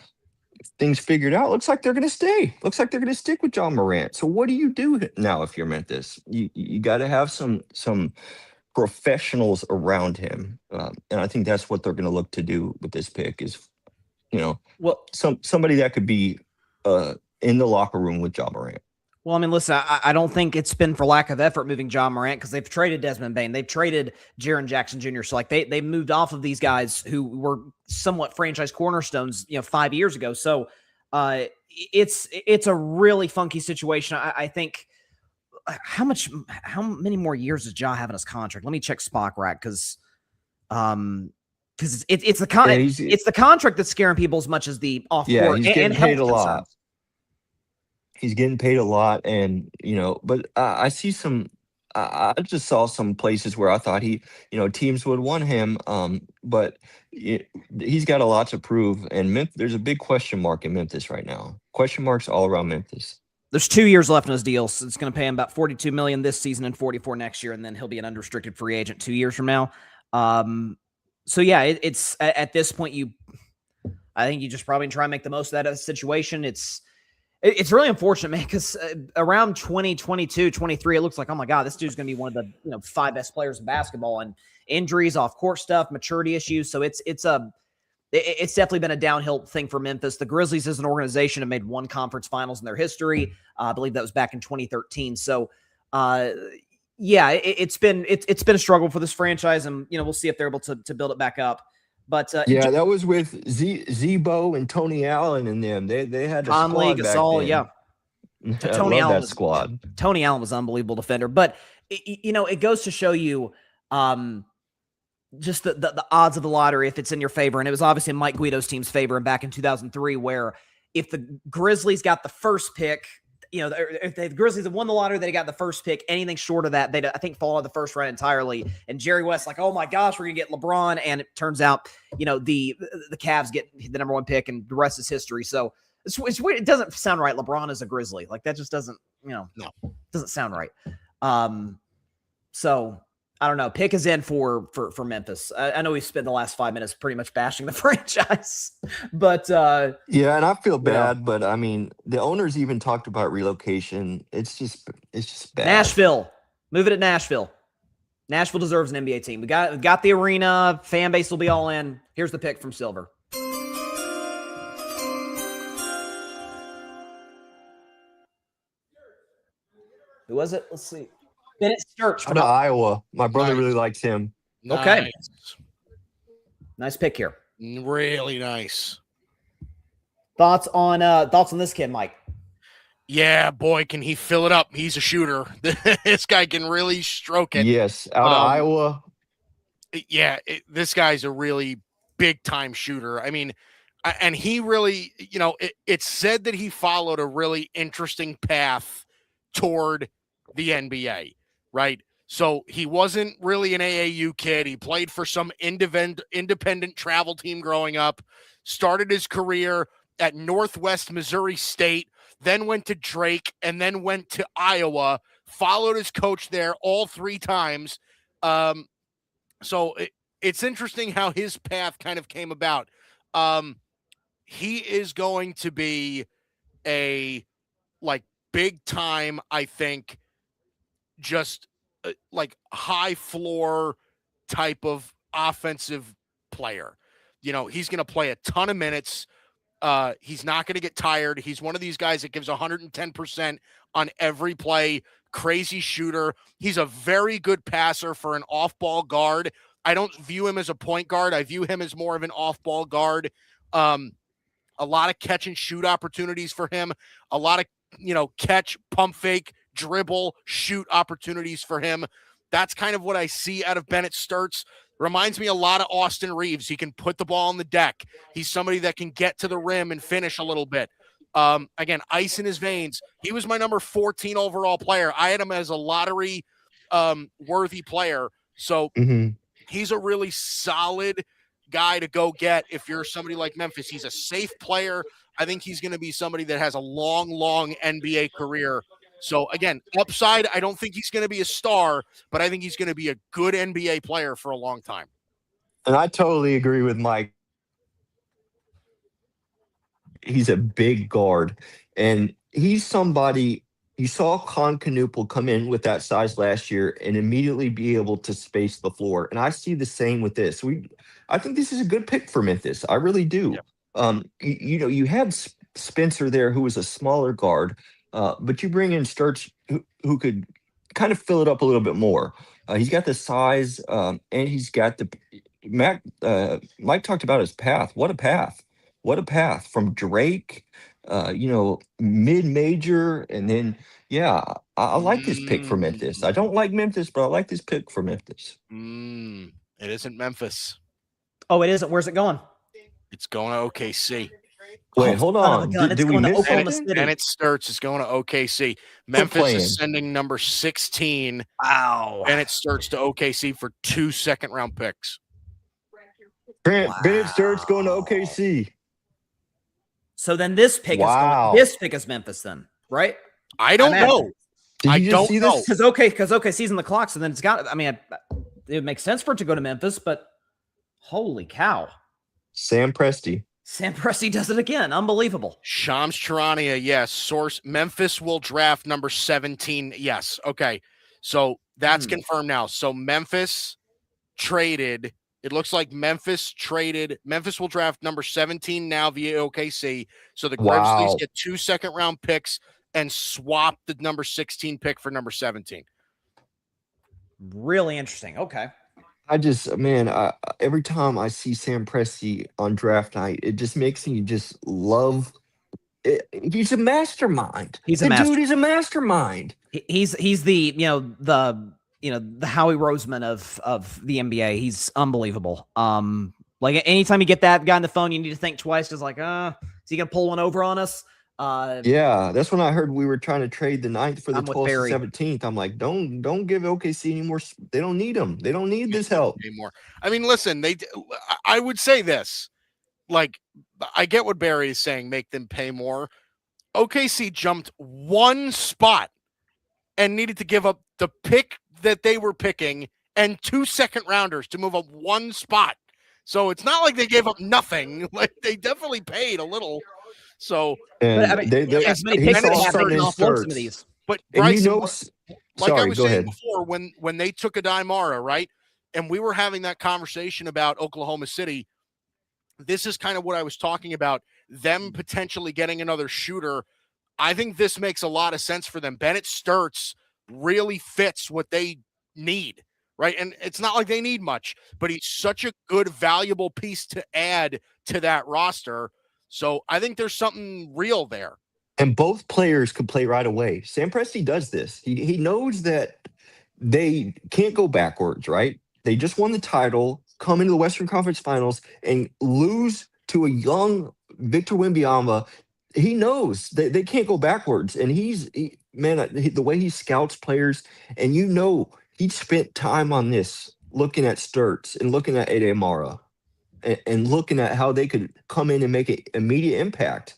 things figured out. Looks like they're going to stay. Looks like they're going to stick with Ja Morant. So what do you do now if you're Memphis? You got to have some professionals around him, and I think that's what they're going to look to do with this pick. Is somebody that could be in the locker room with Ja Morant. Well, I mean, listen, I don't think it's been for lack of effort moving John Morant because they've traded Desmond Bane. They've traded Jaren Jackson Jr. So, like, they moved off of these guys who were somewhat franchise cornerstones, 5 years ago. So, it's a really funky situation. I think how many more years does Ja have in his contract? Let me check Spock Rack because it's the contract that's scaring people as much as the off court he's getting and paid health a lot. concerns. He's getting paid a lot, and but I see some. I just saw some places where I thought teams would want him. But he's got a lot to prove, and there's a big question mark in Memphis right now. Question marks all around Memphis. There's 2 years left in his deal, so it's going to pay him about $42 million this season and $44 million next year, and then he'll be an unrestricted free agent 2 years from now. So yeah, it's at this point I think you just probably try and make the most of that situation. It's really unfortunate, man, because around 2022, 23, it looks like, oh my God, this dude's going to be one of the 5 best players in basketball, and injuries, off court stuff, maturity issues. So it's definitely been a downhill thing for Memphis. The Grizzlies as an organization have made 1 conference finals in their history. I believe that was back in 2013. So yeah, it's been a struggle for this franchise, and we'll see if they're able to build it back up. But that was with Zebo and Tony Allen and them. They had a Conley, squad back Gasol, then. yeah. Tony Allen, that squad. Tony Allen was an unbelievable defender, but it goes to show you just the odds of the lottery if it's in your favor. And it was obviously in Mike Guido's team's favor back in 2003, where if the Grizzlies got the first pick, if the Grizzlies had won the lottery, they got the first pick. Anything short of that, they'd, I think, fall out of the first round entirely. And Jerry West, like, oh my gosh, we're gonna get LeBron, and it turns out, the Cavs get the number 1 pick, and the rest is history. So it's weird. It doesn't sound right. LeBron is a Grizzly, like that just doesn't, doesn't sound right. So I don't know. Pick is in for Memphis. I know we spent the last 5 minutes pretty much bashing the franchise, but yeah, and I feel bad, but I mean, the owners even talked about relocation. It's just bad. Nashville, move it to Nashville. Nashville deserves an NBA team. We got the arena. Fan base will be all in. Here's the pick from Silver. Who was it? Let's see. Bennett Sturch from Iowa. My brother really likes him. Okay. Nice pick here. Really nice. Thoughts on this kid, Mike? Yeah, boy, can he fill it up. He's a shooter. This guy can really stroke it. Yes, out of Iowa. Yeah, this guy's a really big-time shooter. I mean, and he really, it's said that he followed a really interesting path toward the NBA, right? So he wasn't really an AAU kid. He played for some independent travel team growing up, started his career at Northwest Missouri State, then went to Drake, and then went to Iowa, followed his coach there all 3 times. So it's interesting how his path kind of came about. He is going to be a big time, I think, just high floor type of offensive player. He's going to play a ton of minutes. He's not going to get tired. He's one of these guys that gives 110% on every play. Crazy shooter. He's a very good passer for an off-ball guard. I don't view him as a point guard. I view him as more of an off-ball guard. A lot of catch and shoot opportunities for him. A lot of, catch, pump fake, dribble, shoot opportunities for him. That's kind of what I see out of Bennett Sturts. Reminds me a lot of Austin Reeves. He can put the ball on the deck. He's somebody that can get to the rim and finish a little bit. Again, ice in his veins. He was my number 14 overall player. I had him as a lottery worthy player. So he's a really solid guy to go get if you're somebody like Memphis. He's a safe player. I think he's going to be somebody that has a long, long NBA career. So, again, upside, I don't think he's going to be a star, but I think he's going to be a good NBA player for a long time. And I totally agree with Mike. He's a big guard, and he's somebody you saw Con Canoopel come in with that size last year and immediately be able to space the floor. And I see the same with this. I think this is a good pick for Memphis. I really do. Yeah. You had Spencer there, who was a smaller guard. but you bring in Sturts who could kind of fill it up a little bit more. He's got the size, and he's got the Mike talked about his path. What a path! What a path from Drake, mid-major, and then I like this pick for Memphis. I don't like Memphis, but I like this pick for Memphis. It isn't Memphis. Oh, it isn't. Where's it going? It's going to OKC. Wait, hold on. Did we miss something? And it starts. It's going to OKC. Memphis is sending number 16. Wow. And it starts to OKC for 2 second-round picks. Bennett Sturts going to OKC. So then this pick is Memphis then, right? I don't know. I don't know. Because OKC's in the clock, so then it's got. I mean, it would make sense for it to go to Memphis, but holy cow! Sam Presti does it again. Unbelievable. Shams Charania, yes. Source: Memphis will draft number 17. Yes. Okay. So that's confirmed now. So Memphis traded. It looks like Memphis will draft number 17 now via OKC. So the Grizzlies get 2 second-round picks and swap the number 16 pick for number 17. Really interesting. Okay. Every time I see Sam Presti on draft night, it just makes me just love it. He's a mastermind. He's a mastermind. He's the Howie Roseman of the NBA. He's unbelievable. Like anytime you get that guy on the phone, you need to think twice. Just like, is he gonna pull one over on us? That's when I heard we were trying to trade the 9th for the 12th and 17th. I'm like, don't give OKC any more. They don't need them. They don't need this help anymore. I mean, listen, I would say this. Like, I get what Barry is saying. Make them pay more. OKC jumped 1 spot and needed to give up the pick that they were picking and 2 second-rounders to move up 1 spot. So it's not like they gave up nothing. Like, they definitely paid a little. So, but Bryson, like I was saying before, when they took a Dimara, right, and we were having that conversation about Oklahoma City, this is kind of what I was talking about, them potentially getting another shooter. I think this makes a lot of sense for them. Bennett Sturts really fits what they need, right? And it's not like they need much, but he's such a good, valuable piece to add to that roster. So I think there's something real there. And both players could play right away. Sam Presti does this. He knows that they can't go backwards, right? They just won the title, come into the Western Conference Finals, and lose to a young Victor Wembanyama. He knows that they can't go backwards. And the way he scouts players, and he spent time on this, looking at Sturts and looking at Ade Amara. And looking at how they could come in and make an immediate impact,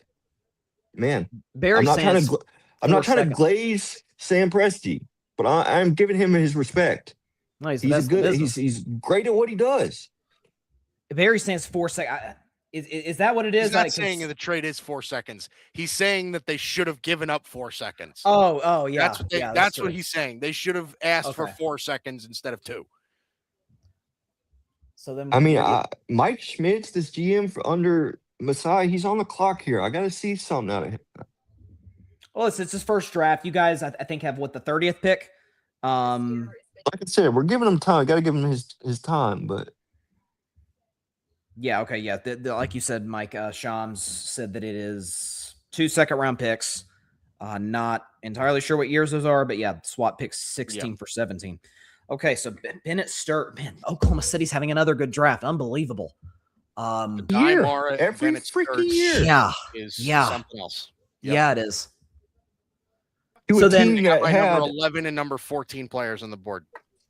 man. I'm not trying to glaze Sam Presti, but I'm giving him his respect. No, he's great at what he does. Barry stands 4 seconds. Is that what it is? He's not saying the trade is 4 seconds. He's saying that they should have given up 4 seconds. Oh, yeah. That's what he's saying. They should have asked for 4 seconds instead of 2. So then, Mike Schmitz, this GM under Masai, he's on the clock here. I got to see something out of him. Well, it's his first draft. You guys, I think, have the 30th pick. Like I said, we're giving him time. Got to give him his time, but yeah, okay, yeah. Like you said, Mike, Shams said that it is 2 second-round picks. Not entirely sure what years those are, but yeah, swap picks 16 for 17. Okay, so Bennett Sturt, man, Oklahoma City's having another good draft. Unbelievable. Every freaking year. Yeah. Something else. Yep. Yeah, it is. So then number 11 and number 14 players on the board.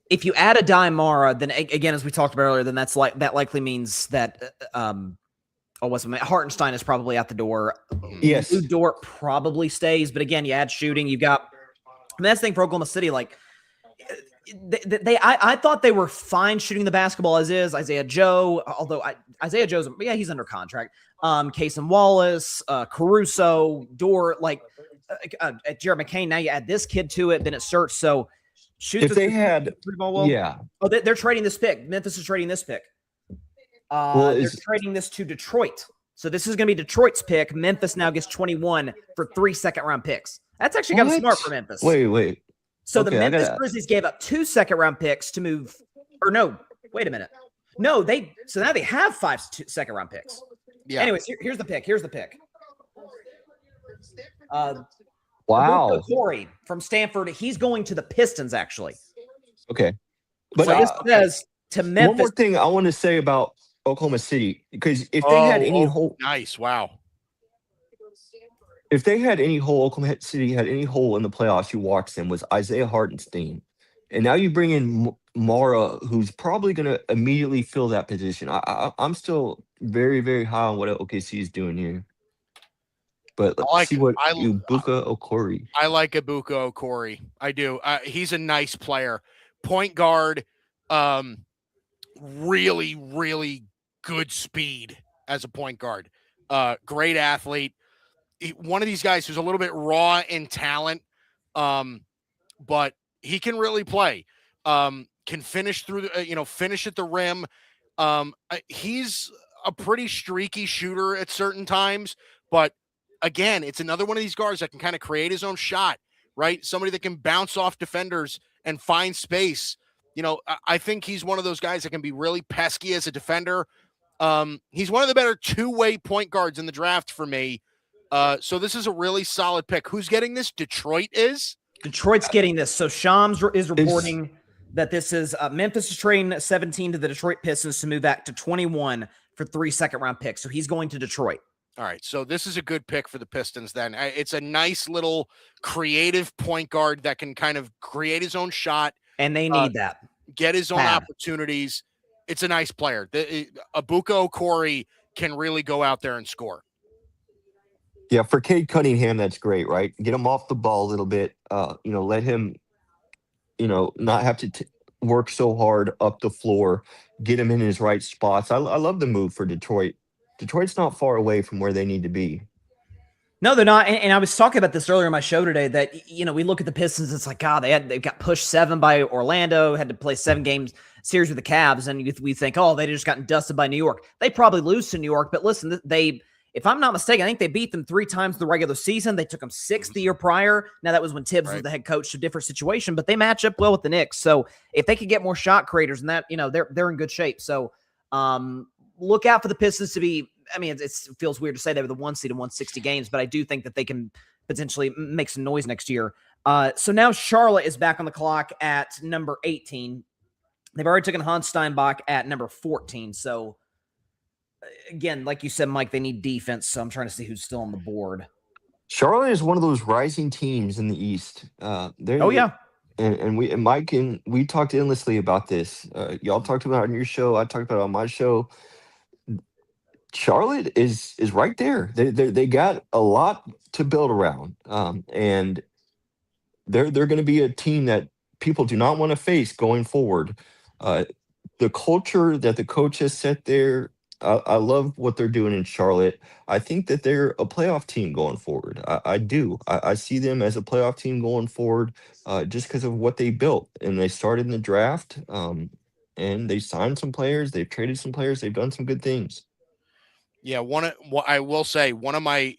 If you add a Dimara, then again, as we talked about earlier, then that likely means that Hartenstein is probably out the door. Yes. Dort probably stays, but again, you add shooting, you've got that's the thing for Oklahoma City, like I thought they were fine shooting the basketball as is. Isaiah Joe, although Isaiah Joe's he's under contract. Cason Wallace, Caruso, Dort, Jared McCain. Now you add this kid to it, then it starts. So if they had ball well. Yeah. Oh, they're trading this pick. Memphis is trading this pick. They're trading this to Detroit. So this is going to be Detroit's pick. Memphis now gets 21 for 3 second-round picks. That's actually kind of smart What? for Memphis. Wait. So the Okay, Memphis Grizzlies gave up 2 second-round picks to move, or no, wait a minute. No, so now they have 5 second-round picks. Yeah. Anyways, here's the pick. Here's the pick. Wow. Corey from Stanford. He's going to the Pistons, actually. Okay. But So this says to Memphis. one more thing I want to say about Oklahoma City, because if they had any hole, nice, wow. If they had any hole, Oklahoma City had any hole in the playoffs, you watch them, was Isaiah Hartenstein. And now you bring in Mara, who's probably going to immediately fill that position. I'm still very, very high on what OKC is doing here. But let's see what Ibuka Okori. I like Ibuka Okori. I do. He's a nice player. Point guard, really, really good speed as a point guard. Great athlete. One of these guys who's a little bit raw in talent, but he can really play. Can finish through the, finish at the rim. He's a pretty streaky shooter at certain times, but again, it's another one of these guards that can kind of create his own shot, right? Somebody that can bounce off defenders and find space. I think he's one of those guys that can be really pesky as a defender. He's one of the better two-way point guards in the draft for me. So this is a really solid pick. Who's getting this? Detroit is? Detroit's getting this. So Shams is reporting that this is Memphis is trading 17 to the Detroit Pistons to move back to 21 for 3 second-round picks. So he's going to Detroit. All right, so this is a good pick for the Pistons then. It's a nice little creative point guard that can kind of create his own shot. And they need that. Get his own opportunities. It's a nice player. Ibuka Okori can really go out there and score. Yeah, for Cade Cunningham, that's great, right? Get him off the ball a little bit. Let him, not have to work so hard up the floor. Get him in his right spots. I love the move for Detroit. Detroit's not far away from where they need to be. No, they're not. And I was talking about this earlier in my show today that, we look at the Pistons. It's like, God, they got pushed 7 by Orlando, had to play 7 games series with the Cavs. And we think, they just gotten dusted by New York. They probably lose to New York. But listen, if I'm not mistaken, I think they beat them 3 times in the regular season. They took them 6 the year prior. Now that was when Tibbs was the head coach, a different situation, but they match up well with the Knicks. So if they could get more shot creators and that, they're in good shape. So, look out for the Pistons to be, it feels weird to say they were the 1 seed in 160 games, but I do think that they can potentially make some noise next year. So now Charlotte is back on the clock at number 18. They've already taken Hans Steinbach at number 14. So again, like you said, Mike, they need defense. So I'm trying to see who's still on the board. Charlotte is one of those rising teams in the East. Yeah. And Mike and we talked endlessly about this. Y'all talked about it on your show. I talked about it on my show. Charlotte is right there. They got a lot to build around, and they're going to be a team that people do not want to face going forward. The culture that the coach has set there, I love what they're doing in Charlotte. I think that they're a playoff team going forward. I do. I see them as a playoff team going forward, just because of what they built. And they started in the draft, and they signed some players. They've traded some players. They've done some good things. Yeah, I will say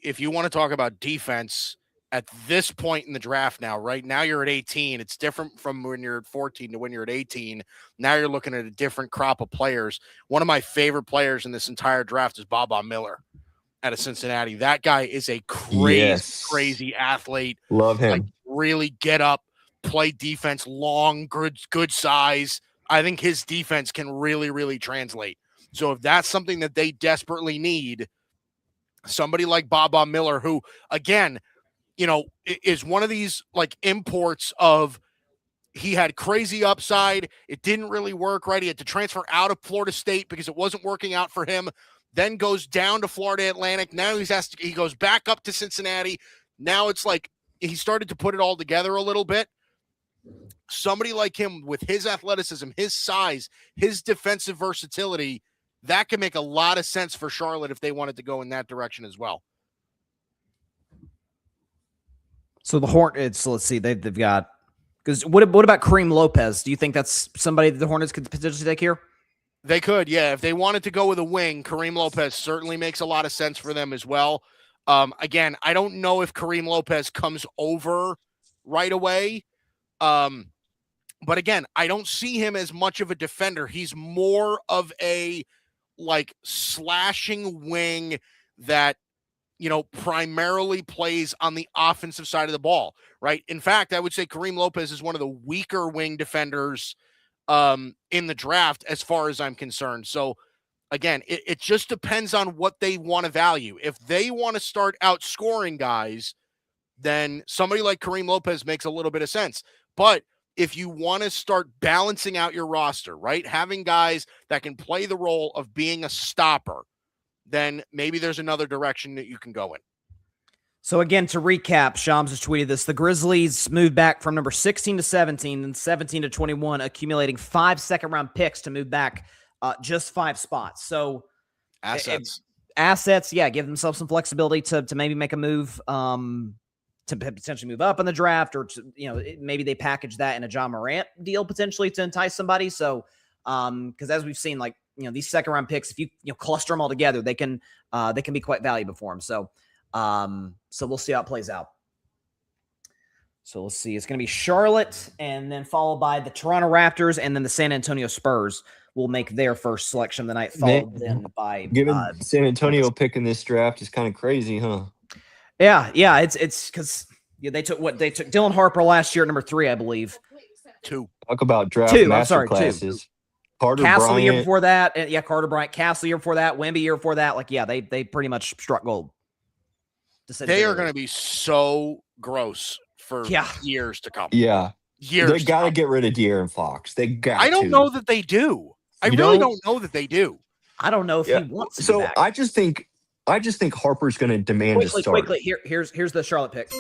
if you want to talk about defense at this point in the draft now, right now you're at 18. It's different from when you're at 14 to when you're at 18. Now you're looking at a different crop of players. One of my favorite players in this entire draft is Baba Miller out of Cincinnati. That guy is a crazy athlete. Love him. Like, really get up, play defense, long, good size. I think his defense can really, really translate. So if that's something that they desperately need, somebody like Baba Miller, who, again, is one of these like imports of he had crazy upside. It didn't really work, right? He had to transfer out of Florida State because it wasn't working out for him. Then goes down to Florida Atlantic. Now he goes back up to Cincinnati. Now it's like he started to put it all together a little bit. Somebody like him with his athleticism, his size, his defensive versatility, that can make a lot of sense for Charlotte if they wanted to go in that direction as well. So the Hornets, let's see, they've got, because what about Kareem Lopez? Do you think that's somebody that the Hornets could potentially take here? They could, yeah. If they wanted to go with a wing, Kareem Lopez certainly makes a lot of sense for them as well. Again, I don't know if Kareem Lopez comes over right away. But again, I don't see him as much of a defender. He's more of a like slashing wing that, primarily plays on the offensive side of the ball, right? In fact, I would say Kareem Lopez is one of the weaker wing defenders in the draft as far as I'm concerned. So again, it just depends on what they want to value. If they want to start outscoring guys, then somebody like Kareem Lopez makes a little bit of sense. But if you want to start balancing out your roster, right, having guys that can play the role of being a stopper, then maybe there's another direction that you can go in. So again, to recap, Shams just tweeted this. The Grizzlies moved back from number 16 to 17 and 17 to 21, accumulating 5 second-round picks to move back just 5 spots. So assets, yeah, give themselves some flexibility to maybe make a move to potentially move up in the draft, or maybe they package that in a John Morant deal potentially to entice somebody. So because as we've seen, these second round picks, if you cluster them all together, they can be quite valuable for them. So we'll see how it plays out. So let's see. It's going to be Charlotte, and then followed by the Toronto Raptors, and then the San Antonio Spurs will make their first selection of the night, followed then by San Antonio picking this draft is kind of crazy, huh? Yeah, it's because they took Dylan Harper last year at number 3, I believe. 2. Talk about draft 2. master classes. 2. Carter Castle Bryant. the year before that, and Carter Bryant. Castle the year before that. Wemby year before that. They pretty much struck gold. They are going to be so gross for years to come. Yeah, years. They got to get rid of De'Aaron Fox. They got. I don't know that they do. I really don't know that they do. I don't know if he wants to. So be back. I just think Harper's going to demand to start. Quickly, here's the Charlotte pick.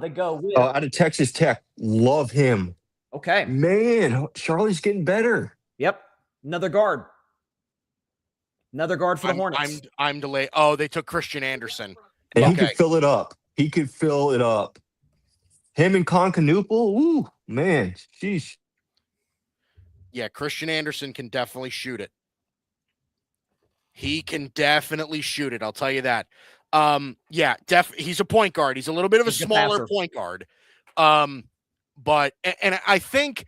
They go with out of Texas Tech. Love him. Okay, man, Charlotte's getting better. Yep, another guard for the Hornets. I'm delayed. Oh, they took Christian Anderson. And he could fill it up. Him and Concanuple. Ooh, man, sheesh. Yeah, Christian Anderson can definitely shoot it. He can definitely shoot it. I'll tell you that. He's a point guard. He's a little bit of a smaller point guard. But I think,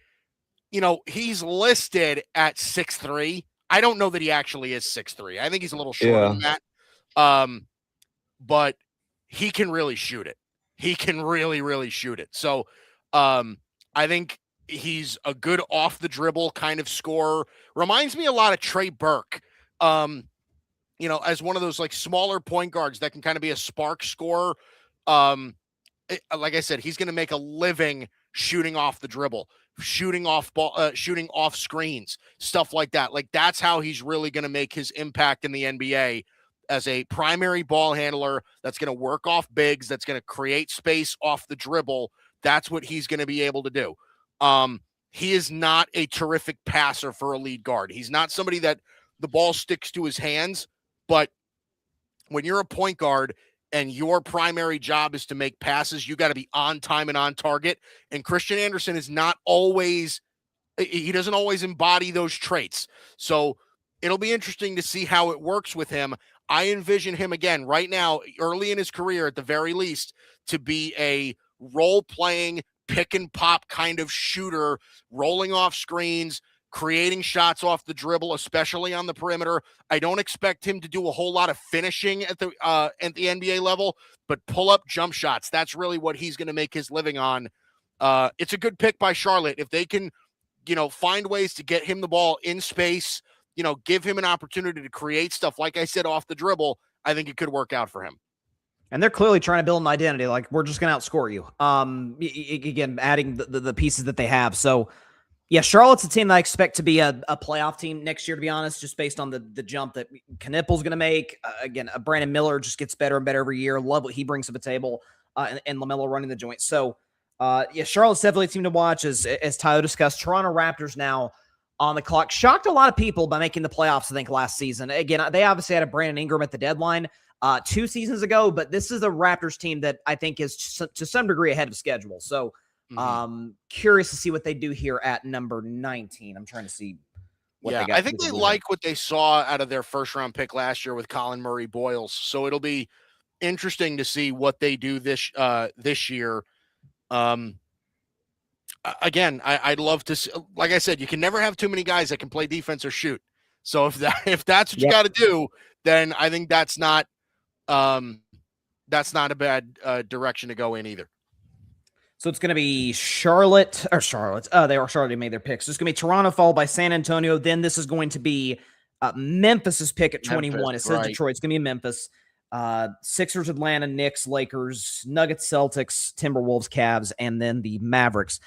he's listed at 6'3". I don't know that he actually is 6'3". I think he's a little shorter than that. But he can really shoot it. He can really, really shoot it. So I think he's a good off the dribble kind of scorer. Reminds me a lot of Trey Burke. As one of those smaller point guards that can kind of be a spark scorer. Like I said, he's going to make a living shooting off the dribble, shooting off screens, stuff like that. That's how he's really going to make his impact in the NBA, as a primary ball handler that's going to work off bigs, that's going to create space off the dribble. That's what he's going to be able to do. He is not a terrific passer for a lead guard. He's not somebody that the ball sticks to his hands, but when you're a point guard and your primary job is to make passes, you got to be on time and on target. And Christian Anderson is not always, he doesn't always embody those traits. So it'll be interesting to see how it works with him. I envision him again right now, early in his career at the very least, to be a role-playing, pick-and-pop kind of shooter, rolling off screens, creating shots off the dribble, especially on the perimeter. I don't expect him to do a whole lot of finishing at the NBA level, but pull-up jump shots, that's really what he's going to make his living on. It's a good pick by Charlotte. If they can, find ways to get him the ball in space, give him an opportunity to create stuff, like I said, off the dribble, I think it could work out for him. And they're clearly trying to build an identity. We're just going to outscore you. Again, adding the pieces that they have. So, yeah, Charlotte's a team that I expect to be a playoff team next year, to be honest, just based on the jump that Knipple's going to make. Again, Brandon Miller just gets better and better every year. Love what he brings to the table, and LaMelo running the joint. So, Charlotte's definitely a team to watch, as Tyler discussed. Toronto Raptors now on the clock. Shocked a lot of people by making the playoffs, I think, last season. Again, they obviously had a Brandon Ingram at the deadline 2 seasons ago, but this is a Raptors team that I think is to some degree ahead of schedule. So curious to see what they do here at number 19. I'm trying to see. what Yeah, they got. I think they like what they saw out of their first round pick last year with Colin Murray Boyles. So it'll be interesting to see what they do this year. Again, I'd love to see, like I said, you can never have too many guys that can play defense or shoot. So if that's what you got to do, then I think that's not a bad direction to go in either. So it's going to be Charlotte. Charlotte already made their picks. So it's going to be Toronto followed by San Antonio. Then this is going to be Memphis's pick at 21. It says right. Detroit. It's going to be Memphis. Sixers, Atlanta, Knicks, Lakers, Nuggets, Celtics, Timberwolves, Cavs, and then the Mavericks.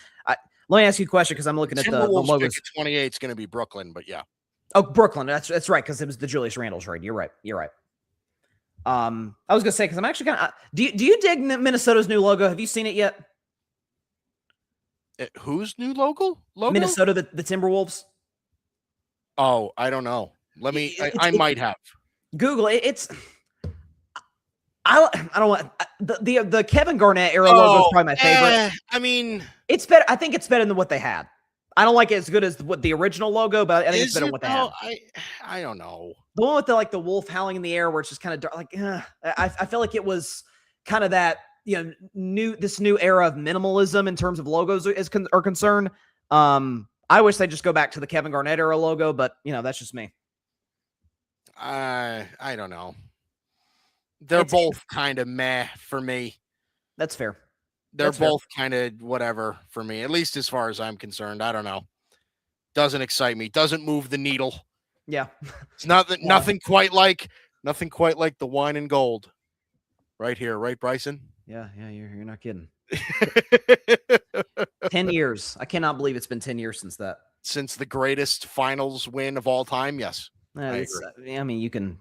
Let me ask you a question because I'm looking at the logos. Pick at 28 is going to be Brooklyn, but yeah. Oh, Brooklyn. That's right because it was the Julius Randle trade. You're right. I was going to say because I'm actually kind of. Do you dig Minnesota's new logo? Have you seen it yet? Whose new logo? Minnesota, the Timberwolves. Oh, I don't know. I might have. Google it. I don't want the Kevin Garnett era logo is probably my favorite. I mean, it's better. I think it's better than what they had. I don't like it as good as what the original logo, but I think it's better than what they had. I don't know. The one with the wolf howling in the air, where it's just kind of dark. I feel like it was kind of that this new era of minimalism in terms of logos are concerned. I wish they'd just go back to the Kevin Garnett era logo, but that's just me. I don't know. They're both kind of meh for me. That's fair. They're both kind of whatever for me, at least as far as I'm concerned. I don't know. Doesn't excite me. Doesn't move the needle. Yeah. It's nothing quite like the wine and gold. Right here, right, Bryson? Yeah, you're not kidding. 10 years. I cannot believe it's been 10 years since that. Since the greatest finals win of all time, yes. I mean, you can,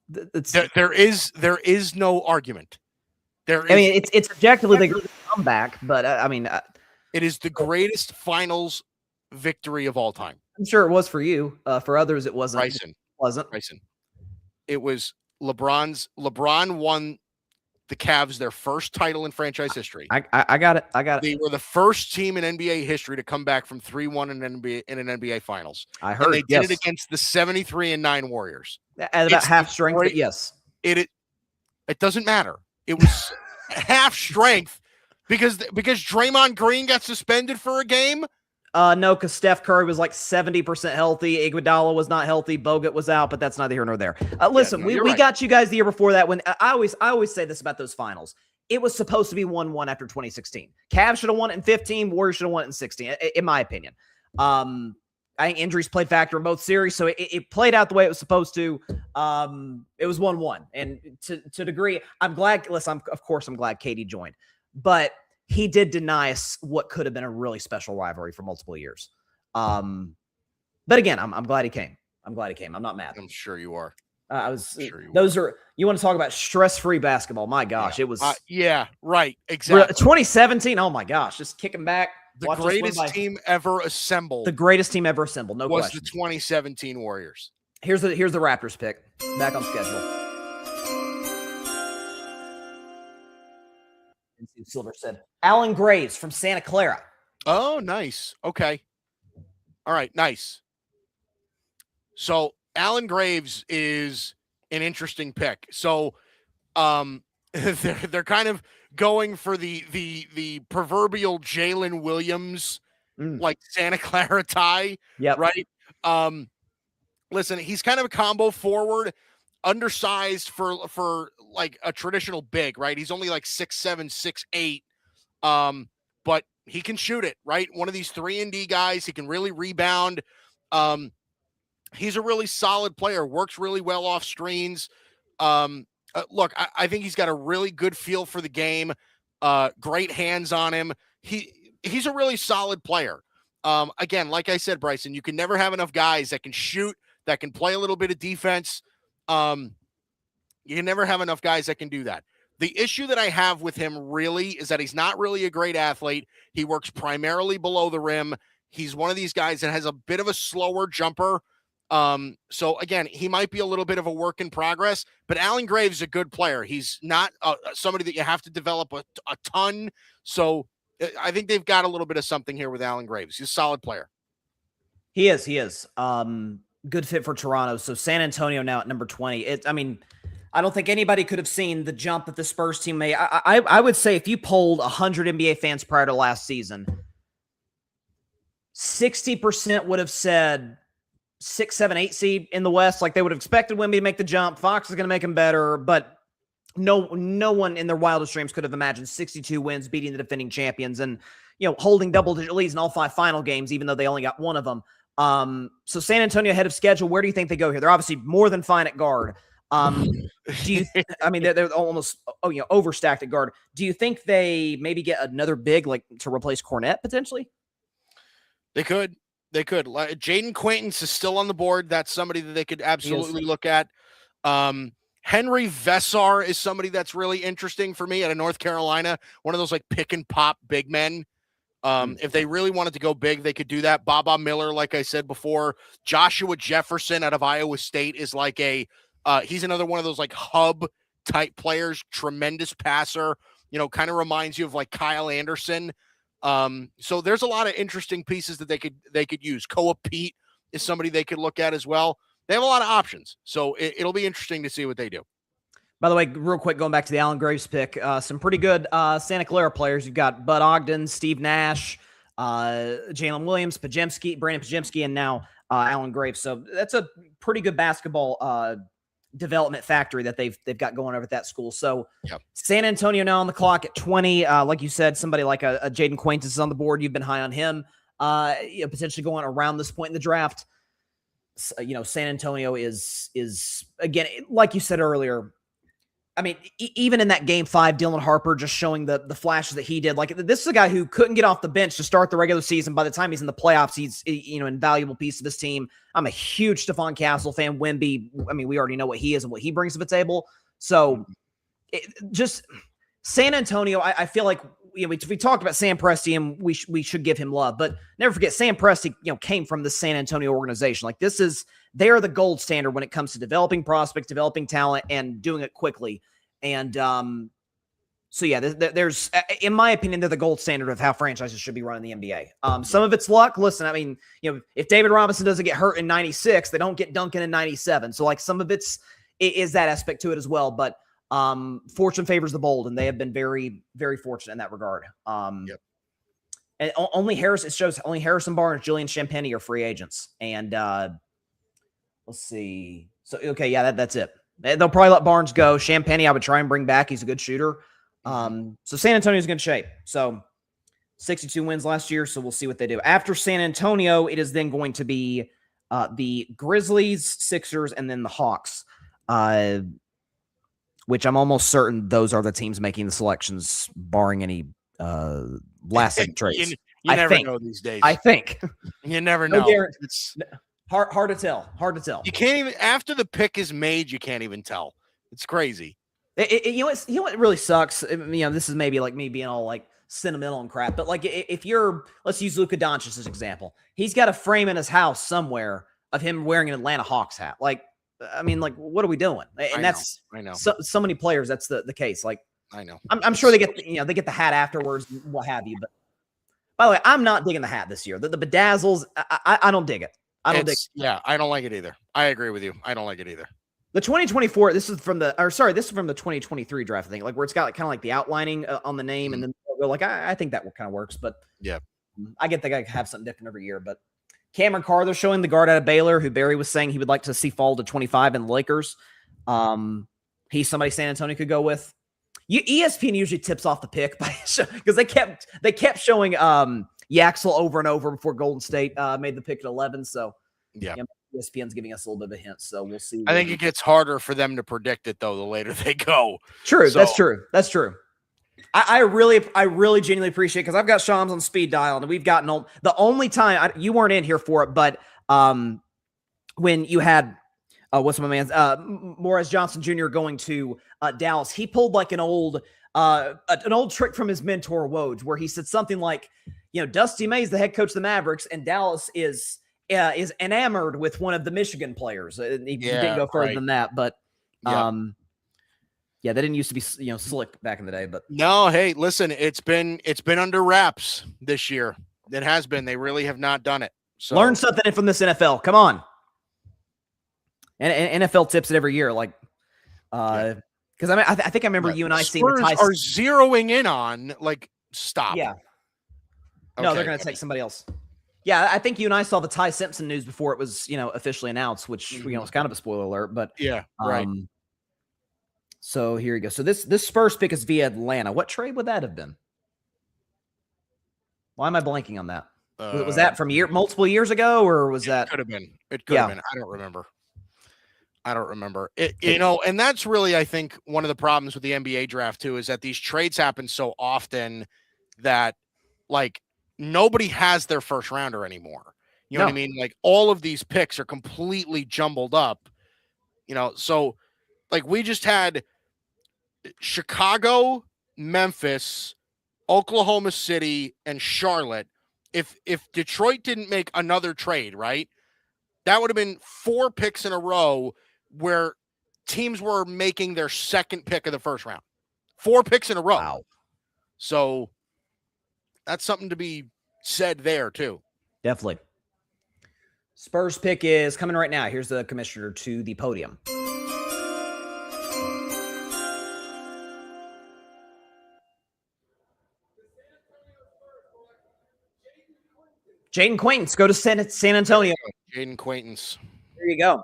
There is no argument. It's objectively the greatest comeback, but it is the greatest finals victory of all time. I'm sure it was for you. For others, it wasn't. Bryson. It was LeBron won the Cavs their first title in franchise history. I got it. They were the first team in NBA history to come back from 3-1 in an NBA Finals. I heard and they did it against the 73-9 Warriors. At about half strength, but yes. It doesn't matter. It was half strength because Draymond Green got suspended for a game. No, because Steph Curry was like 70% healthy. Iguodala was not healthy. Bogut was out, but that's neither here nor there. Listen, we got you guys the year before that. When I always say this about those finals. It was supposed to be 1-1 after 2016. Cavs should have won it in 15. Warriors should have won it in 16, in my opinion. I think injuries played factor in both series, so it played out the way it was supposed to. It was 1-1, and to a degree, I'm glad. Listen, of course, I'm glad Katie joined, but he did deny us what could have been a really special rivalry for multiple years. But again, I'm glad he came. I'm not mad. I'm sure you are. You want to talk about stress-free basketball? My gosh, it was. Yeah, right. Exactly. 2017. Oh my gosh, just kicking back. The greatest team ever assembled. The greatest team ever assembled. No question. Was the 2017 Warriors. Here's the Raptors pick. Back on schedule. Silver said Alan Graves from Santa Clara. Oh, nice. Okay. All right. Nice. So Alan Graves is an interesting pick. So they're kind of going for the proverbial Jalen Williams like Santa Clara tie. Yeah. Right. Listen, he's kind of a combo forward, undersized for like a traditional big, right? He's only like 6'7", 6'8", but he can shoot it, right? One of these 3-and-D guys. He can really rebound. He's a really solid player, works really well off screens. Look, I think he's got a really good feel for the game. Great hands on him. He's a really solid player. Again, like I said, Bryson, you can never have enough guys that can shoot, that can play a little bit of defense. You can never have enough guys that can do that. The issue that I have with him really is that he's not really a great athlete. He works primarily below the rim. He's one of these guys that has a bit of a slower jumper. So again, he might be a little bit of a work in progress, but Alan Graves is a good player. He's not somebody that you have to develop a ton. So I think they've got a little bit of something here with Alan Graves. He's a solid player. He is. He is. Good fit for Toronto. So San Antonio now at number 20. I don't think anybody could have seen the jump that the Spurs team made. I would say if you polled 100 NBA fans prior to last season, 60% would have said 6, 7, 8 seed in the West. Like they would have expected Wemby to make the jump. Fox is going to make him better, but no one in their wildest dreams could have imagined 62 wins, beating the defending champions, and holding double-digit leads in all 5 final games, even though they only got one of them. So San Antonio ahead of schedule. Where do you think they go here? They're obviously more than fine at guard. They're almost overstacked at guard. Do you think they maybe get another big like to replace Cornette potentially? They could. Jaden Quaintance is still on the board. That's somebody that they could absolutely look at. Henry Vessar is somebody that's really interesting for me out of North Carolina. One of those like pick and pop big men. If they really wanted to go big, they could do that. Baba Miller, like I said before. Joshua Jefferson out of Iowa State is like he's another one of those like hub type players, tremendous passer, kind of reminds you of like Kyle Anderson. So there's a lot of interesting pieces that they could use. Koa Pete is somebody they could look at as well. They have a lot of options. So it'll be interesting to see what they do. By the way, real quick, going back to the Allen Graves pick, some pretty good Santa Clara players. You've got Bud Ogden, Steve Nash, Jalen Williams, Brandon Pajemski, and now Allen Graves. So that's a pretty good basketball development factory that they've got going over at that school. So San Antonio now on the clock at 20. Like you said, somebody like a Jaden Quaintance is on the board. You've been high on him. Potentially going around this point in the draft. San Antonio is again, like you said earlier. I mean, even in that game 5, Dylan Harper just showing the flashes that he did. Like this is a guy who couldn't get off the bench to start the regular season. By the time he's in the playoffs, he's an invaluable piece of this team. I'm a huge Stephon Castle fan. Wemby, I mean, we already know what he is and what he brings to the table. So just San Antonio, I feel like we talked about Sam Presti and we should give him love, but never forget Sam Presti came from the San Antonio organization. Like they are the gold standard when it comes to developing prospects, developing talent, and doing it quickly. And there's, in my opinion, they're the gold standard of how franchises should be running the NBA. Some of it's luck. Listen, I mean, if David Robinson doesn't get hurt in 96, they don't get Duncan in 97. So like some of it is that aspect to it as well. But fortune favors the bold, and they have been very, very fortunate in that regard. And only Harrison Barnes, Julian Champagnie are free agents. And let's see. So, okay, yeah, that's it. They'll probably let Barnes go. Champagnie, I would try and bring back. He's a good shooter. So San Antonio's in good shape. So 62 wins last year, so we'll see what they do. After San Antonio, it is then going to be the Grizzlies, Sixers, and then the Hawks, which I'm almost certain those are the teams making the selections, barring any last-second trades. You never know these days. I think. You never know. It's hard to tell. Hard to tell. You can't even, after the pick is made, you can't even tell. It's crazy. What really sucks? This is maybe like me being all like sentimental and crap, but like if let's use Luka Doncic as an example. He's got a frame in his house somewhere of him wearing an Atlanta Hawks hat. Like, I mean, like, what are we doing? And I know. So many players, that's the case. Like, I know. I'm sure they get the hat afterwards, what have you. But by the way, I'm not digging the hat this year. The bedazzles, I don't dig it. I don't dig it. Yeah, I don't like it either. I agree with you. I don't like it either. The 2024, this is from the 2023 draft, I think, like where it's got like kind of like the outlining on the name, and then like I think that kind of works. But yeah, I get the guy have something different every year. But Cameron Carter showing the guard out of Baylor, who Barry was saying he would like to see fall to 25 in the Lakers. He's somebody San Antonio could go with. ESPN usually tips off the pick because they kept showing Yaxel over and over before Golden State made the pick at 11. So yeah. ESPN's giving us a little bit of a hint, so we'll see. I think it gets harder for them to predict it, though, the later they go. True, so. That's true. I really genuinely appreciate it because I've got Shams on speed dial, and we've gotten the only time you weren't in here for it, but when you had what's my man's Morris Johnson Jr. going to Dallas, he pulled like an old trick from his mentor Woj, where he said something like, Dusty May's the head coach of the Mavericks, and Dallas is enamored with one of the Michigan players. He didn't go further than that, but they didn't used to be slick back in the day. But no, hey, listen, it's been under wraps this year. It has been. They really have not done it. So learn something from this NFL. Come on. And NFL tips it every year. Like, because I mean, I think I remember you and I seeing the Spurs Ty are zeroing in on, like, stop. Yeah. Okay. No, they're going to take somebody else. Yeah, I think you and I saw the Ty Simpson news before it was, officially announced, which was kind of a spoiler alert. But yeah, right. So here you go. So this Spurs pick is via Atlanta. What trade would that have been? Why am I blanking on that? Was that from multiple years ago, or was that? Could have been. It could have been. I don't remember. And that's really, I think, one of the problems with the NBA draft too, is that these trades happen so often that, like, nobody has their first rounder anymore. You know what I mean? Like, all of these picks are completely jumbled up. So, like, we just had Chicago, Memphis, Oklahoma City, and Charlotte. If Detroit didn't make another trade, right, that would have been 4 picks in a row where teams were making their second pick of the first round. 4 picks in a row. Wow. So that's something to be said there too. Definitely. Spurs pick is coming right now. Here's the commissioner to the podium. Jaden Quaintance, go to San Antonio. Jaden Quaintance. There you go.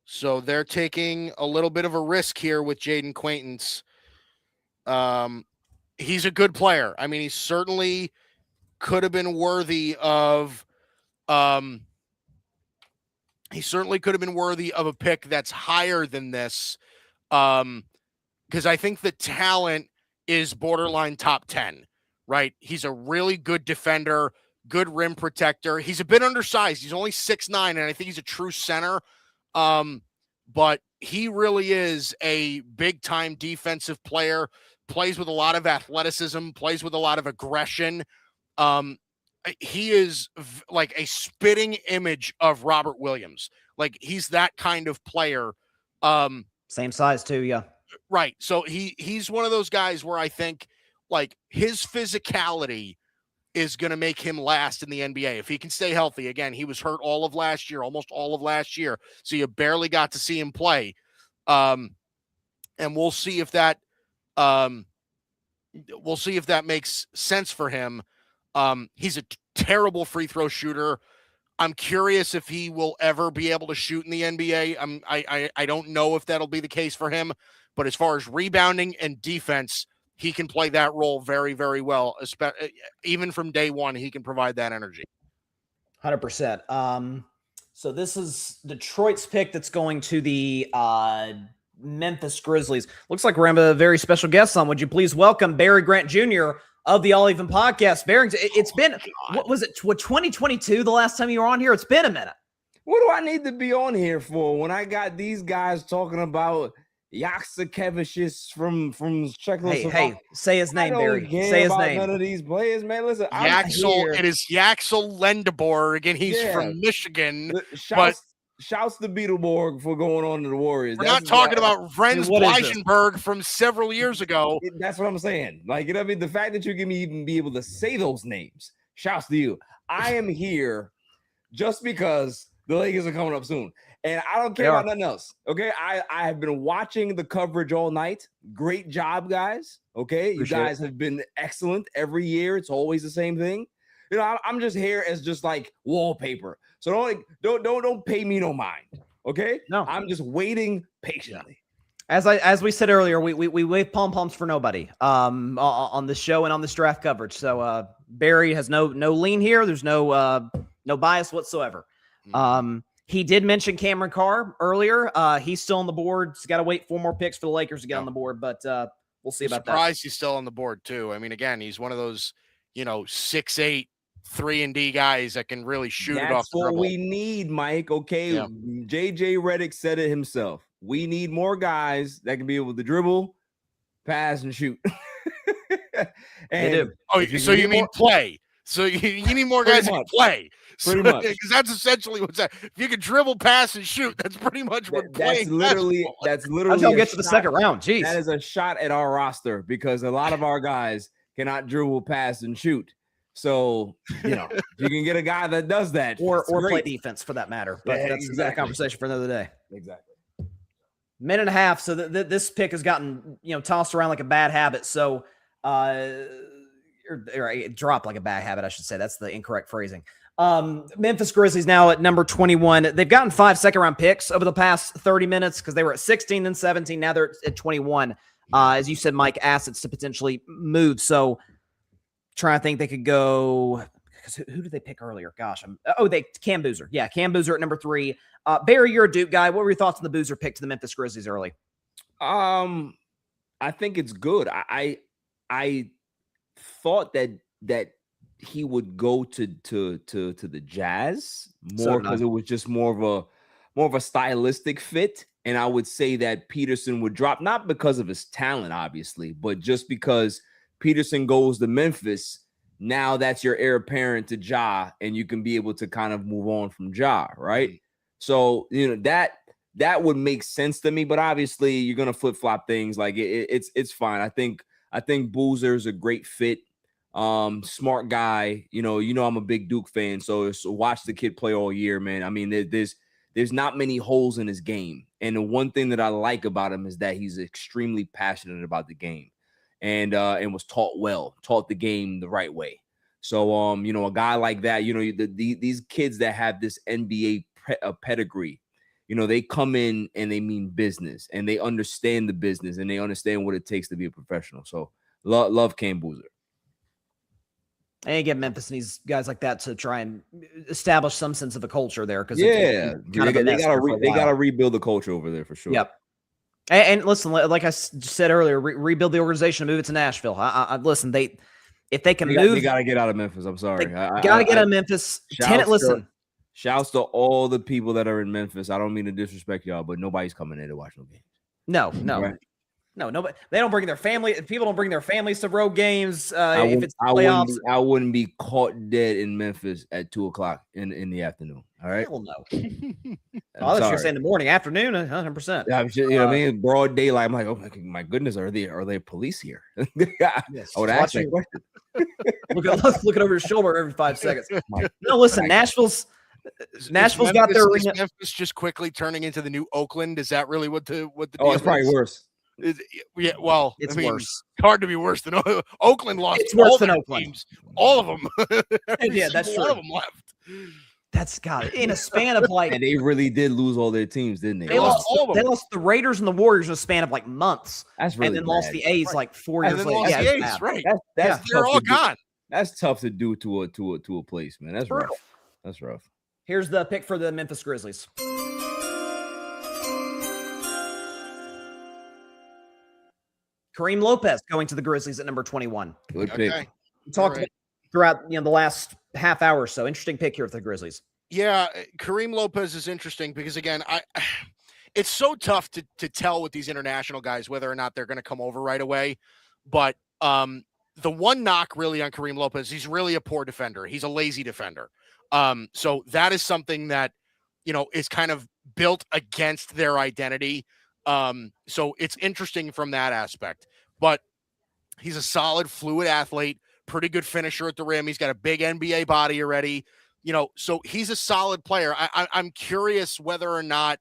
So they're taking a little bit of a risk here with Jaden Quaintance. He's a good player. I mean, he certainly could have been worthy of a pick that's higher than this. Because I think the talent is borderline top 10, right? He's a really good defender, good rim protector. He's a bit undersized. He's only 6'9", and I think he's a true center. But he really is a big-time defensive player, plays with a lot of athleticism, plays with a lot of aggression. He is like a spitting image of Robert Williams. Like, he's that kind of player. Same size too, yeah. Right. So he's one of those guys where I think, like, his physicality is going to make him last in the NBA. If he can stay healthy. Again, he was hurt all of last year, almost all of last year. So you barely got to see him play. And we'll see if that makes sense for him. He's a terrible free throw shooter. I'm curious if he will ever be able to shoot in the NBA. I don't know if that'll be the case for him, but as far as rebounding and defense, he can play that role very, very well. Even from day one, he can provide that energy. 100%. So this is Detroit's pick that's going to the Memphis Grizzlies. Looks like we're having a very special guest on. Would you please welcome Barry Grant Jr. of the All Even Podcast? Barry, it's been, what was it, 2022 the last time you were on here? It's been a minute. What do I need to be on here for when I got these guys talking about Yaksakevicius from Czechoslovakia? Hey, say his name, Barry. Say his name. None of these players, man. Listen, It is Yaxel Lendeborg, and he's from Michigan. Shouts to Beetleborg for going on to the Warriors. We're not talking about Renz Bleichenberg from several years ago. That's what I'm saying. Like, you know what I mean? The fact that you can even be able to say those names, shouts to you. I am here just because the Lakers are coming up soon. And I don't care about nothing else. Okay. I have been watching the coverage all night. Great job, guys. Okay. You guys have been excellent every year. It's always the same thing. You know, I'm just here as just like wallpaper. So don't pay me no mind. Okay. No, I'm just waiting patiently. As we said earlier, we wave pom-poms for nobody on the show and on this draft coverage. So Barry has no lean here. There's no bias whatsoever. He did mention Cameron Carr earlier. He's still on the board. He's got to wait 4 more picks for the Lakers to get on the board, but we'll see about that. Surprised he's still on the board too. I mean, again, he's one of those 6'8", 3-and-D guys that can really shoot it off the dribble. That's what we need, Mike. Okay, JJ Redick said it himself. We need more guys that can be able to dribble, pass, and shoot. They do. Oh, so you mean play? So you need more guys that can play. Pretty much. Because that's essentially what's that. If you can dribble, pass, and shoot, that's pretty much what playing. That's literally. I'll get to the second round. Jeez, that is a shot at our roster because a lot of our guys cannot dribble, pass, and shoot. So, you can get a guy that does that. or it's play great. defense for that matter. But Yeah, that's a exactly. conversation for another day. Exactly. Minute and a half. So this pick has gotten tossed around like a bad habit. So or it dropped like a bad habit, I should say. That's the incorrect phrasing. Memphis Grizzlies now at number 21. They've gotten 5 second-round picks over the past 30 minutes because they were at 16 and 17. Now they're at 21. As you said, Mike, assets to potentially move. So trying to think they could go. Who did they pick earlier? Gosh, Cam Boozer. Yeah, Cam Boozer at number 3. Barry, you're a Duke guy. What were your thoughts on the Boozer pick to the Memphis Grizzlies early? I think it's good. I thought that he would go to the Jazz more because it was just more of a stylistic fit. And I would say that Peterson would drop, not because of his talent, obviously, but just because Peterson goes to Memphis. Now that's your heir apparent to Ja, and you can be able to kind of move on from Ja, right? So that would make sense to me. But obviously, you're gonna flip flop things. Like it's fine. I think Boozer's a great fit. Smart guy. I'm a big Duke fan, so watch the kid play all year, man. I mean, there's not many holes in his game, and the one thing that I like about him is that he's extremely passionate about the game. And was taught the game the right way. So, a guy like that, these kids that have this NBA pedigree, they come in and they mean business and they understand the business and they understand what it takes to be a professional. So, love Cam Boozer. And get Memphis and these guys like that to try and establish some sense of a culture there. Because they gotta rebuild the culture over there for sure. Yep. And listen, like I said earlier, rebuild the organization and move it to Nashville. Listen, if they can move, they got to get out of Memphis. I'm sorry, got to get out of Memphis. Shouts to all the people that are in Memphis. I don't mean to disrespect y'all, but nobody's coming in to watch no games. No, right? No, nobody. They don't bring their family. People don't bring their families to road games. If it's playoffs, I wouldn't be caught dead in Memphis at 2:00 in the afternoon. All right. Hell no. I was just saying the morning, afternoon, 100%. Yeah, what I mean, broad daylight. I'm like, oh my goodness, are there police here? Yes, I would ask that question. Looking over your shoulder every 5 seconds. No, listen, Nashville's got their arena. Memphis just quickly turning into the new Oakland. Is that really what the deal it's probably worse. Yeah, well, it's worse. It's hard to be worse than Oakland lost. It's worse than Oakland. Teams, all of them. Yeah, that's true. One of them left. That's got it in a span of like. And they really did lose all their teams, didn't they? They lost all of them. They lost the Raiders and the Warriors in a span of like months. That's really and then bad. Lost the A's like 4 years later. Lost the A's, right? That's they're all gone. That's tough to do to a place, man. That's rough. That's rough. Here's the pick for the Memphis Grizzlies. Kareem Lopez going to the Grizzlies at number 21. Good pick. Okay. We talked about throughout the last half hour or so. Interesting pick here for the Grizzlies. Yeah, Kareem Lopez is interesting because again, it's so tough to tell with these international guys whether or not they're going to come over right away. But the one knock really on Kareem Lopez, he's really a poor defender. He's a lazy defender. So that is something that is kind of built against their identity. So it's interesting from that aspect, but he's a solid, fluid athlete, pretty good finisher at the rim. He's got a big NBA body already, so he's a solid player. I'm curious whether or not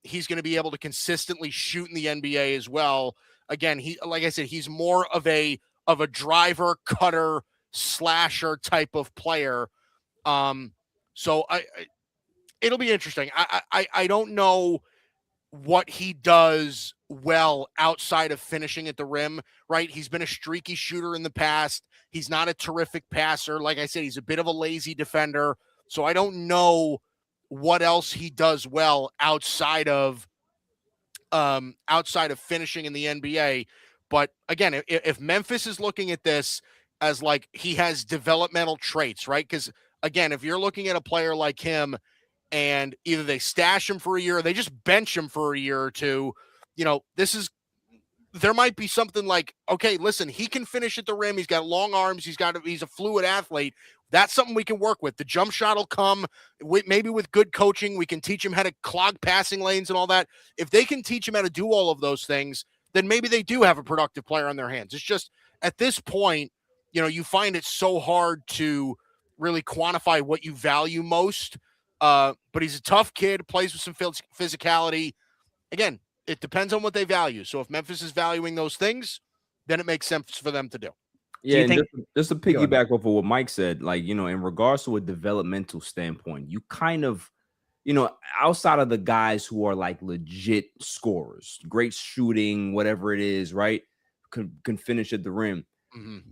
he's going to be able to consistently shoot in the NBA as well. Again, like I said, he's more of a driver, cutter, slasher type of player. So it'll be interesting. I don't know what he does well outside of finishing at the rim, right? He's been a streaky shooter in the past. He's not a terrific passer. Like I said, he's a bit of a lazy defender. So I don't know what else he does well outside of finishing in the NBA. But again, if Memphis is looking at this as like he has developmental traits, right? Because again, if you're looking at a player like him and either they stash him for a year or they just bench him for a year or two, there might be something like, okay, listen, he can finish at the rim. He's got long arms. He's a fluid athlete. That's something we can work with. The jump shot will come. Maybe with good coaching, we can teach him how to clog passing lanes and all that. If they can teach him how to do all of those things, then maybe they do have a productive player on their hands. It's just at this point, you find it so hard to really quantify what you value most. But he's a tough kid, plays with some physicality. Again, it depends on what they value. So if Memphis is valuing those things, then it makes sense for them to do. Yeah, you think just to piggyback off of what Mike said, like, in regards to a developmental standpoint, you kind of, outside of the guys who are like legit scorers, great shooting, whatever it is, right? Can finish at the rim.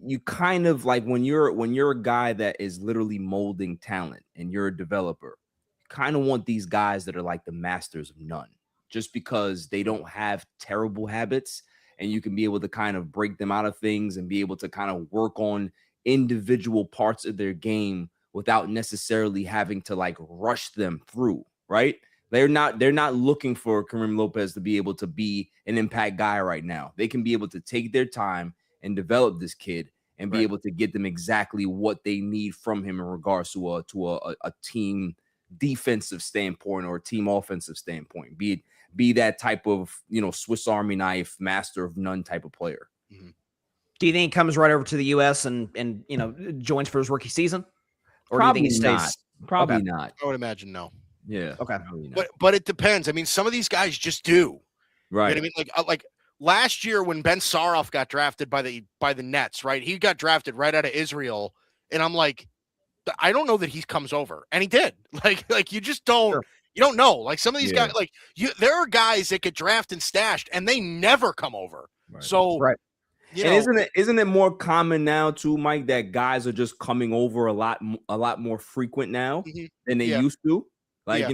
You kind of like when you're a guy that is literally molding talent and you're a developer, you kind of want these guys that are like the masters of none, just because they don't have terrible habits. And you can be able to kind of break them out of things and be able to kind of work on individual parts of their game without necessarily having to like rush them through, right? They're not looking for Kareem Lopez to be able to be an impact guy right now. They can be able to take their time and develop this kid and be able to get them exactly what they need from him in regards to a team defensive standpoint or a team offensive standpoint, be that type of, Swiss Army knife, master of none type of player. Do you think he comes right over to the U.S. and joins for his rookie season? Or Probably do you think he not. stays? Probably Okay. not. I would imagine no. Yeah. Okay. But it depends. I mean, some of these guys just do. Right. You know what I mean? Like last year when Ben Saroff got drafted by the Nets, right? He got drafted right out of Israel. And I'm like, I don't know that he comes over. And he did. Like you just don't. Sure. You don't know. Like some of these guys, like there are guys that get drafted and stashed and they never come over. Right. So, isn't it more common now too, Mike, that guys are just coming over a lot more frequent now than they used to? Like,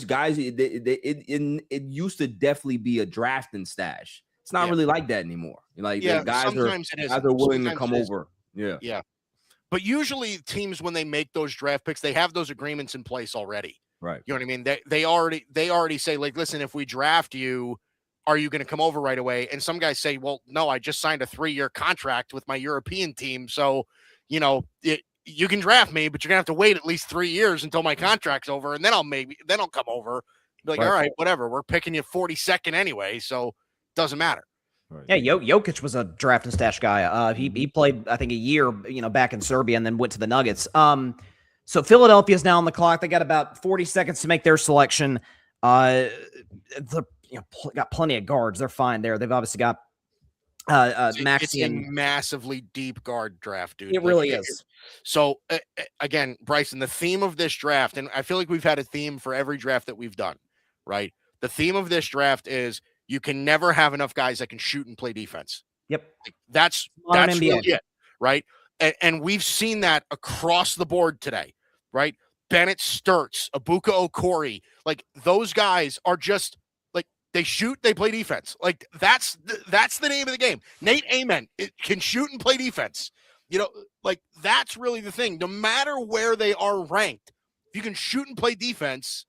guys, it used to definitely be a draft and stash. It's not really like that anymore. Like guys are willing to come over. Yeah. Yeah. But usually teams, when they make those draft picks, they have those agreements in place already. Right. You know what I mean? They already say, like, listen, if we draft you, are you going to come over right away? And some guys say, well, no, I just signed a 3-year contract with my European team. So, you can draft me, but you're gonna have to wait at least 3 years until my contract's over. And then I'll come over. Be like, all right, whatever. We're picking you 42nd anyway. So it doesn't matter. Right. Yeah, Jokic was a draft and stash guy. He played, I think, a year, back in Serbia and then went to the Nuggets. So Philadelphia's now on the clock. They got about 40 seconds to make their selection. Got plenty of guards. They're fine there. They've obviously got Maxey and massively deep guard draft, dude. It really is. So again, Bryson, the theme of this draft, and I feel like we've had a theme for every draft that we've done, right? The theme of this draft is you can never have enough guys that can shoot and play defense. Yep. That's really it, right? And we've seen that across the board today, right? Bennett, Sturts, Abuka Okori, like those guys are just like they shoot, they play defense. Like that's the name of the game. Nate Amen can shoot and play defense. Like that's really the thing. No matter where they are ranked, if you can shoot and play defense,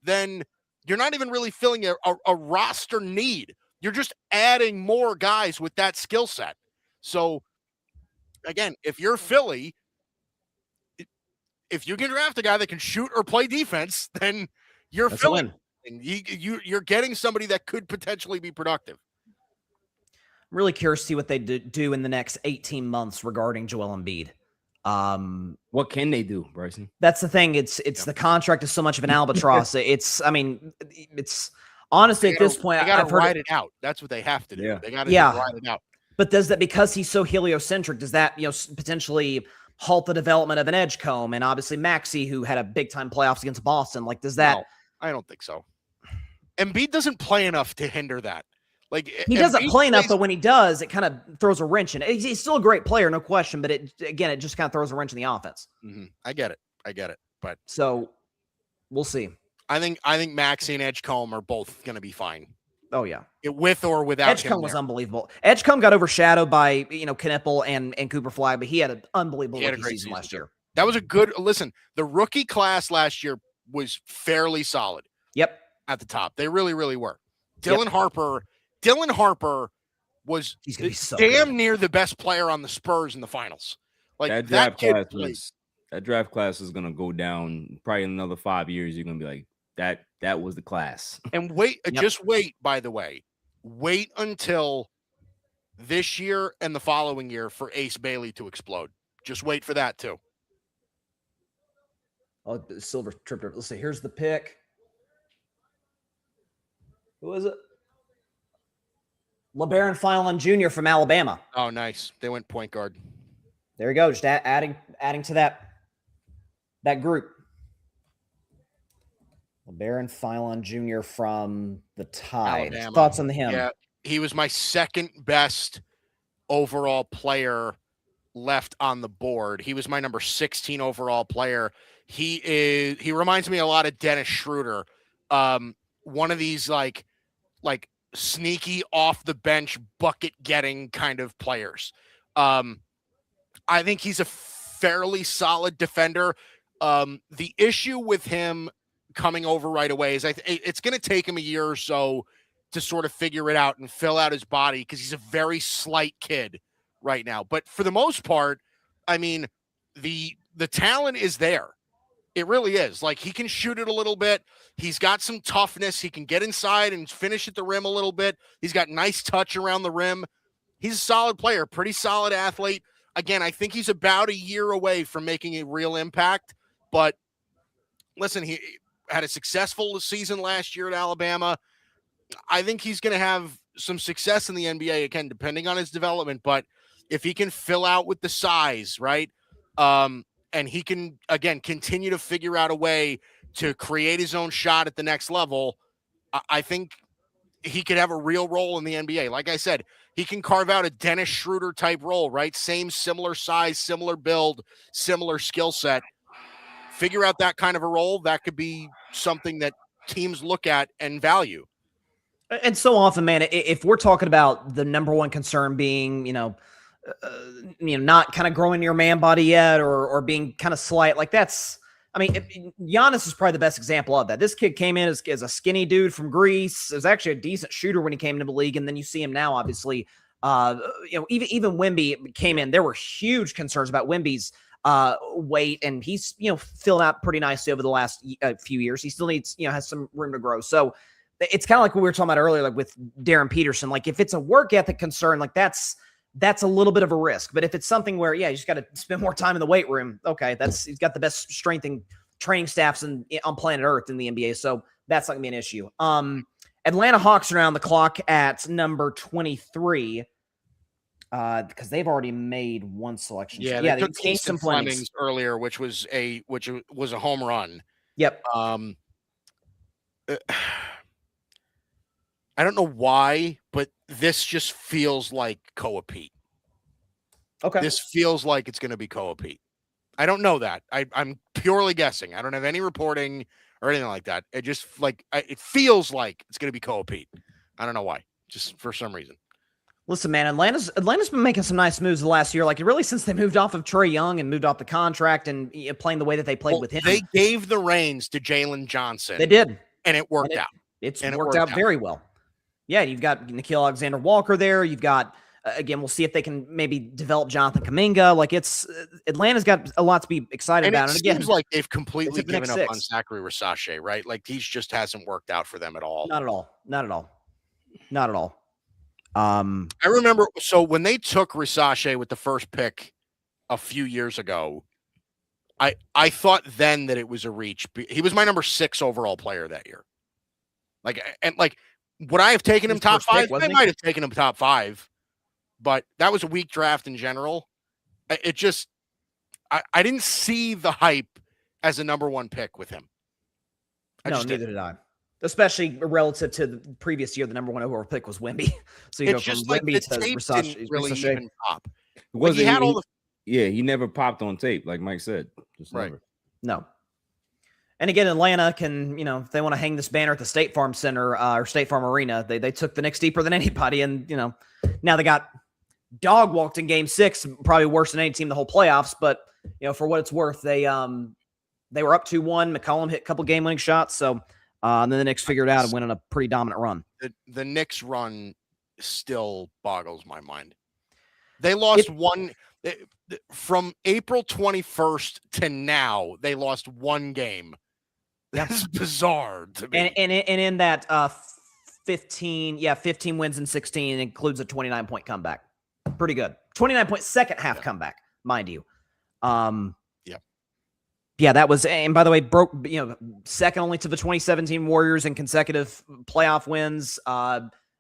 then you're not even really filling a roster need. You're just adding more guys with that skill set. So again, if you're Philly, if you can draft a guy that can shoot or play defense, then you're Philly. And you're getting somebody that could potentially be productive. I'm really curious to see what they do in the next 18 months regarding Joel Embiid. What can they do, Bryson? That's the thing. It's the contract is so much of an albatross. It's honestly at this point, they got to ride it out. That's what they have to do. Yeah. They got to ride it out. But does that, because he's so heliocentric, does that potentially halt the development of an Edgecombe and obviously Maxey, who had a big time playoffs against Boston? Like, does that? No, I don't think so. Embiid doesn't play enough to hinder that. Like he doesn't play enough, but when he does, it kind of throws a wrench in it. He's still a great player, no question. But it just kind of throws a wrench in the offense. Mm-hmm. I get it. But so we'll see. I think Maxey and Edgecombe are both going to be fine. Oh yeah, with or without Edgecombe was unbelievable. Edgecombe got overshadowed by Knipple and Cooper Flag, but he had an unbelievable rookie season last year. That was a good listen. The rookie class last year was fairly solid. Yep, at the top, they really, really were. Dylan Harper was damn near the best player on the Spurs in the finals. Like that draft class is gonna go down probably in another 5 years. You're gonna be like that was the class. And just wait. By the way, wait until this year and the following year for Ace Bailey to explode. Just wait for that too. Oh, the silver trip. Let's see. Here's the pick. Who is it? LeBaron Fillon Jr. from Alabama. Oh, nice. They went point guard. There you go. Just adding to that group. LeBaron Fillon Jr. from the Tide. Alabama. Thoughts on him? Yeah, he was my second best overall player left on the board. He was my number 16 overall player. He reminds me a lot of Dennis Schroeder. One of these like sneaky off the bench bucket getting kind of players. I think he's a fairly solid defender. The issue with him coming over right away is it's going to take him a year or so to sort of figure it out and fill out his body because he's a very slight kid right now. But for the most part, I mean, the talent is there. It really is. Like, he can shoot it a little bit. He's got some toughness. He can get inside and finish at the rim a little bit. He's got nice touch around the rim. He's a solid player, pretty solid athlete. Again, I think he's about a year away from making a real impact. But listen, he had a successful season last year at Alabama. I think he's going to have some success in the NBA, again, depending on his development. But if he can fill out with the size, right, and he can, again, continue to figure out a way to create his own shot at the next level, I think he could have a real role in the NBA. Like I said, he can carve out a Dennis Schroeder type role, right? Similar size, similar build, similar skill set. Figure out that kind of a role. That could be something that teams look at and value. And so often, man, if we're talking about the number one concern being, not kind of growing your man body yet or being kind of slight, like that's, I mean, Giannis is probably the best example of that. This kid came in as a skinny dude from Greece. Was actually a decent shooter when he came into the league. And then you see him now, obviously, even Wemby came in. There were huge concerns about Wemby's weight, and he's, filled out pretty nicely over the last few years. He still needs, has some room to grow. So it's kind of like what we were talking about earlier, like with Darren Peterson. Like, if it's a work ethic concern, like that's a little bit of a risk. But if it's something where, you just got to spend more time in the weight room, okay, he's got the best strength and training staffs on planet Earth in the NBA. So that's not gonna be an issue. Atlanta Hawks are on the clock at number 23 because they've already made one selection. Yeah, they took changed some Flemings earlier, which was a home run. Yep. I don't know why, but this just feels like Koa Pete. Okay. This feels like it's going to be Koa Pete. I don't know that. I'm purely guessing. I don't have any reporting or anything like that. It just it feels like it's going to be Koa Pete. I don't know why. Just for some reason. Listen, man, Atlanta's been making some nice moves the last year. Like, really, since they moved off of Trae Young and moved off the contract and playing the way that they played with him. They gave the reins to Jalen Johnson. They did. And it worked out. It's worked out very well. Yeah, you've got Nickeil Alexander-Walker there. You've got, again, we'll see if they can maybe develop Jonathan Kuminga. Like, Atlanta's got a lot to be excited about. And again, seems like they've completely given up on Zachary Rassache, right? Like, he just hasn't worked out for them at all. Not at all. I remember, so when they took Rassache with the first pick a few years ago, I thought then that it was a reach. He was my number 6 overall player that year. Would I have taken him top 5? I might have taken him top 5, but that was a weak draft in general. It just, I didn't see the hype as a number 1 pick with him. Neither did I. Especially relative to the previous year, the number 1 overall pick was Wemby. So you go from Wemby to Rassache. Really even pop. He never popped on tape, like Mike said. Just right. Never. No. And again, Atlanta can, if they want to hang this banner at the State Farm Center or State Farm Arena, they took the Knicks deeper than anybody. And, now they got dog walked in game 6, probably worse than any team the whole playoffs. But, for what it's worth, they were up 2-1. McCollum hit a couple game-winning shots. So then the Knicks figured it out and went on a pretty dominant run. The Knicks run still boggles my mind. They lost from April 21st to now. They lost 1 game. That's bizarre to me. And in that 15 wins in 16 and includes a 29-point comeback. Pretty good. 29-point second half comeback, mind you. Yeah, that was, and by the way, broke, second only to the 2017 Warriors in consecutive playoff wins.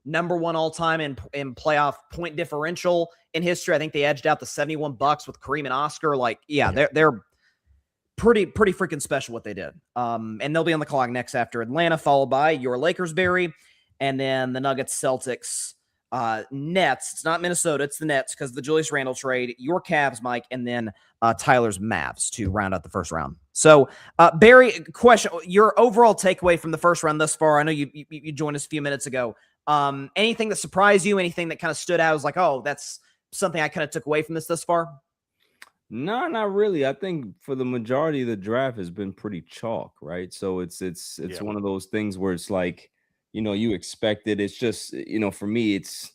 Number one all time in playoff point differential in history. I think they edged out the 71 Bucks with Kareem and Oscar. They're pretty freaking special what they did. And they'll be on the clock next after Atlanta, followed by your Lakers, Barry, and then the Nuggets, Celtics, Nets. It's not Minnesota, it's the Nets because of the Julius Randle trade. Your Cavs, Mike, and then Tyler's Mavs to round out the first round. So, Barry, question: your overall takeaway from the first round thus far? I know you joined us a few minutes ago. Anything that surprised you? Anything that kind of stood out? Was like, oh, that's something I kind of took away from this thus far. No, not really. I think for the majority of the draft has been pretty chalk, right? So it's one of those things where it's like, you expect it. It's just, for me, it's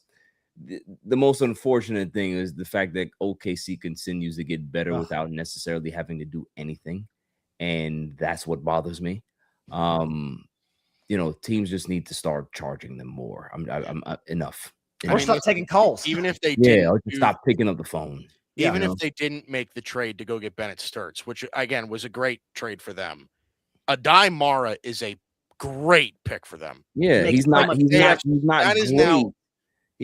the most unfortunate thing is the fact that OKC continues to get better without necessarily having to do anything. And that's what bothers me. Teams just need to start charging them more. I'm enough. Or stop taking calls. Even if they stop picking up the phone. Even if they didn't make the trade to go get Bennett Sturts, which again was a great trade for them. Adai Mara is a great pick for them. Yeah, he's not great,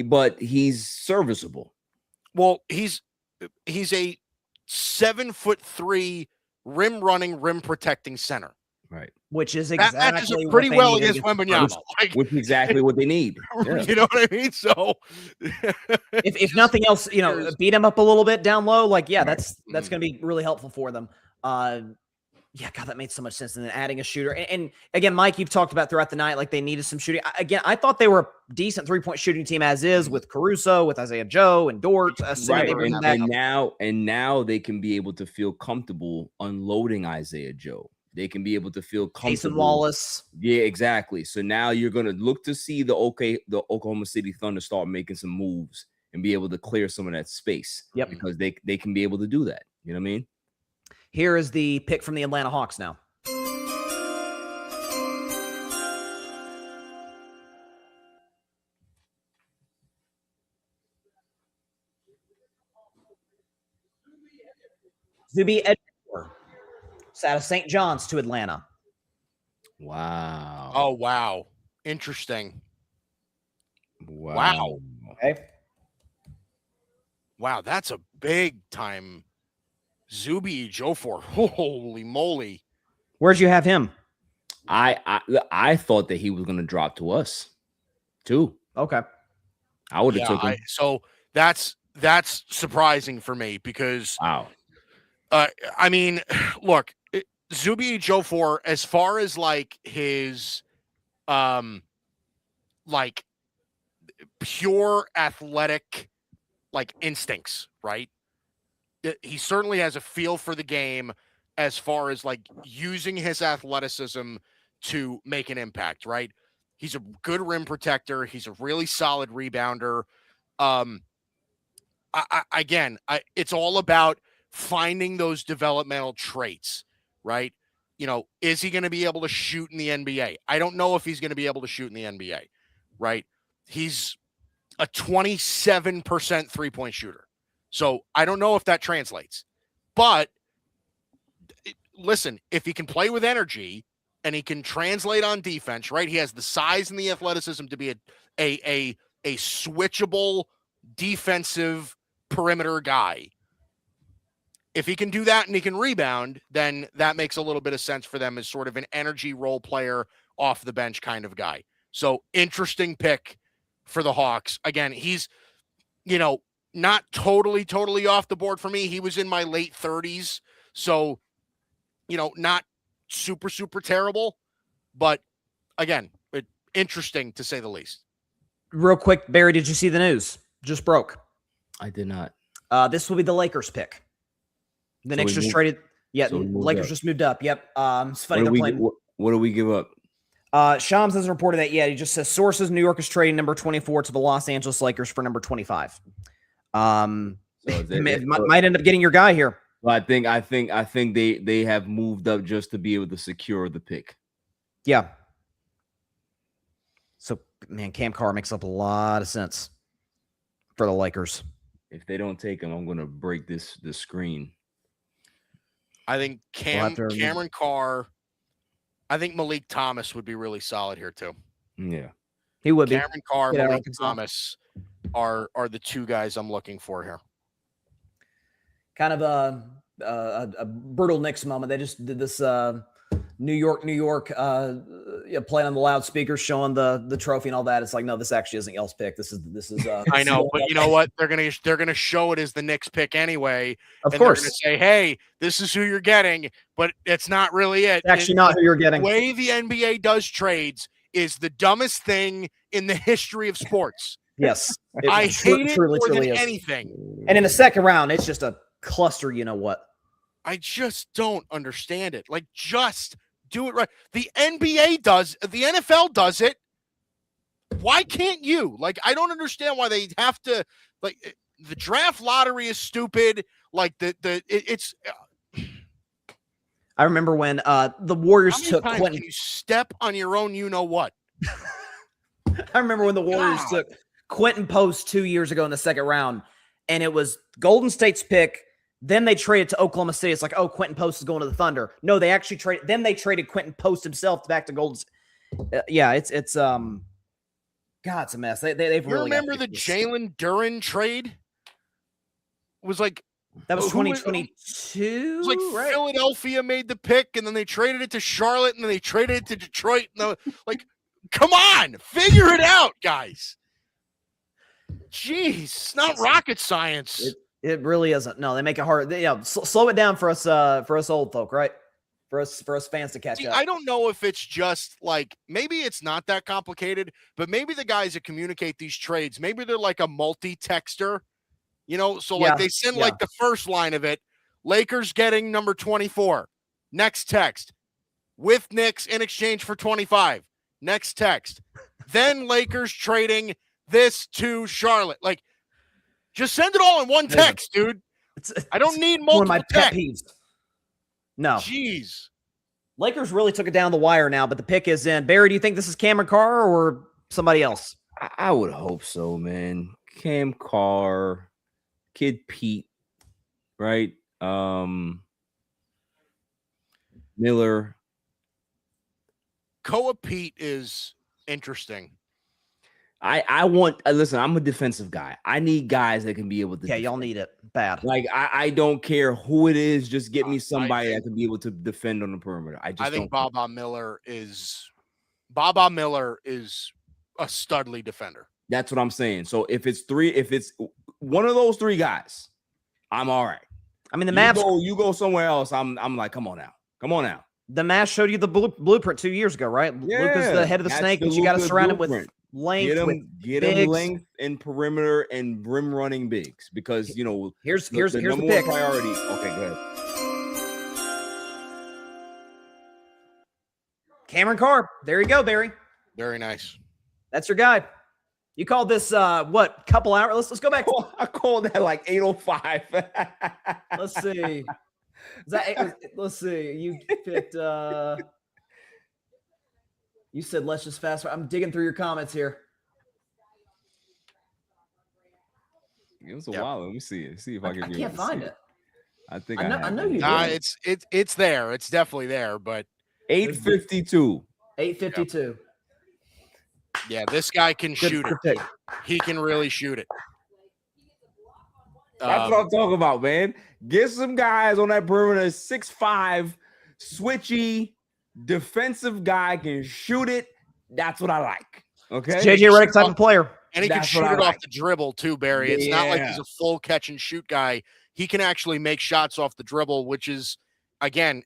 but he's serviceable. Well, he's a 7'3" rim running, rim protecting center. Right. Which is exactly that matches up pretty well against Wembanyama. Which is exactly what they need. Yeah. You know what I mean? So if nothing else, beat him up a little bit down low. That's going to be really helpful for them. God, that made so much sense. And then adding a shooter. And again, Mike, you've talked about throughout the night, like they needed some shooting. Again, I thought they were a decent 3-point shooting team as is with Caruso, with Isaiah Joe and Dort. Right. And now they can be able to feel comfortable unloading Isaiah Joe. They can be able to feel comfortable. Jason Wallace. Yeah, exactly. So now you're going to look to see the Oklahoma City Thunder start making some moves and be able to clear some of that space. Yep. Because they can be able to do that. You know what I mean? Here is the pick from the Atlanta Hawks now. Zuby Edmore. It's out of St. John's to Atlanta. Wow. Oh, wow. Interesting. Wow. Okay. Wow, that's a big time Zuby Jofor. Holy moly. Where'd you have him? I thought that he was going to drop to us too. Okay. I would have took him. So that's surprising for me because wow. I mean, look, Zuby Jofor, as far as like his like pure athletic like instincts, right? He certainly has a feel for the game as far as like using his athleticism to make an impact, right? He's a good rim protector. He's a really solid rebounder. It's all about finding those developmental traits, right? Is he going to be able to shoot in the NBA? I don't know if he's going to be able to shoot in the NBA, right? He's a 27% 3-point shooter. So I don't know if that translates. But listen, if he can play with energy and he can translate on defense, right? He has the size and the athleticism to be a switchable defensive perimeter guy. If he can do that and he can rebound, then that makes a little bit of sense for them as sort of an energy role player off the bench kind of guy. So interesting pick for the Hawks. Again, he's, not totally off the board for me. He was in my late 30s. So, not super terrible, but again, interesting to say the least. Real quick, Barry, did you see the news? Just broke. I did not. This will be the Lakers pick. The Knicks just traded. Yeah, Lakers just moved up. Yep. It's funny they're playing. What do we give up? Shams hasn't reported that yet. He just says sources: New York is trading number 24 to the Los Angeles Lakers for number 25. Might end up getting your guy here. Well, I think they have moved up just to be able to secure the pick. Yeah. So man, Cam Carr makes up a lot of sense for the Lakers. If they don't take him, I'm going to break the screen. I think Cameron Carr. I think Malik Thomas would be really solid here too. Yeah, he would be. Cameron Carr, Malik Thomas are the two guys I'm looking for here. Kind of a brutal Knicks moment. They just did this New York, playing on the loudspeakers, showing the trophy and all that. It's like, no, this actually isn't y'all's pick. This is. I know, but you know what? They're gonna show it as the Knicks pick anyway. Of course, they're gonna say, hey, this is who you're getting, but it's not really it. It's actually not who you're getting. The way the NBA does trades is the dumbest thing in the history of sports. Yes, I hate it more than anything. And in the second round, it's just a cluster. You know what? I just don't understand it. Like, just do it right. The NBA does, the NFL does it. Why can't you? Like, I don't understand why they have to. Like, the draft lottery is stupid. Like, it's. I remember when the Warriors took Quentin. Can you step on your own? You know what? I remember when the Warriors took Quentin Post 2 years ago in the second round, and it was Golden State's pick. Then they traded to Oklahoma City. It's like, oh, Quentin Post is going to the Thunder. No, they actually traded. Then they traded Quentin Post himself back to Golden State. Yeah, it's God, it's a mess. They've really. Remember the Jalen Duren trade? It was like that was 2022. It was like right? Philadelphia made the pick, and then they traded it to Charlotte, and then they traded it to Detroit. And like, come on, figure it out, guys. Jeez, it's not rocket science. It really isn't. No, they make it hard. Slow it down for us old folk, right? For us fans to catch up. I don't know if it's just like, maybe it's not that complicated, but maybe the guys that communicate these trades, maybe they're like a multi-texter, so like they send like the first line of it, Lakers getting number 24, next text, with Knicks in exchange for 25, next text, then Lakers trading this to Charlotte. Like, just send it all in one text, dude. I don't need multiple one of my pet peeves. No. Jeez. Lakers really took it down the wire now, but the pick is in. Barry, do you think this is Cameron Carr or somebody else? I would hope so, man. Cam Carr, Kid Pete, right? Miller. Koa Pete is interesting. I want listen, I'm a defensive guy. I need guys that can be able to defend. Y'all need it bad. Like I don't care who it is, just get me somebody that can be able to defend on the perimeter. I think Baba Miller is a studly defender. That's what I'm saying. So if it's one of those three guys, I'm all right. I mean, the maps you go somewhere else. I'm like, come on now. The math showed you the blueprint 2 years ago, right? Yeah, Luka's the head of the snake, but you got to surround him with length. Get him length and perimeter and rim running bigs, because here's the number pick. One priority. Okay, go ahead. Cameron Carr. There you go, Barry. Very nice. That's your guy. You called this couple hours? Let's go back. I called that like 8:05. Let's see. Let's see. You picked. You said let's just fast. I'm digging through your comments here. It was a while. Let me see it. See if I can. I can't find it. I think I know you. It's there. It's definitely there. But 8:52. 8:52. Yeah, this guy can shoot it. He can really shoot it. That's what I'm talking about, man. Get some guys on that perimeter, 6'5", switchy, defensive guy, can shoot it. That's what I like. Okay, it's JJ Redick type of player, and he can shoot it off the dribble too, Barry. It's not like he's a full catch and shoot guy. He can actually make shots off the dribble, which is, again,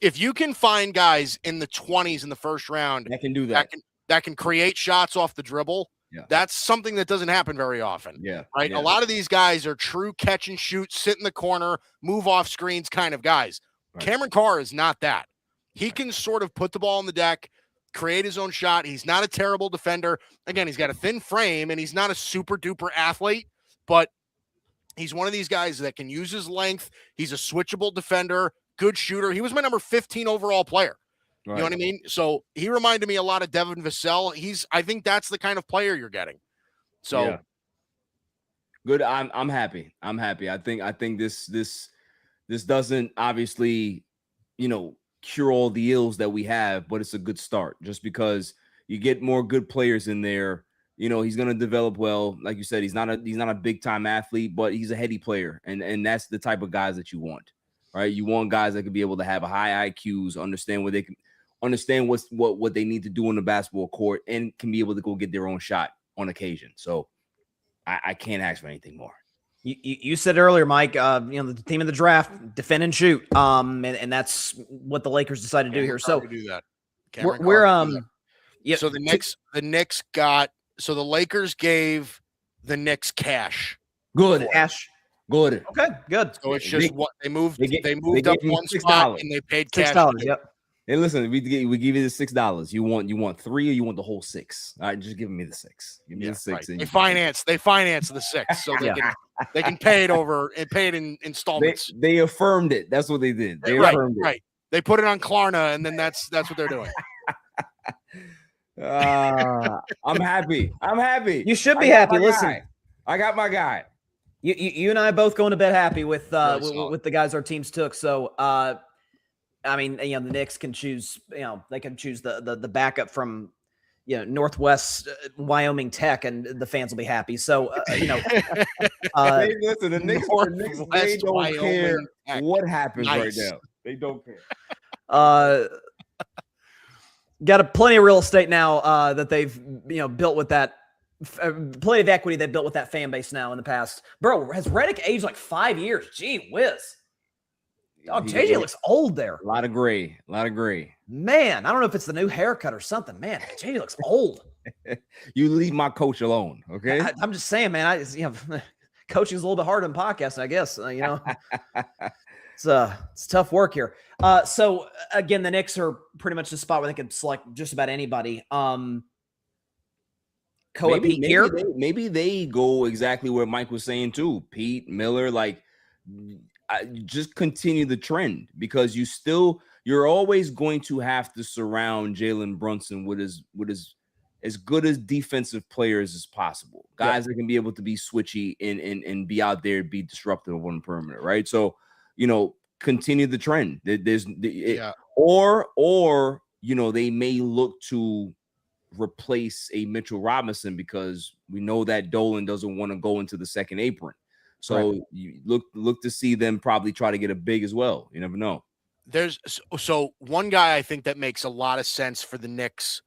if you can find guys in the 20s in the first round that can do that can create shots off the dribble. Yeah. That's something that doesn't happen very often. Yeah. Right. Yeah. A lot of these guys are true catch and shoot, sit in the corner, move off screens kind of guys. Right. Cameron Carr is not that. He can sort of put the ball on the deck, create his own shot. He's not a terrible defender. Again, he's got a thin frame and he's not a super duper athlete, but he's one of these guys that can use his length. He's a switchable defender, good shooter. He was my number 15 overall player. You know what I mean? So he reminded me a lot of Devin Vassell. I think that's the kind of player you're getting. So yeah. Good. I'm happy. I'm happy. I think this doesn't obviously, cure all the ills that we have, but it's a good start just because you get more good players in there. He's going to develop well. Like you said, he's not a big time athlete, but he's a heady player. And that's the type of guys that you want, right? You want guys that can be able to have high IQs, understand where they can understand what they need to do on the basketball court, and can be able to go get their own shot on occasion. So I can't ask for anything more. You said earlier, Mike, the team of the draft, defend and shoot. And that's what the Lakers decided to do here. So do that. Yeah. So the Knicks so the Lakers gave the Knicks cash. Good. Cash. Good. Okay, good. So it's just what they moved up one $6 spot and they paid cash. $6. Yep. Hey, listen, we give you the $6. You want 3 or you want the whole 6? All right, just give me the 6. Give me the 6. Right. They finance the 6 so they can pay it over and pay it in installments. They affirmed it. That's what they did. They affirmed it. Right. They put it on Klarna, and then that's what they're doing. I'm happy. You should be happy. Listen, I got my guy. You and I both going to bed happy with the guys our teams took. So I mean, the Knicks can choose. They can choose the backup from Northwest Wyoming Tech, and the fans will be happy. So listen, the Knicks they don't care what happens right now. They don't care. Got plenty of real estate now that they've built with that. Plenty of equity they've built with that fan base now in the past. Bro, has Redick aged like 5 years? Gee whiz. Dog, JJ looks old there. A lot of gray. Man, I don't know if it's the new haircut or something. Man, JJ looks old. You leave my coach alone, okay? I'm just saying, man. Coaching's a little bit harder than podcasting, I guess. It's tough work here. So again, the Knicks are pretty much the spot where they could select just about anybody. Pete here. Maybe they go exactly where Mike was saying too. Pete, Miller, just continue the trend, because you're always going to have to surround Jalen Brunson with as good as defensive players as possible. Guys that can be able to be switchy and be out there, be disruptive on the perimeter, right? So, continue the trend. Or they may look to replace a Mitchell Robinson, because we know that Dolan doesn't want to go into the second apron. So you look to see them probably try to get a big as well. You never know. So one guy I think that makes a lot of sense for the Knicks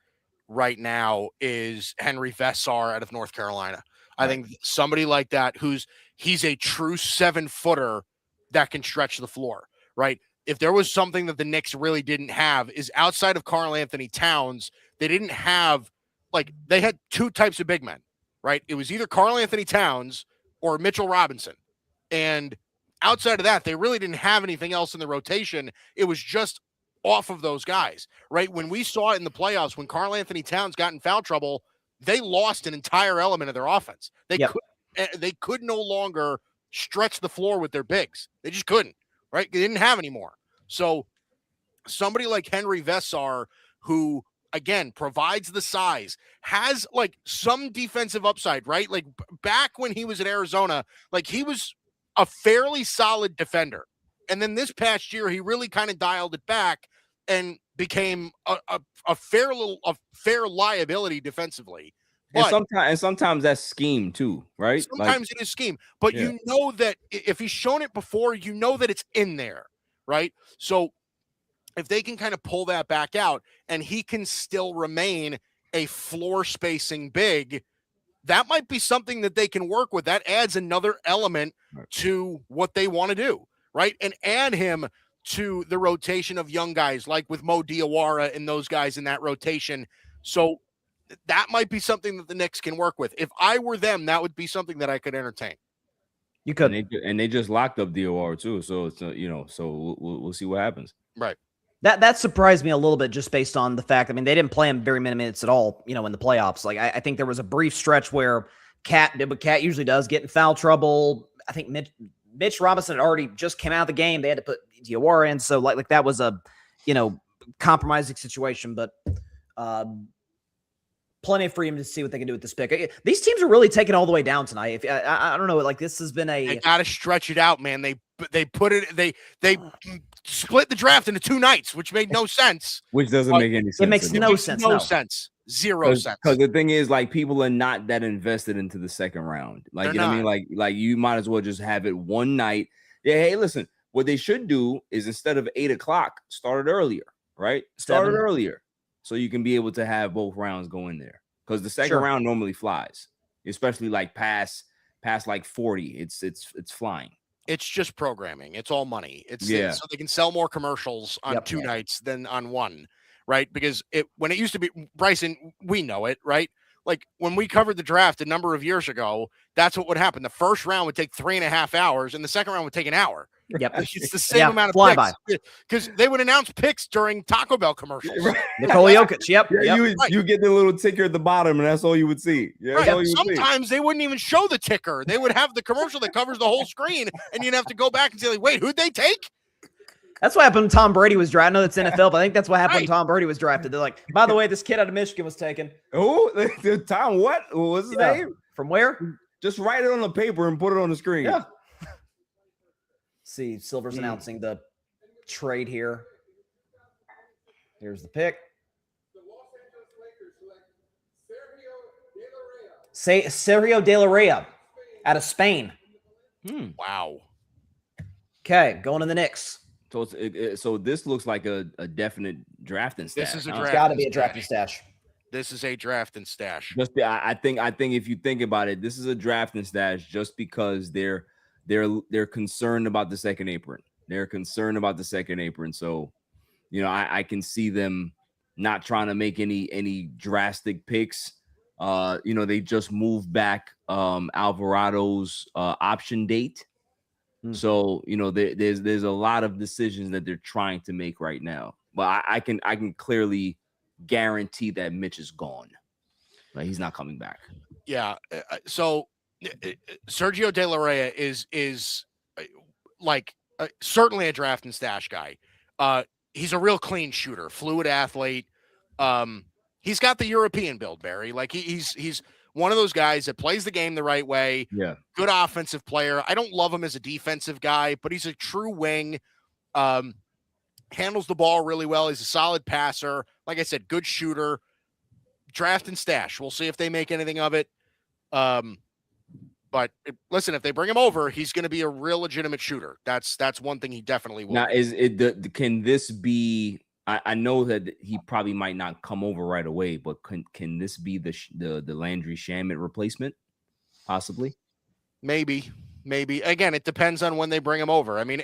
right now is Henry Vessar out of North Carolina. I think somebody like that he's a true 7-footer that can stretch the floor, right? If there was something that the Knicks really didn't have, is outside of Karl Anthony Towns, they didn't have, they had 2 types of big men, right? It was either Karl Anthony Towns or Mitchell Robinson. And outside of that, they really didn't have anything else in the rotation. It was just off of those guys, right? When we saw it in the playoffs, when Karl Anthony Towns got in foul trouble, they lost an entire element of their offense. They could no longer stretch the floor with their bigs. They just couldn't, right? They didn't have any more. So somebody like Henry Vessar, who again provides the size, has some defensive upside, right? Back when he was in Arizona, he was a fairly solid defender. And then this past year, he really kind of dialed it back and became a fair liability defensively. But, and sometimes that's scheme too, right? Sometimes it is scheme, but you know that if he's shown it before, you know that it's in there, right? So if they can kind of pull that back out and he can still remain a floor spacing big, that might be something that they can work with. That adds another element to what they want to do, right? And add him to the rotation of young guys, like with Mo Diawara and those guys in that rotation. So that might be something that the Knicks can work with. If I were them, that would be something that I could entertain. You could. And they just locked up Diawara too. So it's so we'll see what happens. Right. That surprised me a little bit, just based on the fact, they didn't play him very many minutes at all, in the playoffs. I think there was a brief stretch where Cat did what Cat usually does, get in foul trouble. I think Mitch Robinson had already just came out of the game. They had to put Diawara in. So that was a, compromising situation, but plenty of freedom to see what they can do with this pick. These teams are really taking all the way down tonight. If I don't know, like this has been they got to stretch it out, man. They split the draft into 2 nights, which made no sense. Which doesn't make any sense. It makes no sense. No sense. Zero sense. Because the thing is, like, people are not that invested into the second round. Like, They're you know what I mean? Like you might as well just have it one night. Yeah, hey, listen, what they should do is instead of 8 o'clock, start it earlier, right? Start it earlier so you can be able to have both rounds go in there. Because the second round normally flies, especially like past like 40. It's flying. It's just programming. It's all money. It's so they can sell more commercials on 2 nights than on one, right? Because when it used to be, Bryson, we know it, right? Like when we covered the draft a number of years ago, that's what would happen. The first round would take 3.5 hours, and the second round would take an hour. Yep, it's the same amount of picks because they would announce picks during Taco Bell commercials. Nikola Jokic, you get the little ticker at the bottom, and that's all you would see. Sometimes they wouldn't even show the ticker; they would have the commercial that covers the whole screen, and you'd have to go back and say, like, "Wait, who'd they take?" That's what happened when Tom Brady was drafted. I know that's NFL, but I think that's what happened when Tom Brady was drafted. They're like, by the way, this kid out of Michigan was taken. Oh, Tom, what? What's his name? From where? Just write it on the paper and put it on the screen. Yeah. See, Silver's announcing the trade here. Here's the pick. Sergio De La Rey out of Spain. Wow. Okay, going to the Knicks. So this looks like a definite drafting stash. This is It's got to be a drafting stash. This is a drafting stash. I think if you think about it, this is a drafting stash just because they're concerned about the second apron. They're concerned about the second apron. So, you know, I can see them not trying to make any drastic picks. You know, they just moved back Alvarado's option date. So, you know, there's a lot of decisions that they're trying to make right now. But I can clearly guarantee that Mitch is gone. Like, he's not coming back. Yeah. So Sergio De La Rey is like certainly a draft and stash guy. He's a real clean shooter, fluid athlete. He's got the European build, Barry. Like he's one of those guys that plays the game the right way. Yeah. Good offensive player. I don't love him as a defensive guy, but he's a true wing. Handles the ball really well. He's a solid passer. Like I said, good shooter. Draft and stash. We'll see if they make anything of it. But listen, if they bring him over, he's going to be a real legitimate shooter. That's one thing he definitely will. Now, can this be? I know that he probably might not come over right away, but can this be the Landry Shamet replacement? Possibly. Maybe. Again, it depends on when they bring him over. I mean,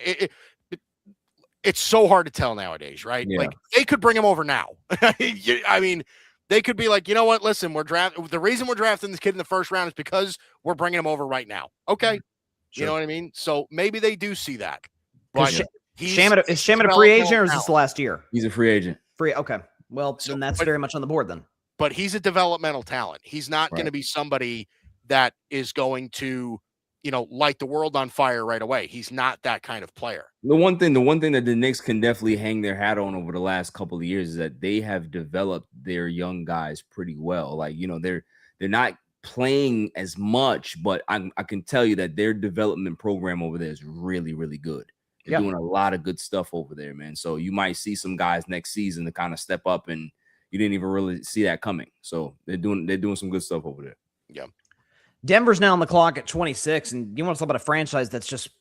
it's so hard to tell nowadays, right? Yeah. Like they could bring him over now. I mean, they could be like, you know what? Listen, the reason we're drafting this kid in the first round is because we're bringing him over right now. Okay. Sure. You know what I mean? So maybe they do see that. But is Shamet a free agent or is this the last year? He's a free agent. Okay. Well, then that's very much on the board then. But he's a developmental talent. He's not going to be somebody that is going to, you know, light the world on fire right away. He's not that kind of player. The one thing that the Knicks can definitely hang their hat on over the last couple of years is that they have developed their young guys pretty well. Like, you know, they're not playing as much, but I can tell you that their development program over there is really, really good. They're doing a lot of good stuff over there, man. So you might see some guys next season to kind of step up, and you didn't even really see that coming. So they're doing some good stuff over there. Yeah. Denver's now on the clock at 26, and you want to talk about a franchise that's just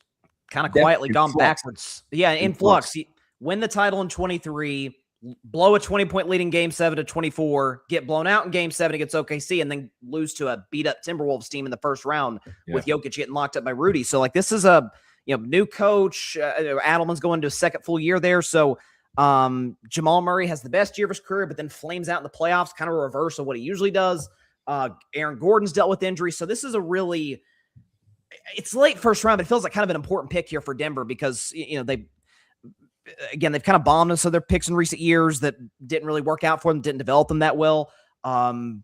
kind of quietly gone backwards. Yeah, in flux. Win the title in 23, blow a 20-point lead in Game 7 to 24, get blown out in Game 7 against OKC, and then lose to a beat-up Timberwolves team in the first round with Jokic getting locked up by Rudy. So, like, this is a new coach. Adelman's going to a second full year there. So, Jamal Murray has the best year of his career, but then flames out in the playoffs, kind of a reverse of what he usually does. Aaron Gordon's dealt with injury. So this is it's late first round, but it feels like kind of an important pick here for Denver because, they've kind of bombed us. So their picks in recent years that didn't really work out for them, didn't develop them that well. Trying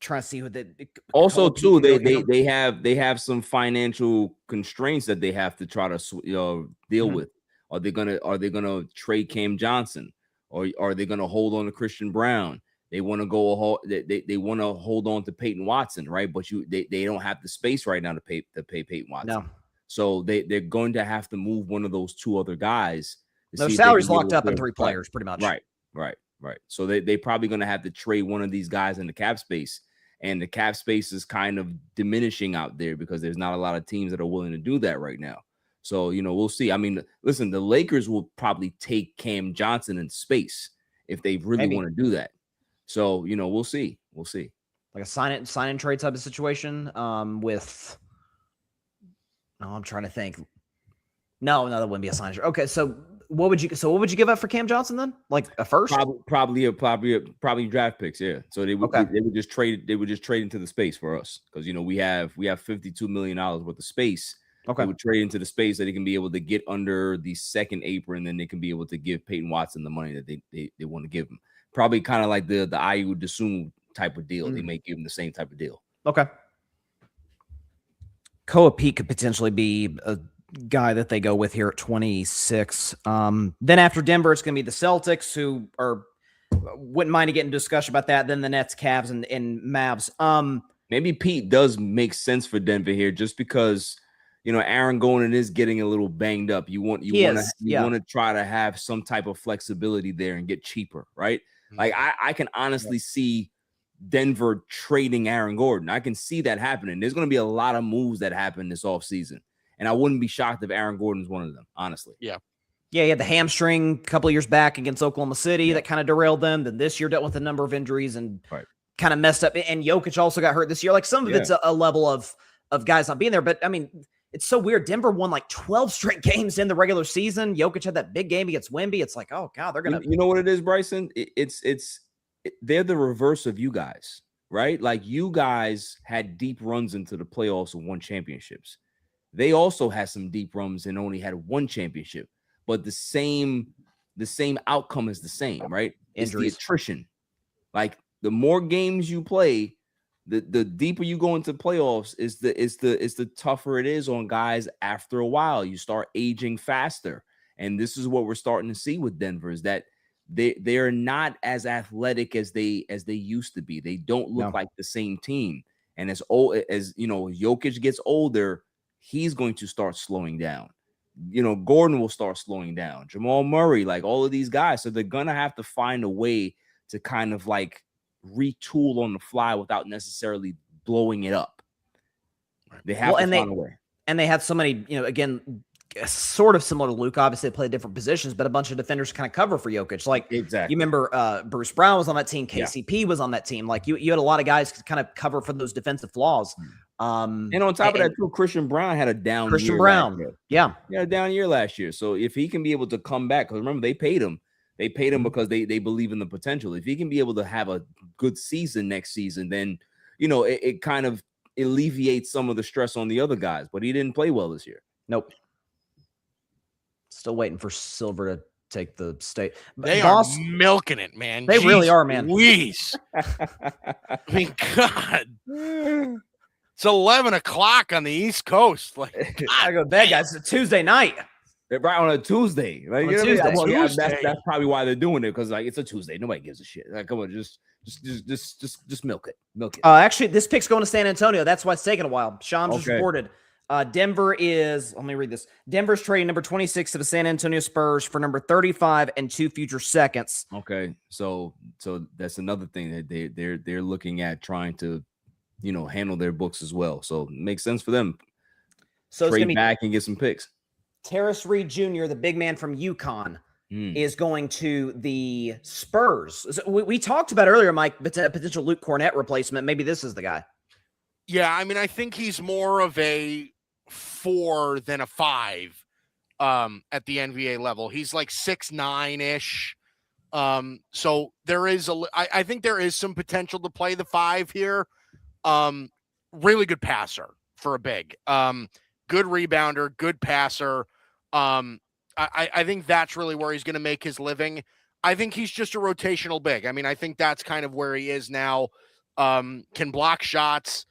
to see who they also too. They have some financial constraints that they have to try to deal with. Are they gonna trade Cam Johnson? or are they going to hold on to Christian Brown? They want to go they want to hold on to Peyton Watson, right? But they don't have the space right now to pay Peyton Watson. No. So they're going to have to move one of those two other guys. No, salaries locked up in 3 players, pretty much. Right. So they probably going to have to trade one of these guys in the cap space, and the cap space is kind of diminishing out there because there's not a lot of teams that are willing to do that right now. So, we'll see. I mean, listen, the Lakers will probably take Cam Johnson in space if they really want to do that. So, we'll see. We'll see. Like a sign and trade type of situation with. No, I'm trying to think. No, that wouldn't be a sign and trade. Okay, so what would you give up for Cam Johnson then? Like a first? Probably draft picks. Yeah. So they would just trade into the space for us because we have $52 million worth of space. Okay. They would trade into the space that they can be able to get under the second apron, then they can be able to give Peyton Watson the money that they want to give him. Probably kind of like the Ayu Dosunmu type of deal. They may give him the same type of deal. Okay. Koa Pete could potentially be a guy that they go with here at 26. Then after Denver, it's going to be the Celtics, who wouldn't mind to get in discussion about that. Then the Nets, Cavs, and Mavs. Maybe Pete does make sense for Denver here, just because Aaron Gordon is getting a little banged up. You want to try to have some type of flexibility there and get cheaper, right? Like I can honestly see Denver trading Aaron Gordon. I can see that happening. There's going to be a lot of moves that happen this offseason. And I wouldn't be shocked if Aaron Gordon's one of them, honestly. Yeah, he had the hamstring a couple of years back against Oklahoma City that kind of derailed them. Then this year dealt with a number of injuries and kind of messed up. And Jokic also got hurt this year. Like some of it's a level of guys not being there. But, I mean, it's so weird. Denver won like 12 straight games in the regular season. Jokic had that big game against Wemby. It's like, oh, God, they're going to – You know what it is, Bryson? They're the reverse of you guys, right? Like you guys had deep runs into the playoffs and won championships. They also had some deep runs and only had one championship, but the same outcome is the same, right? It's the attrition. Like the more games you play, the deeper you go into playoffs is the tougher it is on guys after a while. You start aging faster. And this is what we're starting to see with Denver, is that they're not as athletic as they used to be. They don't look like the same team. And as Jokic gets older, he's going to start slowing down. Gordon will start slowing down. Jamal Murray, like all of these guys. So they're going to have to find a way to kind of like retool on the fly without necessarily blowing it up. They have to find a way. And they have so many, again, sort of similar to Luke. Obviously, they play different positions, but a bunch of defenders kind of cover for Jokic. Like, exactly. You remember Bruce Brown was on that team. KCP was on that team. Like, you had a lot of guys to kind of cover for those defensive flaws. And on top of that, too, Christian Brown had a down year. Christian Brown. He had a down year last year. So if he can be able to come back, because remember, they paid him because they believe in the potential. If he can be able to have a good season next season, then, it kind of alleviates some of the stress on the other guys. But he didn't play well this year. Nope. Still waiting for Silver to take the state. They are milking it, man. They really are, man. Louise. I mean, God. It's 11 o'clock on the East Coast. Like, I go to bed, guys. It's a Tuesday night. Right on a Tuesday. Like, that's probably why they're doing it, because like it's a Tuesday. Nobody gives a shit. Like, come on, just milk it. Milk it. Actually, this pick's going to San Antonio. That's why it's taking a while. Shams just reported. Denver is, let me read this. Denver's trading number 26 to the San Antonio Spurs for number 35 and 2 future seconds. Okay. So that's another thing that they're looking at, trying to, handle their books as well. So it makes sense for them. So trade back and get some picks. Terrace Reed Jr., the big man from UConn, is going to the Spurs. So we talked about earlier, Mike, potential Luke Cornett replacement. Maybe this is the guy. Yeah, I mean, I think he's more of a 4 than a 5 at the NBA level. He's like 6'9"-ish. So there is I think there is some potential to play the 5 here. Really good passer for a big. Good rebounder, good passer. I think that's really where he's going to make his living. I think he's just a rotational big. I mean, I think that's kind of where he is now. Can block shots,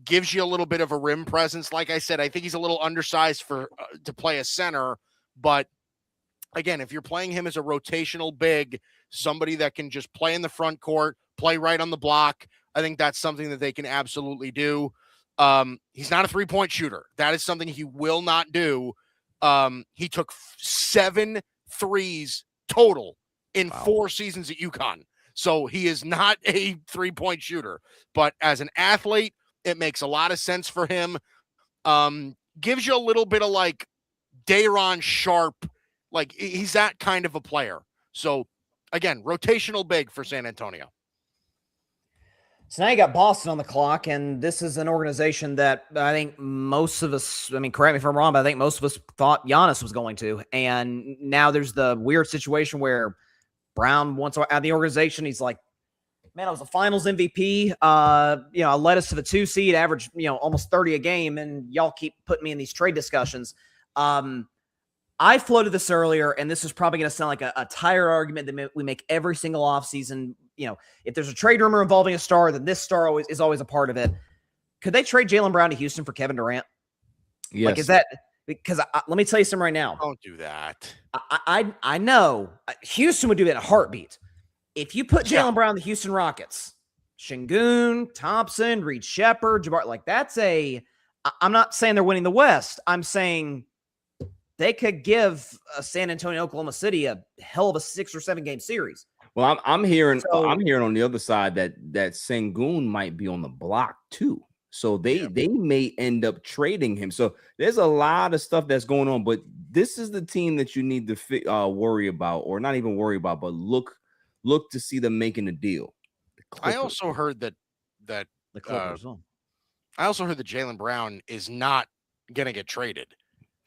gives you a little bit of a rim presence. Like I said, I think he's a little undersized to play a center, but again, if you're playing him as a rotational big, somebody that can just play in the front court, play right on the block, I think that's something that they can absolutely do. He's not a three-point shooter. That is something he will not do. He took 7 threes total in 4 seasons at UConn. So he is not a three-point shooter. But as an athlete, it makes a lot of sense for him. Gives you a little bit of like Day'Ron Sharp. Like he's that kind of a player. So again, rotational big for San Antonio. So now you got Boston on the clock, and this is an organization that I think most of us, I mean, correct me if I'm wrong, but I think most of us thought Giannis was going to. And now there's the weird situation where Brown wants out of the organization. He's like, man, I was a finals MVP. I led us to the 2 seed, average, almost 30 a game, and y'all keep putting me in these trade discussions. I floated this earlier, and this is probably going to sound like a tired argument that we make every single offseason. If there's a trade rumor involving a star, then this star is always a part of it. Could they trade Jaylen Brown to Houston for Kevin Durant? Yes. Like, is that because let me tell you something right now. Don't do that. I know Houston would do it in a heartbeat. If you put Jaylen Brown in the Houston Rockets, Şengün, Thompson, Reed Shepard, Jabbar, like I'm not saying they're winning the West. I'm saying they could give San Antonio, Oklahoma City a hell of a 6 or 7 game series. Well, I'm hearing on the other side that Şengün might be on the block too. So they may end up trading him. So there's a lot of stuff that's going on, but this is the team that you need to worry about, or not even worry about, but look to see them making a deal. I also heard that The Clippers. I also heard that Jaylen Brown is not going to get traded.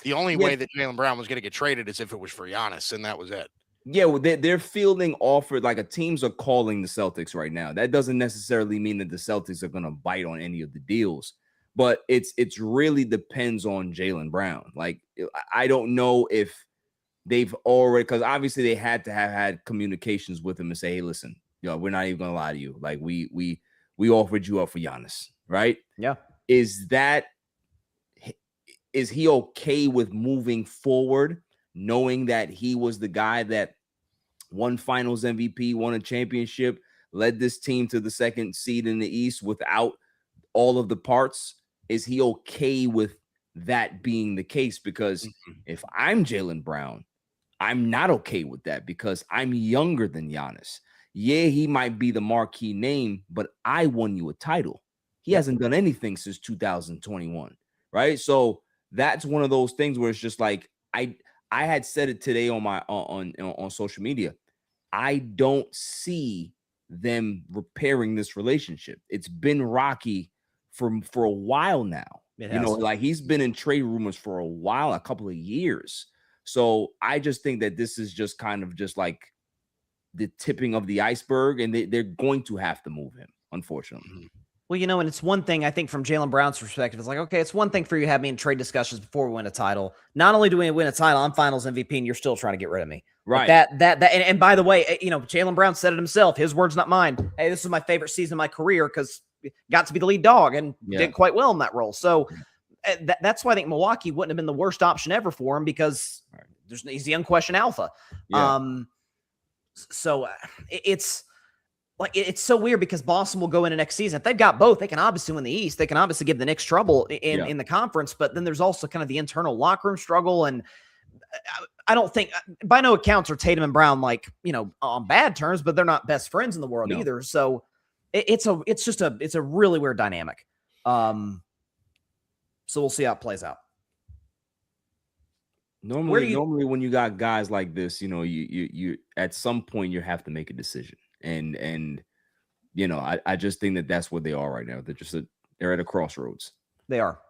The only way that Jaylen Brown was going to get traded is if it was for Giannis, and that was it. Yeah, well, they're fielding offers, like teams are calling the Celtics right now. That doesn't necessarily mean that the Celtics are going to bite on any of the deals, but it's really depends on Jaylen Brown. Like, I don't know if they've already, because obviously they had to have had communications with him and say, hey, listen, we're not even going to lie to you. Like, we offered you up for Giannis, right? Yeah. Is he okay with moving forward, knowing that he was the guy that won finals MVP, won a championship, led this team to the 2nd seed in the East without all of the parts? Is he okay with that being the case? Because if I'm Jaylen Brown, I'm not okay with that because I'm younger than Giannis. Yeah, he might be the marquee name, but I won you a title. He hasn't done anything since 2021, right? So that's one of those things where it's just like, I had said it today on my on social media. I don't see them repairing this relationship. It's been rocky for a while now. Like he's been in trade rumors for a while, a couple of years. So I just think that this is just kind of just like the tipping of the iceberg, and they're going to have to move him, unfortunately. Well, and it's one thing, I think, from Jaylen Brown's perspective, it's like, okay, it's one thing for you to have me in trade discussions before we win a title. Not only do we win a title, I'm finals MVP, and you're still trying to get rid of me. Right. Like and by the way, Jaylen Brown said it himself. His words, not mine. Hey, this is my favorite season of my career because got to be the lead dog and did quite well in that role. So that's why I think Milwaukee wouldn't have been the worst option ever for him because he's the unquestioned alpha. Yeah. So it's so weird because Boston will go into next season. If they've got both, they can obviously win the East. They can obviously give the Knicks trouble in the conference, but then there's also kind of the internal locker room struggle. And I don't think, by no accounts, are Tatum and Brown on bad terms, but they're not best friends in the world either. So it's a really weird dynamic. So we'll see how it plays out. Normally when you got guys like this, you at some point you have to make a decision. And I just think that that's where they are right now. They're at a crossroads. They are,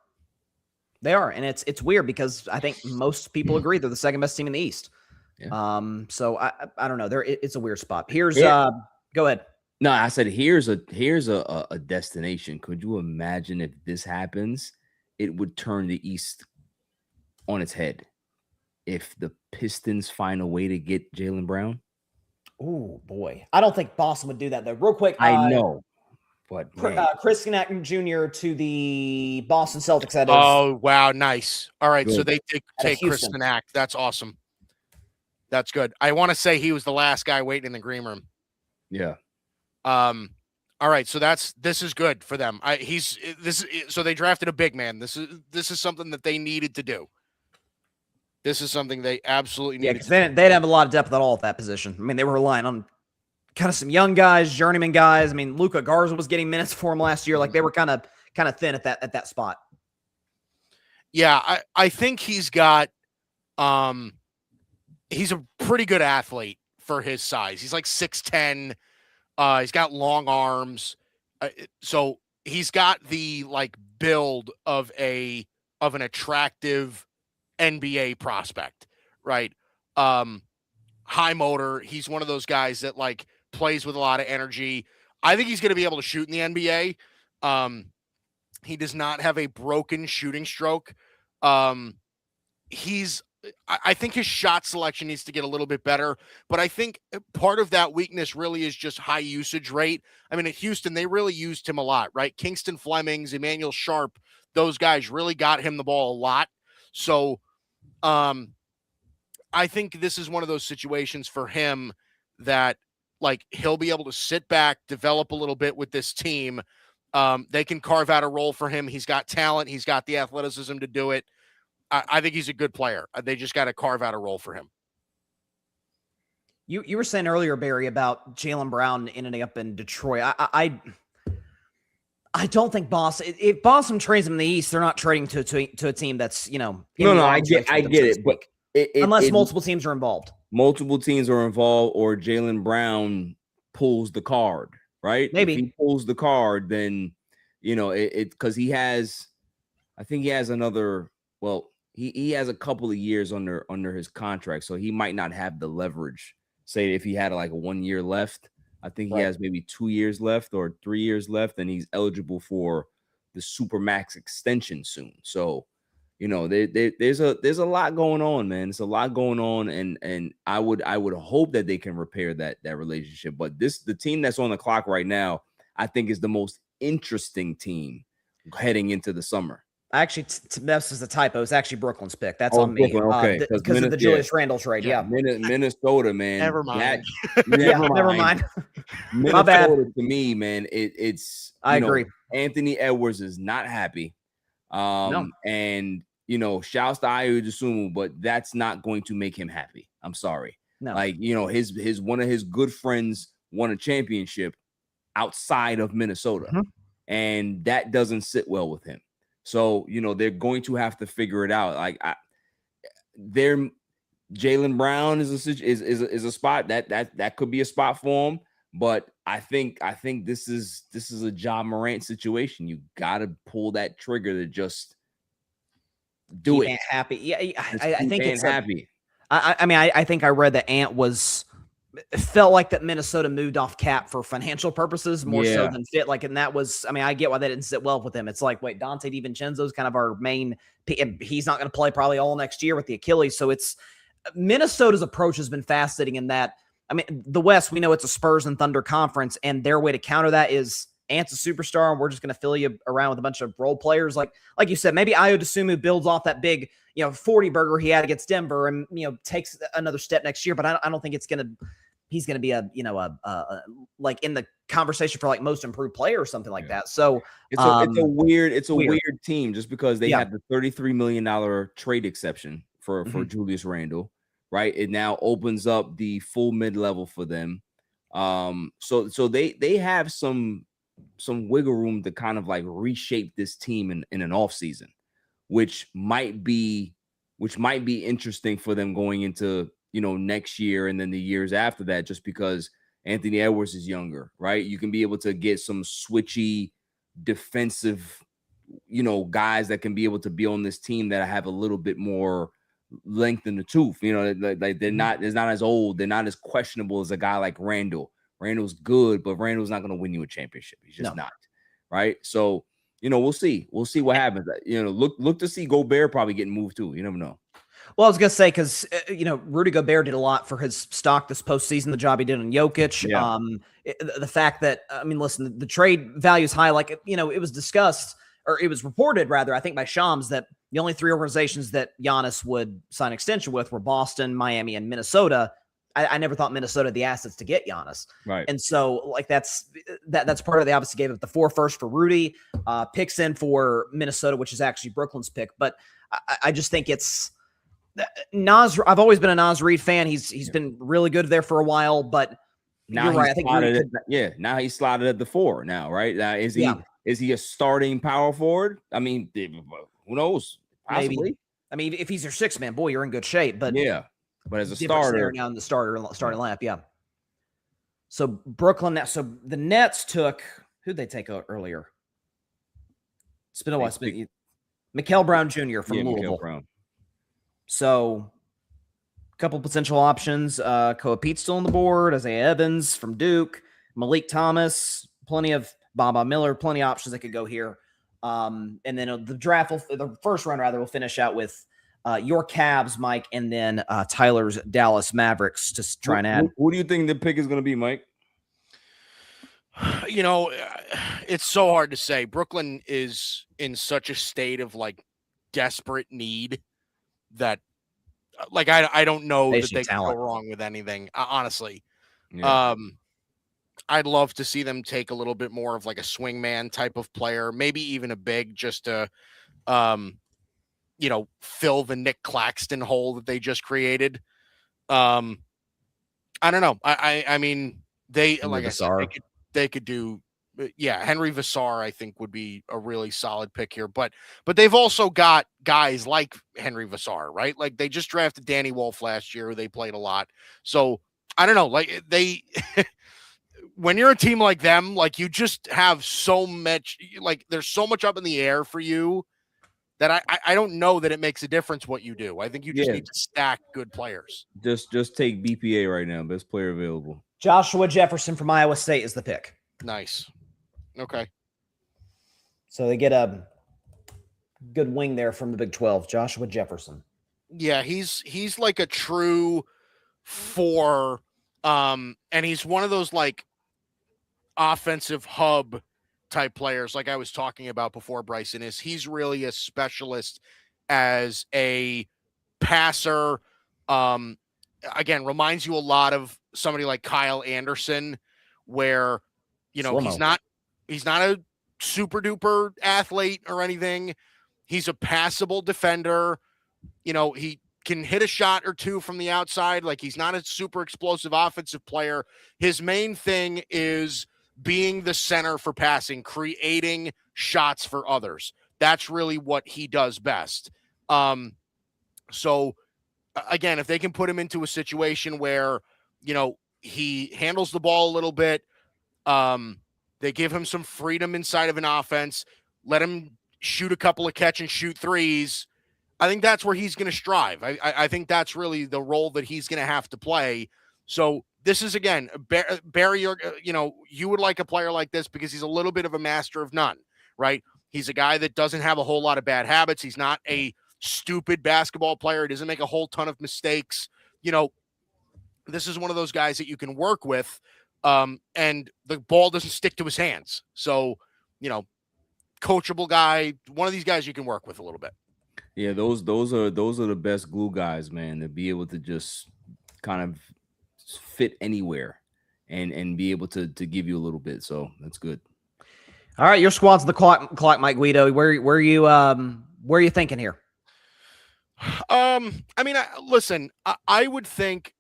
and it's weird because I think most people agree they're the 2nd best team in the East. Yeah. So I don't know. It's a weird spot. Here's go ahead. No, I said here's a destination. Could you imagine if this happens? It would turn the East on its head if the Pistons find a way to get Jaylen Brown. Oh boy, I don't think Boston would do that though. Real quick, I know, but Chris Knacken Jr. to the Boston Celtics. That is. Oh wow, nice. All right, good. So they take Chris Knack. That's awesome. That's good. I want to say he was the last guy waiting in the green room. Yeah. All right, so this is good for them. So they drafted a big man. This is something that they needed to do. This is something they absolutely needed. Yeah, because they didn't have a lot of depth at all at that position. I mean, they were relying on kind of some young guys, journeyman guys. I mean, Luka Garza was getting minutes for him last year. Like they were kind of thin at that spot. Yeah, I think he's got he's a pretty good athlete for his size. He's like 6'10". He's got long arms. So he's got the like build of an attractive NBA prospect, right? High motor. He's one of those guys that like plays with a lot of energy. I think he's going to be able to shoot in the NBA. He does not have a broken shooting stroke. I think his shot selection needs to get a little bit better, but I think part of that weakness really is just high usage rate. I mean, at Houston, they really used him a lot, right? Kingston Flemings, Emmanuel Sharp, those guys really got him the ball a lot. So I think this is one of those situations for him that like he'll be able to sit back, develop a little bit with this team. They can carve out a role for him. He's got talent. He's got the athleticism to do it. I think he's a good player. They just got to carve out a role for him. You were saying earlier, Barry, about Jaylen Brown ending up in Detroit. I don't think Boston. If Boston trades him in the East, they're not trading to a team that's No, I get it, but unless multiple teams are involved. Multiple teams are involved, or Jaylen Brown pulls the card, right? Maybe if he pulls the card, then it because he has, I think he has another. Well, he has a couple of years under his contract, so he might not have the leverage. Say if he had like a 1 year left, I think he has maybe 2 years left or 3 years left, and he's eligible for the Supermax extension soon. So, there's a lot going on, man. It's a lot going on, and I would hope that they can repair that relationship. But the team that's on the clock right now, I think is the most interesting team heading into the summer. Actually, this is a typo. It's actually Brooklyn's pick. That's on me. Brooklyn, okay. Because of the Julius Randle trade. Yeah. Minnesota, man. Never mind. Never mind. My bad. To me, man, it's. I agree. Anthony Edwards is not happy. No. And shouts to Ayo Dosunmu, but that's not going to make him happy. I'm sorry. No. Like his one of his good friends won a championship outside of Minnesota, and that doesn't sit well with him. So, they're going to have to figure it out. Like Jaylen Brown is a spot that could be a spot for him. But I think this is a Ja Morant situation. You got to pull that trigger to just do it. Happy. Yeah. I think it's happy. I think I read that Ant felt like that Minnesota moved off cap for financial purposes more so than fit. Like, and that was, I get why that didn't sit well with him. It's like, wait, Dante DiVincenzo's kind of our main, he's not going to play probably all next year with the Achilles. So it's Minnesota's approach has been fascinating in that, the West, we know it's a Spurs and Thunder conference, and their way to counter that is Ant's a superstar, and we're just going to fill you around with a bunch of role players. Like you said, maybe Ayo Dosunmu builds off that big, 40 burger he had against Denver and, takes another step next year. But I don't think he's going to be like in the conversation for like most improved player or something like that. So it's a weird team just because they have the $33 million trade exception for Julius Randle, right? It now opens up the full mid-level for them. So they have some wiggle room to kind of like reshape this team in an offseason, which might be interesting for them going into next year and then the years after that, just because Anthony Edwards is younger, right? You can be able to get some switchy defensive, guys that can be able to be on this team that have a little bit more length in the tooth. Like they're not as old, they're not as questionable as a guy like Randle. Randle's good, but Randle's not going to win you a championship. He's just not, right? So, we'll see. We'll see what happens. Look to see Gobert probably getting moved too. You never know. Well, I was going to say, because, Rudy Gobert did a lot for his stock this postseason, the job he did on Jokic. Yeah. The fact that, listen, the trade value is high. Like, it was discussed, or it was reported, rather, I think by Shams, that The only three organizations that Giannis would sign extension with were Boston, Miami, and Minnesota. I never thought Minnesota had the assets to get Giannis. Right. And so, like, that's part of. They obviously gave up the 4 first for Rudy, picks in for Minnesota, which is actually Brooklyn's pick. But I just think it's Nas. I've always been a Nas Reed fan. He's been really good there for a while, but Now you're right. I think Reed now he's slotted at the 4 now, right? Now is he a starting power forward? I mean, who knows? Possibly. Maybe. I mean, if he's your 6 man, boy, you're in good shape. But yeah, but as a different starter scenario now in the starting lineup, yeah. So Brooklyn. So the Nets took who'd they take earlier? It's been a while. Mikael Brown Jr. from Louisville. Brown. So a couple potential options. Koa Pete's still on the board. Isaiah Evans from Duke. Malik Thomas. Plenty of Baba Miller. Plenty of options that could go here. And then the first round rather will finish out with your Cavs, Mike, and then Tyler's Dallas Mavericks to try and add. Who do you think the pick is going to be, Mike? You know, it's so hard to say. Brooklyn is in such a state of like desperate need that, like, I don't know that they can go wrong with anything. Honestly, I'd love to see them take a little bit more of like a swingman type of player, maybe even a big, just to, fill the Nick Claxton hole that they just created. I don't know. I mean, they like I said, they could do. Yeah, Henry Vassar, I think, would be a really solid pick here. But they've also got guys like Henry Vassar, right? Like they just drafted Danny Wolf last year, who they played a lot. So I don't know. Like they, when you're a team like them, like you just have so much. Like there's so much up in the air for you that I don't know that it makes a difference what you do. I think you just need to stack good players. Just take BPA right now, best player available. Joshua Jefferson from Iowa State is the pick. Nice. Okay. So they get a good wing there from the Big 12, Joshua Jefferson. Yeah, he's like a true 4, and he's one of those like offensive hub type players like I was talking about before. Bryson he's really a specialist as a passer. Again, reminds you a lot of somebody like Kyle Anderson, where he's not a super duper athlete or anything. He's a passable defender. He can hit a shot or two from the outside. Like he's not a super explosive offensive player. His main thing is being the center for passing, creating shots for others. That's really what he does best. So again, if they can put him into a situation where, he handles the ball a little bit, they give him some freedom inside of an offense, let him shoot a couple of catch and shoot threes, I think that's where he's going to strive. I think that's really the role that he's going to have to play. So this is, again, Barry, you would like a player like this because he's a little bit of a master of none, right? He's a guy that doesn't have a whole lot of bad habits. He's not a stupid basketball player. He doesn't make a whole ton of mistakes. This is one of those guys that you can work with, and the ball doesn't stick to his hands. So, coachable guy, one of these guys you can work with a little bit. Yeah, those are the best glue guys, man, to be able to just kind of fit anywhere and be able to give you a little bit. So that's good. All right, your squad's the clock, Mike Guido. Where are you thinking here? Listen, I would think,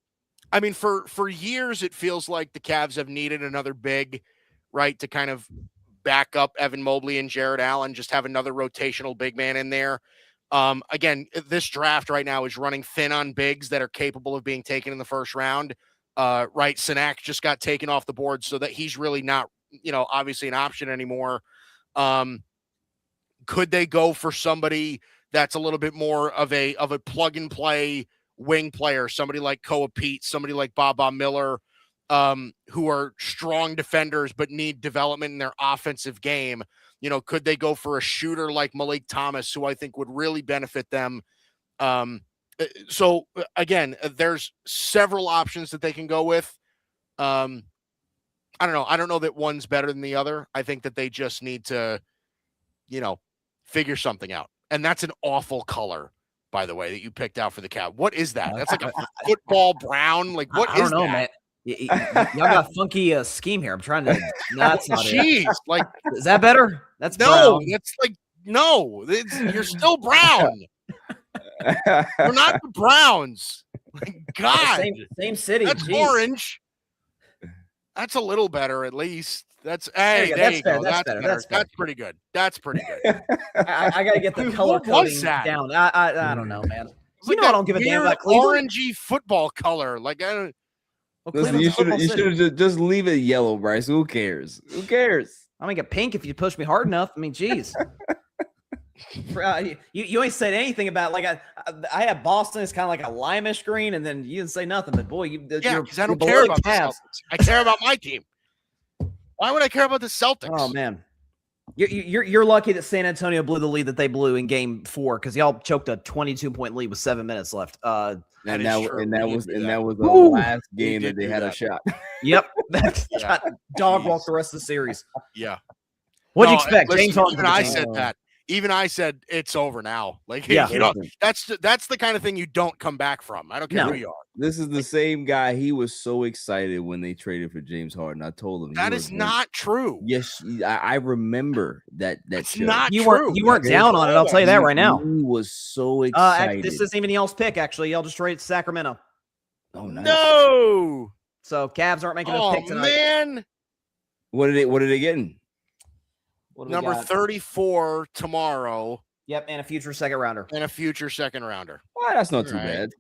for years, it feels like the Cavs have needed another big, right, to kind of back up Evan Mobley and Jared Allen, just have another rotational big man in there. Again, this draft right now is running thin on bigs that are capable of being taken in the first round. Right, Sinak just got taken off the board, so that he's really not, obviously an option anymore. Could they go for somebody that's a little bit more of a plug and play wing player, somebody like Koa Pete, somebody like Baba Miller, who are strong defenders but need development in their offensive game? Could they go for a shooter like Malik Thomas, who I think would really benefit them? So again, there's several options that they can go with. I don't know. I don't know that one's better than the other. I think that they just need to, figure something out. And that's an awful color, by the way, that you picked out for the Cavs. What is that? That's like a football brown. Like, what I is don't know, that? man. Y'all got a funky scheme here. I'm trying to. No, that's not it. Jeez, like, Is that better? That's no, brown. that's like, no, you're still brown. You're not the Browns. Like, God, Same city. that's Jeez. Orange. That's a little better, at least. That's hey, There there you you go. go. That's That's better. better. That's better. That's pretty good. That's pretty good. I got to get the Dude, color what was coding that? down. I don't know, man. It's You know I don't give a damn about Cleveland. orangey football color. Like, I don't. Well, Listen, Cleveland's you a football should city. just leave it yellow, Bryce. Who cares? Who cares? I'm gonna get pink if you push me hard enough. I mean, geez. You ain't said anything about like I had Boston as kind of like a limeish green, and then you didn't say nothing. But boy, Yeah, because I don't care about the Celtics. I care about my team. Why would I care about the Celtics? Oh man, you're lucky that San Antonio blew the lead that they blew in Game 4 because y'all choked a 22-point lead with 7 minutes left. That And is that, true. and We that did was do and that. that was the Woo! last game did that they do had a that. shot. Yep, that's Yeah. got dog walk Jeez. the rest of the series. Yeah. What'd you No, expect? listen, James Harden. even to I the said team. that. Even I said it's over now. Like, Yeah. you know, that's the kind of thing you don't come back from. I don't care No. who you are. This is the same guy. He was so excited when they traded for James Harden. I told him That is not true. Yes, I remember that. It's show. not You true. weren't That's down on it. I'll tell you that right now. He was so excited. This isn't even y'all's pick. Actually, y'all just traded Sacramento, Oh, nice. No. so Cavs aren't making a Oh pick tonight. man. What are they getting? What do we Number got? 34 tomorrow Yep, and a future second rounder. and a future second rounder. Oh, that's not too Right. bad.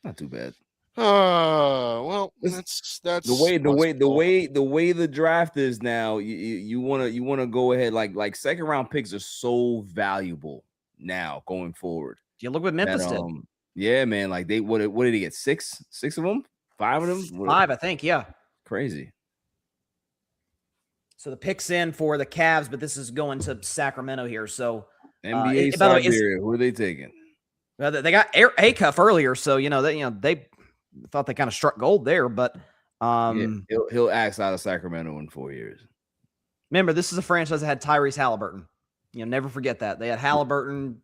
Not too bad. Well, This- that's The way the draft is now, you want to go ahead like second round picks are so valuable now going forward. You look what Memphis did. Yeah, man. Like what did he get? Six of them? 5 of them? 5, I think. Yeah. Crazy. So the picks in for the Cavs, but this is going to Sacramento here. So NBA by the way, Siberia. Who are they taking? they got A-Cuff earlier, so they thought they kind of struck gold there. But He'll axe out of Sacramento in 4 years. remember, this is a franchise that had Tyrese Halliburton. Never forget that. They had Halliburton,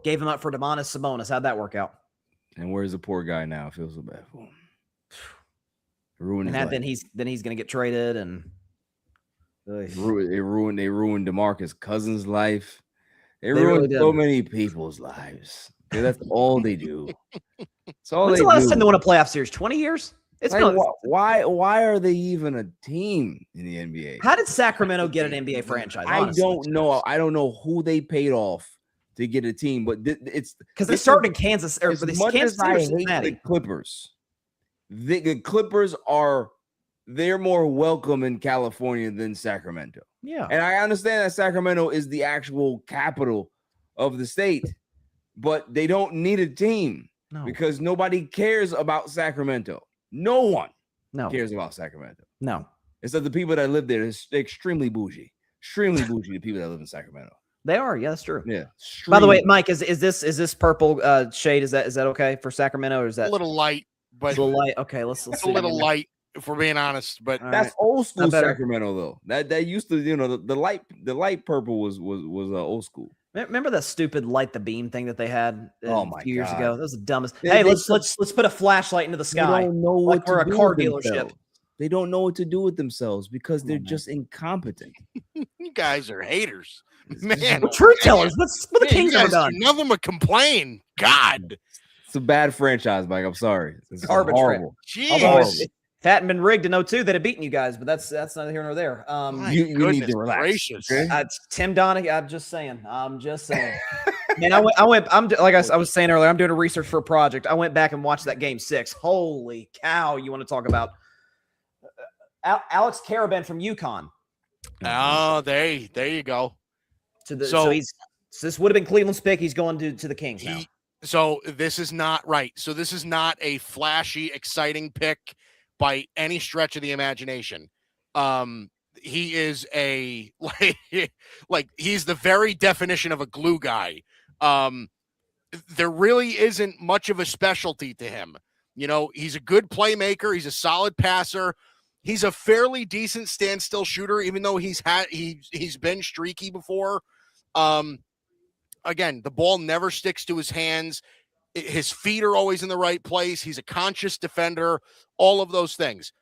gave him up for Domantas Sabonis. How'd that work out? And where's the poor guy now? I feel so bad for him. Ruined his And life. then he's going to get traded, and They ruined DeMarcus Cousins' life. They They ruined really so did. many people's lives. Yeah, that's all they do. That's all when's they the last do. time they won a playoff series? 20 years? It's Like, been. why are they even a team in the NBA? How did Sacramento get an NBA franchise? I honestly? don't know. I don't know who they paid off to get a team, but it's Because they this started is- in Kansas or as for the much Kansas as I City or hate Cincinnati. the Clippers. The Clippers they're more welcome in California than Sacramento. Yeah. And I understand that Sacramento is the actual capital of the state, but they don't need a team No. because nobody cares about Sacramento. No one No. cares about Sacramento. No. Except the people that live there. It's extremely bougie. Extremely bougie, the people that live in Sacramento. They are. Yeah, that's true. Yeah. By the way, extremely- Mike, is this purple shade? Is that okay for Sacramento, or is that a little light, but it's a little light? Okay, let's it's see. a little light if we're being honest. But All that's right. old school better. Sacramento though. That used to, the light purple was old school. Remember that stupid light the beam thing that they had Oh a my few years God. ago? That was the dumbest. They- Hey, they- let's put a flashlight into the sky. They don't know like what we're to a do car with dealership. themselves. They don't know what to do with themselves because Come they're on, man. just incompetent. you guys are haters, It's man. We're truth tellers. What's what the Man, you Kings ever guys done? do nothing but complain. God, It's a bad franchise, Mike. I'm sorry. It's Garbage horrible. Although jeez. if it hadn't been rigged to know too, they'd have beaten you guys. But that's neither here nor there. My you need goodness to relax. gracious. Okay? Tim Donaghy. I'm just saying. Man, I went. I'm like I was saying earlier. I'm doing a research for a project. I went back and watched that game 6. Holy cow! You want to talk about Alex Caravan from UConn? Oh, there you go. So So- this would have been Cleveland's pick. He's going to the Kings now. So this is not right. So this is not a flashy, exciting pick by any stretch of the imagination. He is a like he's the very definition of a glue guy. There really isn't much of a specialty to him. He's a good playmaker. He's a solid passer. He's a fairly decent standstill shooter, even though he's been streaky before. again, the ball never sticks to his hands. His feet are always in the right place. He's a conscious defender, all of those things.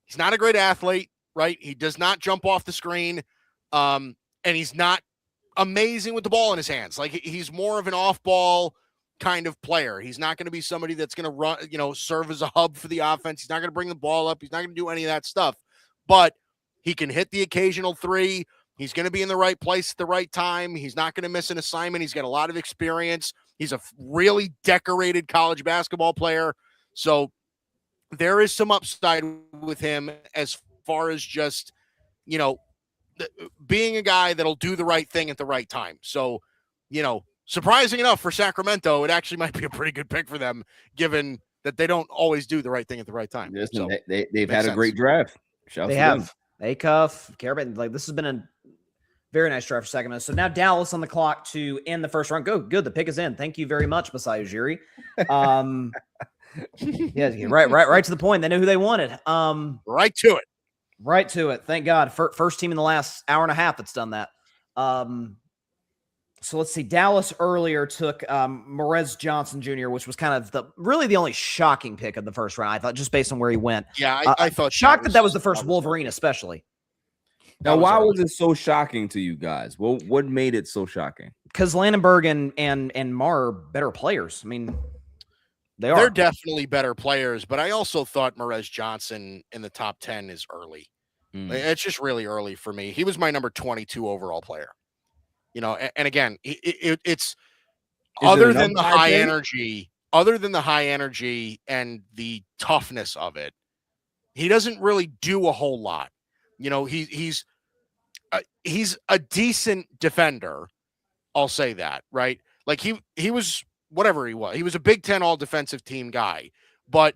He's not a great athlete, right? He does not jump off the screen. And he's not amazing with the ball in his hands. Like, he's more of an off-ball kind of player. He's not going to be somebody that's going to run, serve as a hub for the offense. He's not going to bring the ball up. He's not going to do any of that stuff. But he can hit the occasional three. He's going to be in the right place at the right time. He's not going to miss an assignment. He's got a lot of experience. He's a really decorated college basketball player. So there is some upside with him as far as just, being a guy that'll do the right thing at the right time. So, surprising enough for Sacramento, it actually might be a pretty good pick for them, given that they don't always do the right thing at the right time. Listen, so, they've had a great draft. They have. Acuff, Carver, like, this has been a very nice draft for Sacramento. So now Dallas on the clock to end the first round. Go, good. The pick is in. Thank you very much, Masai Ujiri. Yeah, right to the point. They knew who they wanted. Right to it. Right to it. Thank God. First team in the last hour and a half that's done that. So let's see. Dallas earlier took Morez Johnson Jr., which was kind of the only shocking pick of the first round, I thought, just based on where he went. Yeah, I thought shocked that was the first Wolverine, especially. Now, why was it so shocking to you guys? What made it so shocking? Because Landenberg and Marr are better players. I mean, they're definitely better players, but I also thought Morez Johnson in the top 10 is early. It's just really early for me. He was my number 22 overall player. And again, it's other than the high energy and the toughness of it, he doesn't really do a whole lot. He's a decent defender. I'll say that, right? Like, he was whatever he was. He was a Big Ten all defensive team guy, but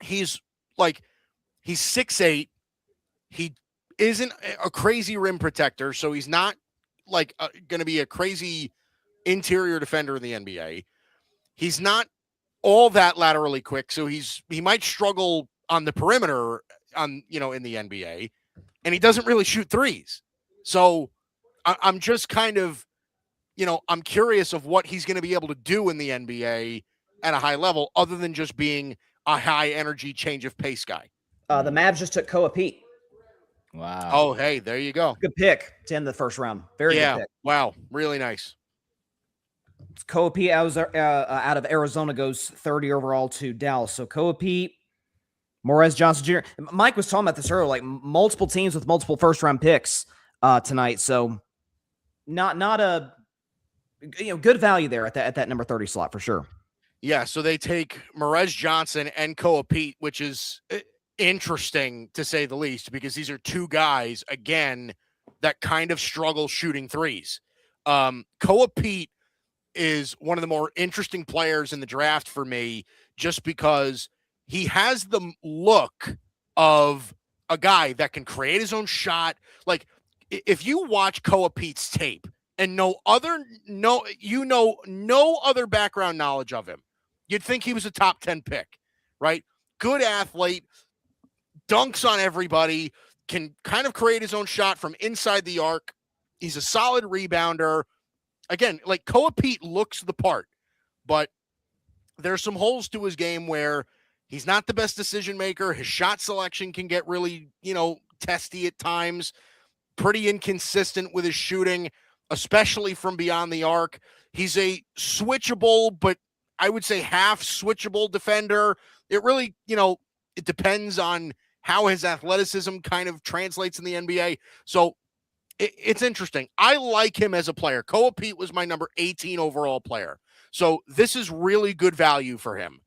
he's 6'8". He isn't a crazy rim protector, so he's not like going to be a crazy interior defender in the NBA. He's not all that laterally quick, so he might struggle on the perimeter in the NBA, and he doesn't really shoot threes. So I'm just kind of, I'm curious of what he's going to be able to do in the NBA at a high level, other than just being a high energy change of pace guy. The Mavs just took Koa Pete. Wow. Oh, hey, there you go. Good pick to end the first round. Very good pick. Wow. Really nice. Koa Pete out of Arizona goes 30 overall to Dallas. So Koa Pete, Morez Johnson Jr. Mike was talking about this earlier, like multiple teams with multiple first round picks tonight. So not a good value there at that number 30 slot for sure. Yeah, so they take Morez Johnson and Koa Pete, which is interesting to say the least, because these are two guys, again, that kind of struggle shooting threes. Koa Pete is one of the more interesting players in the draft for me, just because he has the look of a guy that can create his own shot. Like, if you watch Koa Pete's tape and no other background knowledge of him, you'd think he was a top 10 pick, right? Good athlete, dunks on everybody, can kind of create his own shot from inside the arc. He's a solid rebounder. Again, like, Koa Pete looks the part, but there's some holes to his game where he's not the best decision maker. His shot selection can get really, testy at times, pretty inconsistent with his shooting, especially from beyond the arc. He's a switchable, but I would say half switchable defender. It really, it depends on how his athleticism kind of translates in the NBA. So it's interesting. I like him as a player. Koa Pete was my number 18 overall player. So this is really good value for him.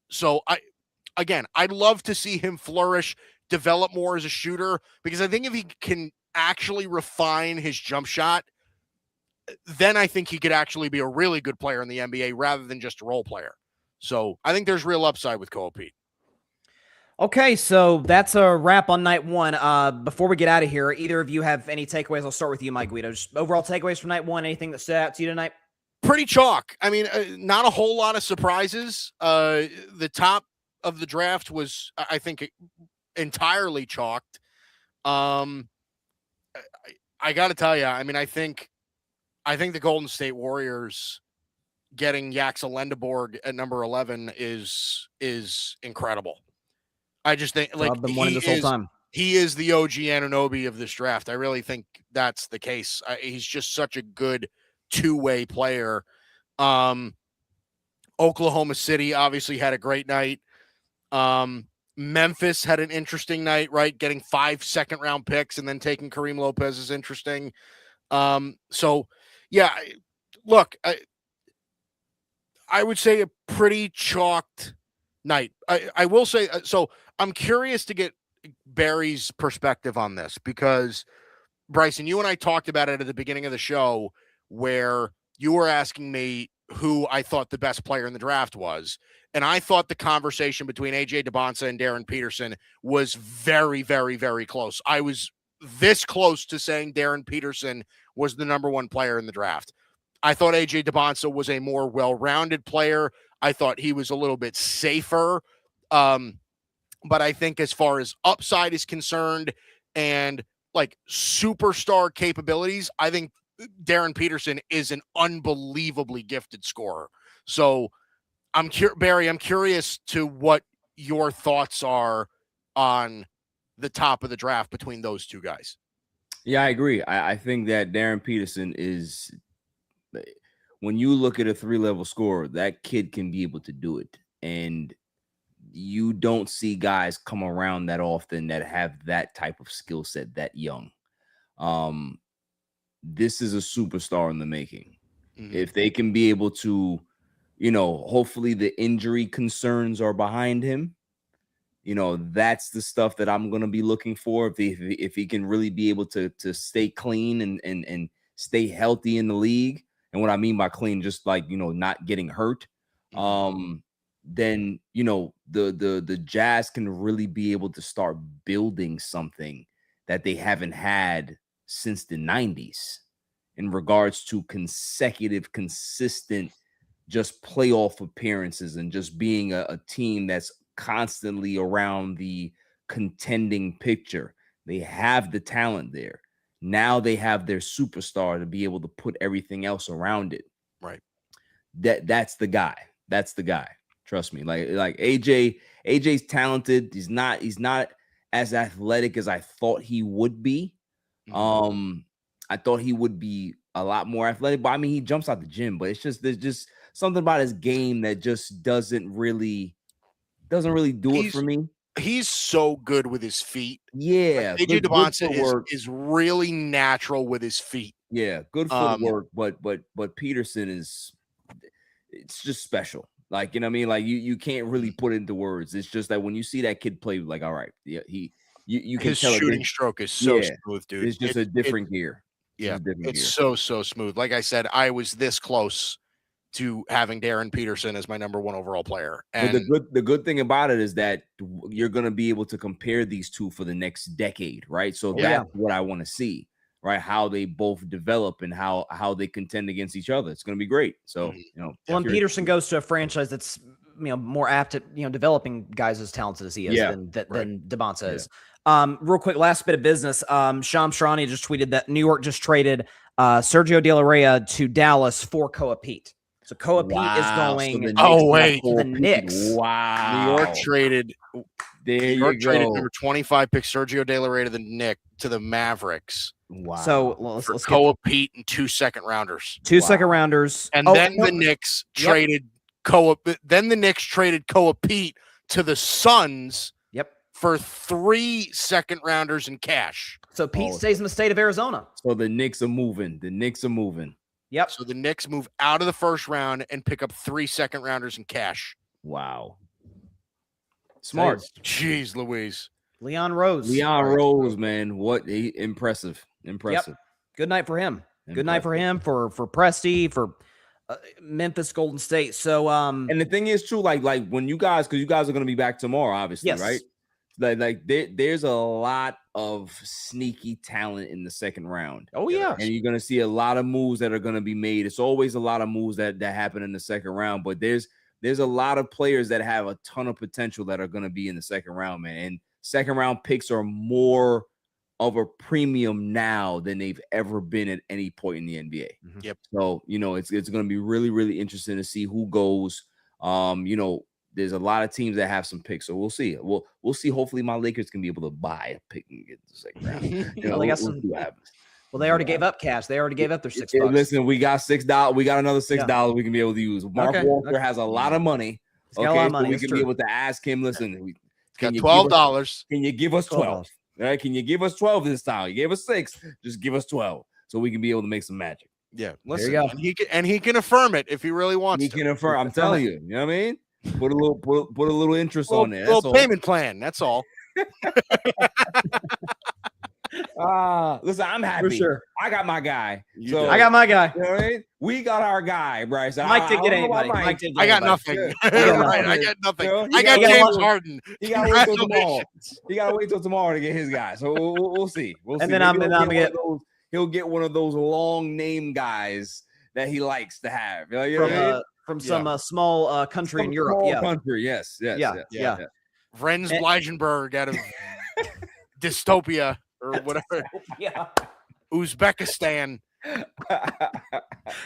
So I'd love to see him flourish, develop more as a shooter, because I think if he can actually refine his jump shot, then I think he could actually be a really good player in the NBA rather than just a role player. So I think there's real upside with Koa Pete. Okay, so that's a wrap on night one. Before we get out of here, either of you have any takeaways? I'll start with you, Mike Guido. Just overall takeaways from night one. Anything that stood out to you tonight? Pretty chalk. I mean, not a whole lot of surprises. The top of the draft was, I think, entirely chalked. I got to tell you, I mean, I think I think the Golden State Warriors getting Yaxel Lendeborg at number 11 is incredible. I just think So I've been wanting this whole time. He is the OG Anunoby of this draft. I really think that's the case. He's just such a good two-way player. Oklahoma City obviously had a great night. Memphis had an interesting night, right? Getting 5 second-round picks and then taking Kareem Lopez is interesting. So, yeah, look, I would say a pretty chalked night. I will say, so I'm curious to get Barry's perspective on this because, Bryson, you and I talked about it at the beginning of the show where you were asking me who I thought the best player in the draft was. And I thought the conversation between A.J. DeBonsa and Darren Peterson was very, very, very close. I was this close to saying Darren Peterson was the number one player in the draft. I thought A.J. DeBonsa was a more well-rounded player. I thought he was a little bit safer. But I think as far as upside is concerned and like superstar capabilities, I think Darren Peterson is an unbelievably gifted scorer. So Barry, I'm curious to what your thoughts are on the top of the draft between those two guys. Yeah, I agree. I think that Darren Peterson is, when you look at a 3-level scorer, that kid can be able to do it. And you don't see guys come around that often that have that type of skill set that young. This is a superstar in the making. Mm-hmm. If they can be able to, hopefully the injury concerns are behind him. That's the stuff that I'm going to be looking for. If he can really be able to stay clean and stay healthy in the league. And what I mean by clean, just like, not getting hurt. Then, the Jazz can really be able to start building something that they haven't had since the 90s in regards to consecutive, consistent, just playoff appearances and just being a team that's constantly around the contending picture. They have the talent there. Now they have their superstar to be able to put everything else around it. Right. That's the guy. That's the guy. Trust me. Like AJ's talented. He's not as athletic as I thought he would be. I thought he would be a lot more athletic, but I mean, he jumps out the gym, but there's just something about his game that just doesn't really do it for me. He's so good with his feet. Yeah. Like AJ DeBonsa is really natural with his feet. Yeah, good footwork, but Peterson it's just special. Like, you know what I mean? Like you can't really put it into words. It's just that when you see that kid play, like, all right, yeah, you can his tell shooting stroke is so smooth, dude. It's just a different gear. Yeah, it's so smooth. Like I said, I was this close to having Darren Peterson as my number one overall player. And the good thing about it is that you're going to be able to compare these two for the next decade, right? So that's what I want to see, right? How they both develop and how they contend against each other. It's going to be great. So, well, and Peterson goes to a franchise that's, more apt at, developing guys as talented as he is than DeBonsa is. Real quick, last bit of business. Shams Charania just tweeted that New York just traded Sergio De La Rey to Dallas for Koa Pete. So Koa Pete is going to the Knicks. Wow. New York traded traded number 25 pick Sergio De La Rey to the Mavericks. Wow. So let's Koa Pete and 2 second rounders. Second rounders. And then the Knicks traded Koa Pete to the Suns. For 3 second rounders in cash. So Pete stays in the state of Arizona. So the Knicks are moving. Yep. So the Knicks move out of the first round and pick up 3 second rounders in cash. Wow. Smart. Jeez Louise. Leon Rose, man. What impressive. Yep. Good night for him. Good night for him, for Presti, for Memphis, Golden State. So and the thing is too, like when you guys, because you guys are going to be back tomorrow, obviously, right? Like there's a lot of sneaky talent in the second round. Oh yeah, and you're gonna see a lot of moves that are gonna be made. It's always a lot of moves that happen in the second round, but there's a lot of players that have a ton of potential that are gonna be in the second round, man. And second round picks are more of a premium now than they've ever been at any point in the NBA. Yep. So, it's going to be really, really interesting to see who goes. There's a lot of teams that have some picks, so we'll see. We'll see. Hopefully, my Lakers can be able to buy a pick and get the second round. They got some. See what happens. Well, they already gave up cash. They already gave up their $6. Listen, we got $6. We got another $6 we can be able to use. Mark Walker has a lot of money. He's got a lot of money. So we can be able to ask him. Listen, can you $12? Can you give us 12? Right? Can you give us 12 this time? You gave us 6. Just give us 12, so we can be able to make some magic. Yeah, listen. He can affirm it if he really wants. He can affirm. I'm telling you. You know what I mean? Put a little interest on there. Little payment plan. That's all. Listen, I'm happy. For sure. I got my guy. I got my guy. You know what I mean? We got our guy, Bryson. Mike didn't get anybody. I got nothing. I got nothing. I got James Harden. He got to wait till tomorrow. He got to wait till tomorrow to get his guy. So we'll see. We'll see. And then I'm gonna he'll get one of those long name guys that he likes to have. You know, from some small country in Europe. Country. Yes. Yeah. Renz Bleisenberg out of dystopia or whatever. Yeah. Uzbekistan.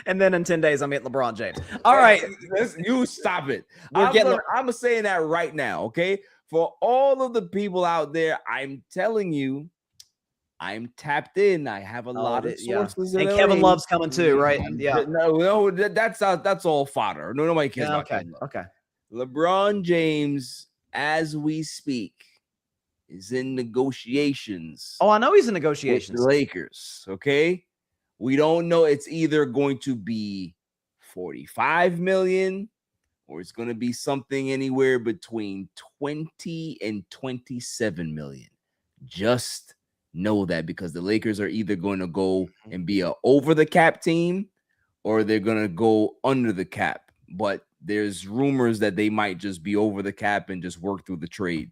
And then in 10 days, I'm getting LeBron James. All right. You stop it. I'm saying that right now, okay? For all of the people out there, I'm telling you, I'm tapped in. I have a lot of sources. And Kevin Love's coming too, right? Yeah. No, that's all fodder. Nobody cares about Kevin Love. Okay. LeBron James, as we speak, is in negotiations. Oh, I know he's in negotiations. With the Lakers, okay? We don't know. It's either going to be 45 million or it's going to be something anywhere between 20 and 27 million. Just know that, because the Lakers are either going to go and be a over the cap team or they're going to go under the cap. But there's rumors that they might just be over the cap and just work through the trade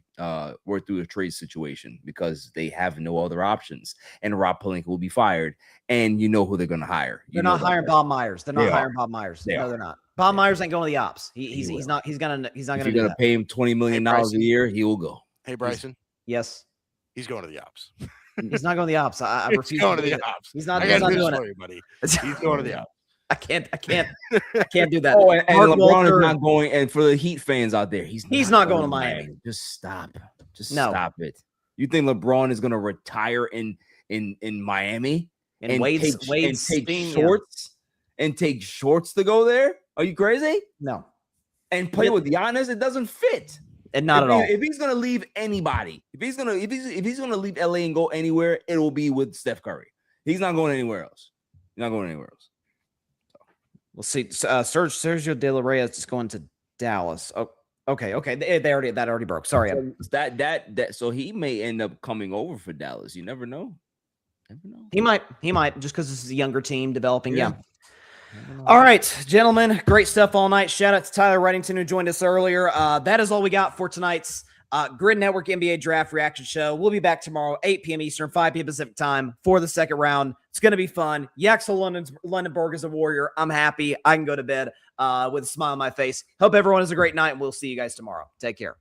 situation, because they have no other options. And Rob Pelinka will be fired, and you know who they're going to hire. They're not hiring Bob Myers. They're not hiring Bob Myers. No, they're not. Bob Myers ain't going to the ops. He's not going to. If you're going to pay him $20 million a year, he will go. Hey, Bryson. Yes. He's going to the ops. He's not going to the ops. I refuse. He's going to the ops. He's not. I got news for you, buddy. He's going to the ops. I can't do that. Oh, and LeBron is not going. And for the Heat fans out there, he's not going to Miami. Just stop. Stop it. You think LeBron is going to retire in Miami and take shorts to go there? Are you crazy? No. And play with Giannis? It doesn't fit. And not at all. If he's going to leave anybody, if he's going to leave LA and go anywhere, it will be with Steph Curry. He's not going anywhere else. We'll see. Sergio De La Reyes is going to Dallas. Oh, okay. That already broke. Sorry. So he may end up coming over for Dallas. You never know. He might just because this is a younger team developing. Yeah. All right, gentlemen, great stuff all night. Shout out to Tyler Reddington who joined us earlier. That is all we got for tonight's Gryd Network NBA Draft Reaction Show. We'll be back tomorrow, 8 p.m. Eastern, 5 p.m. Pacific time for the second round. It's going to be fun. Yaxel Lundenberg is a warrior. I'm happy. I can go to bed with a smile on my face. Hope everyone has a great night, and we'll see you guys tomorrow. Take care.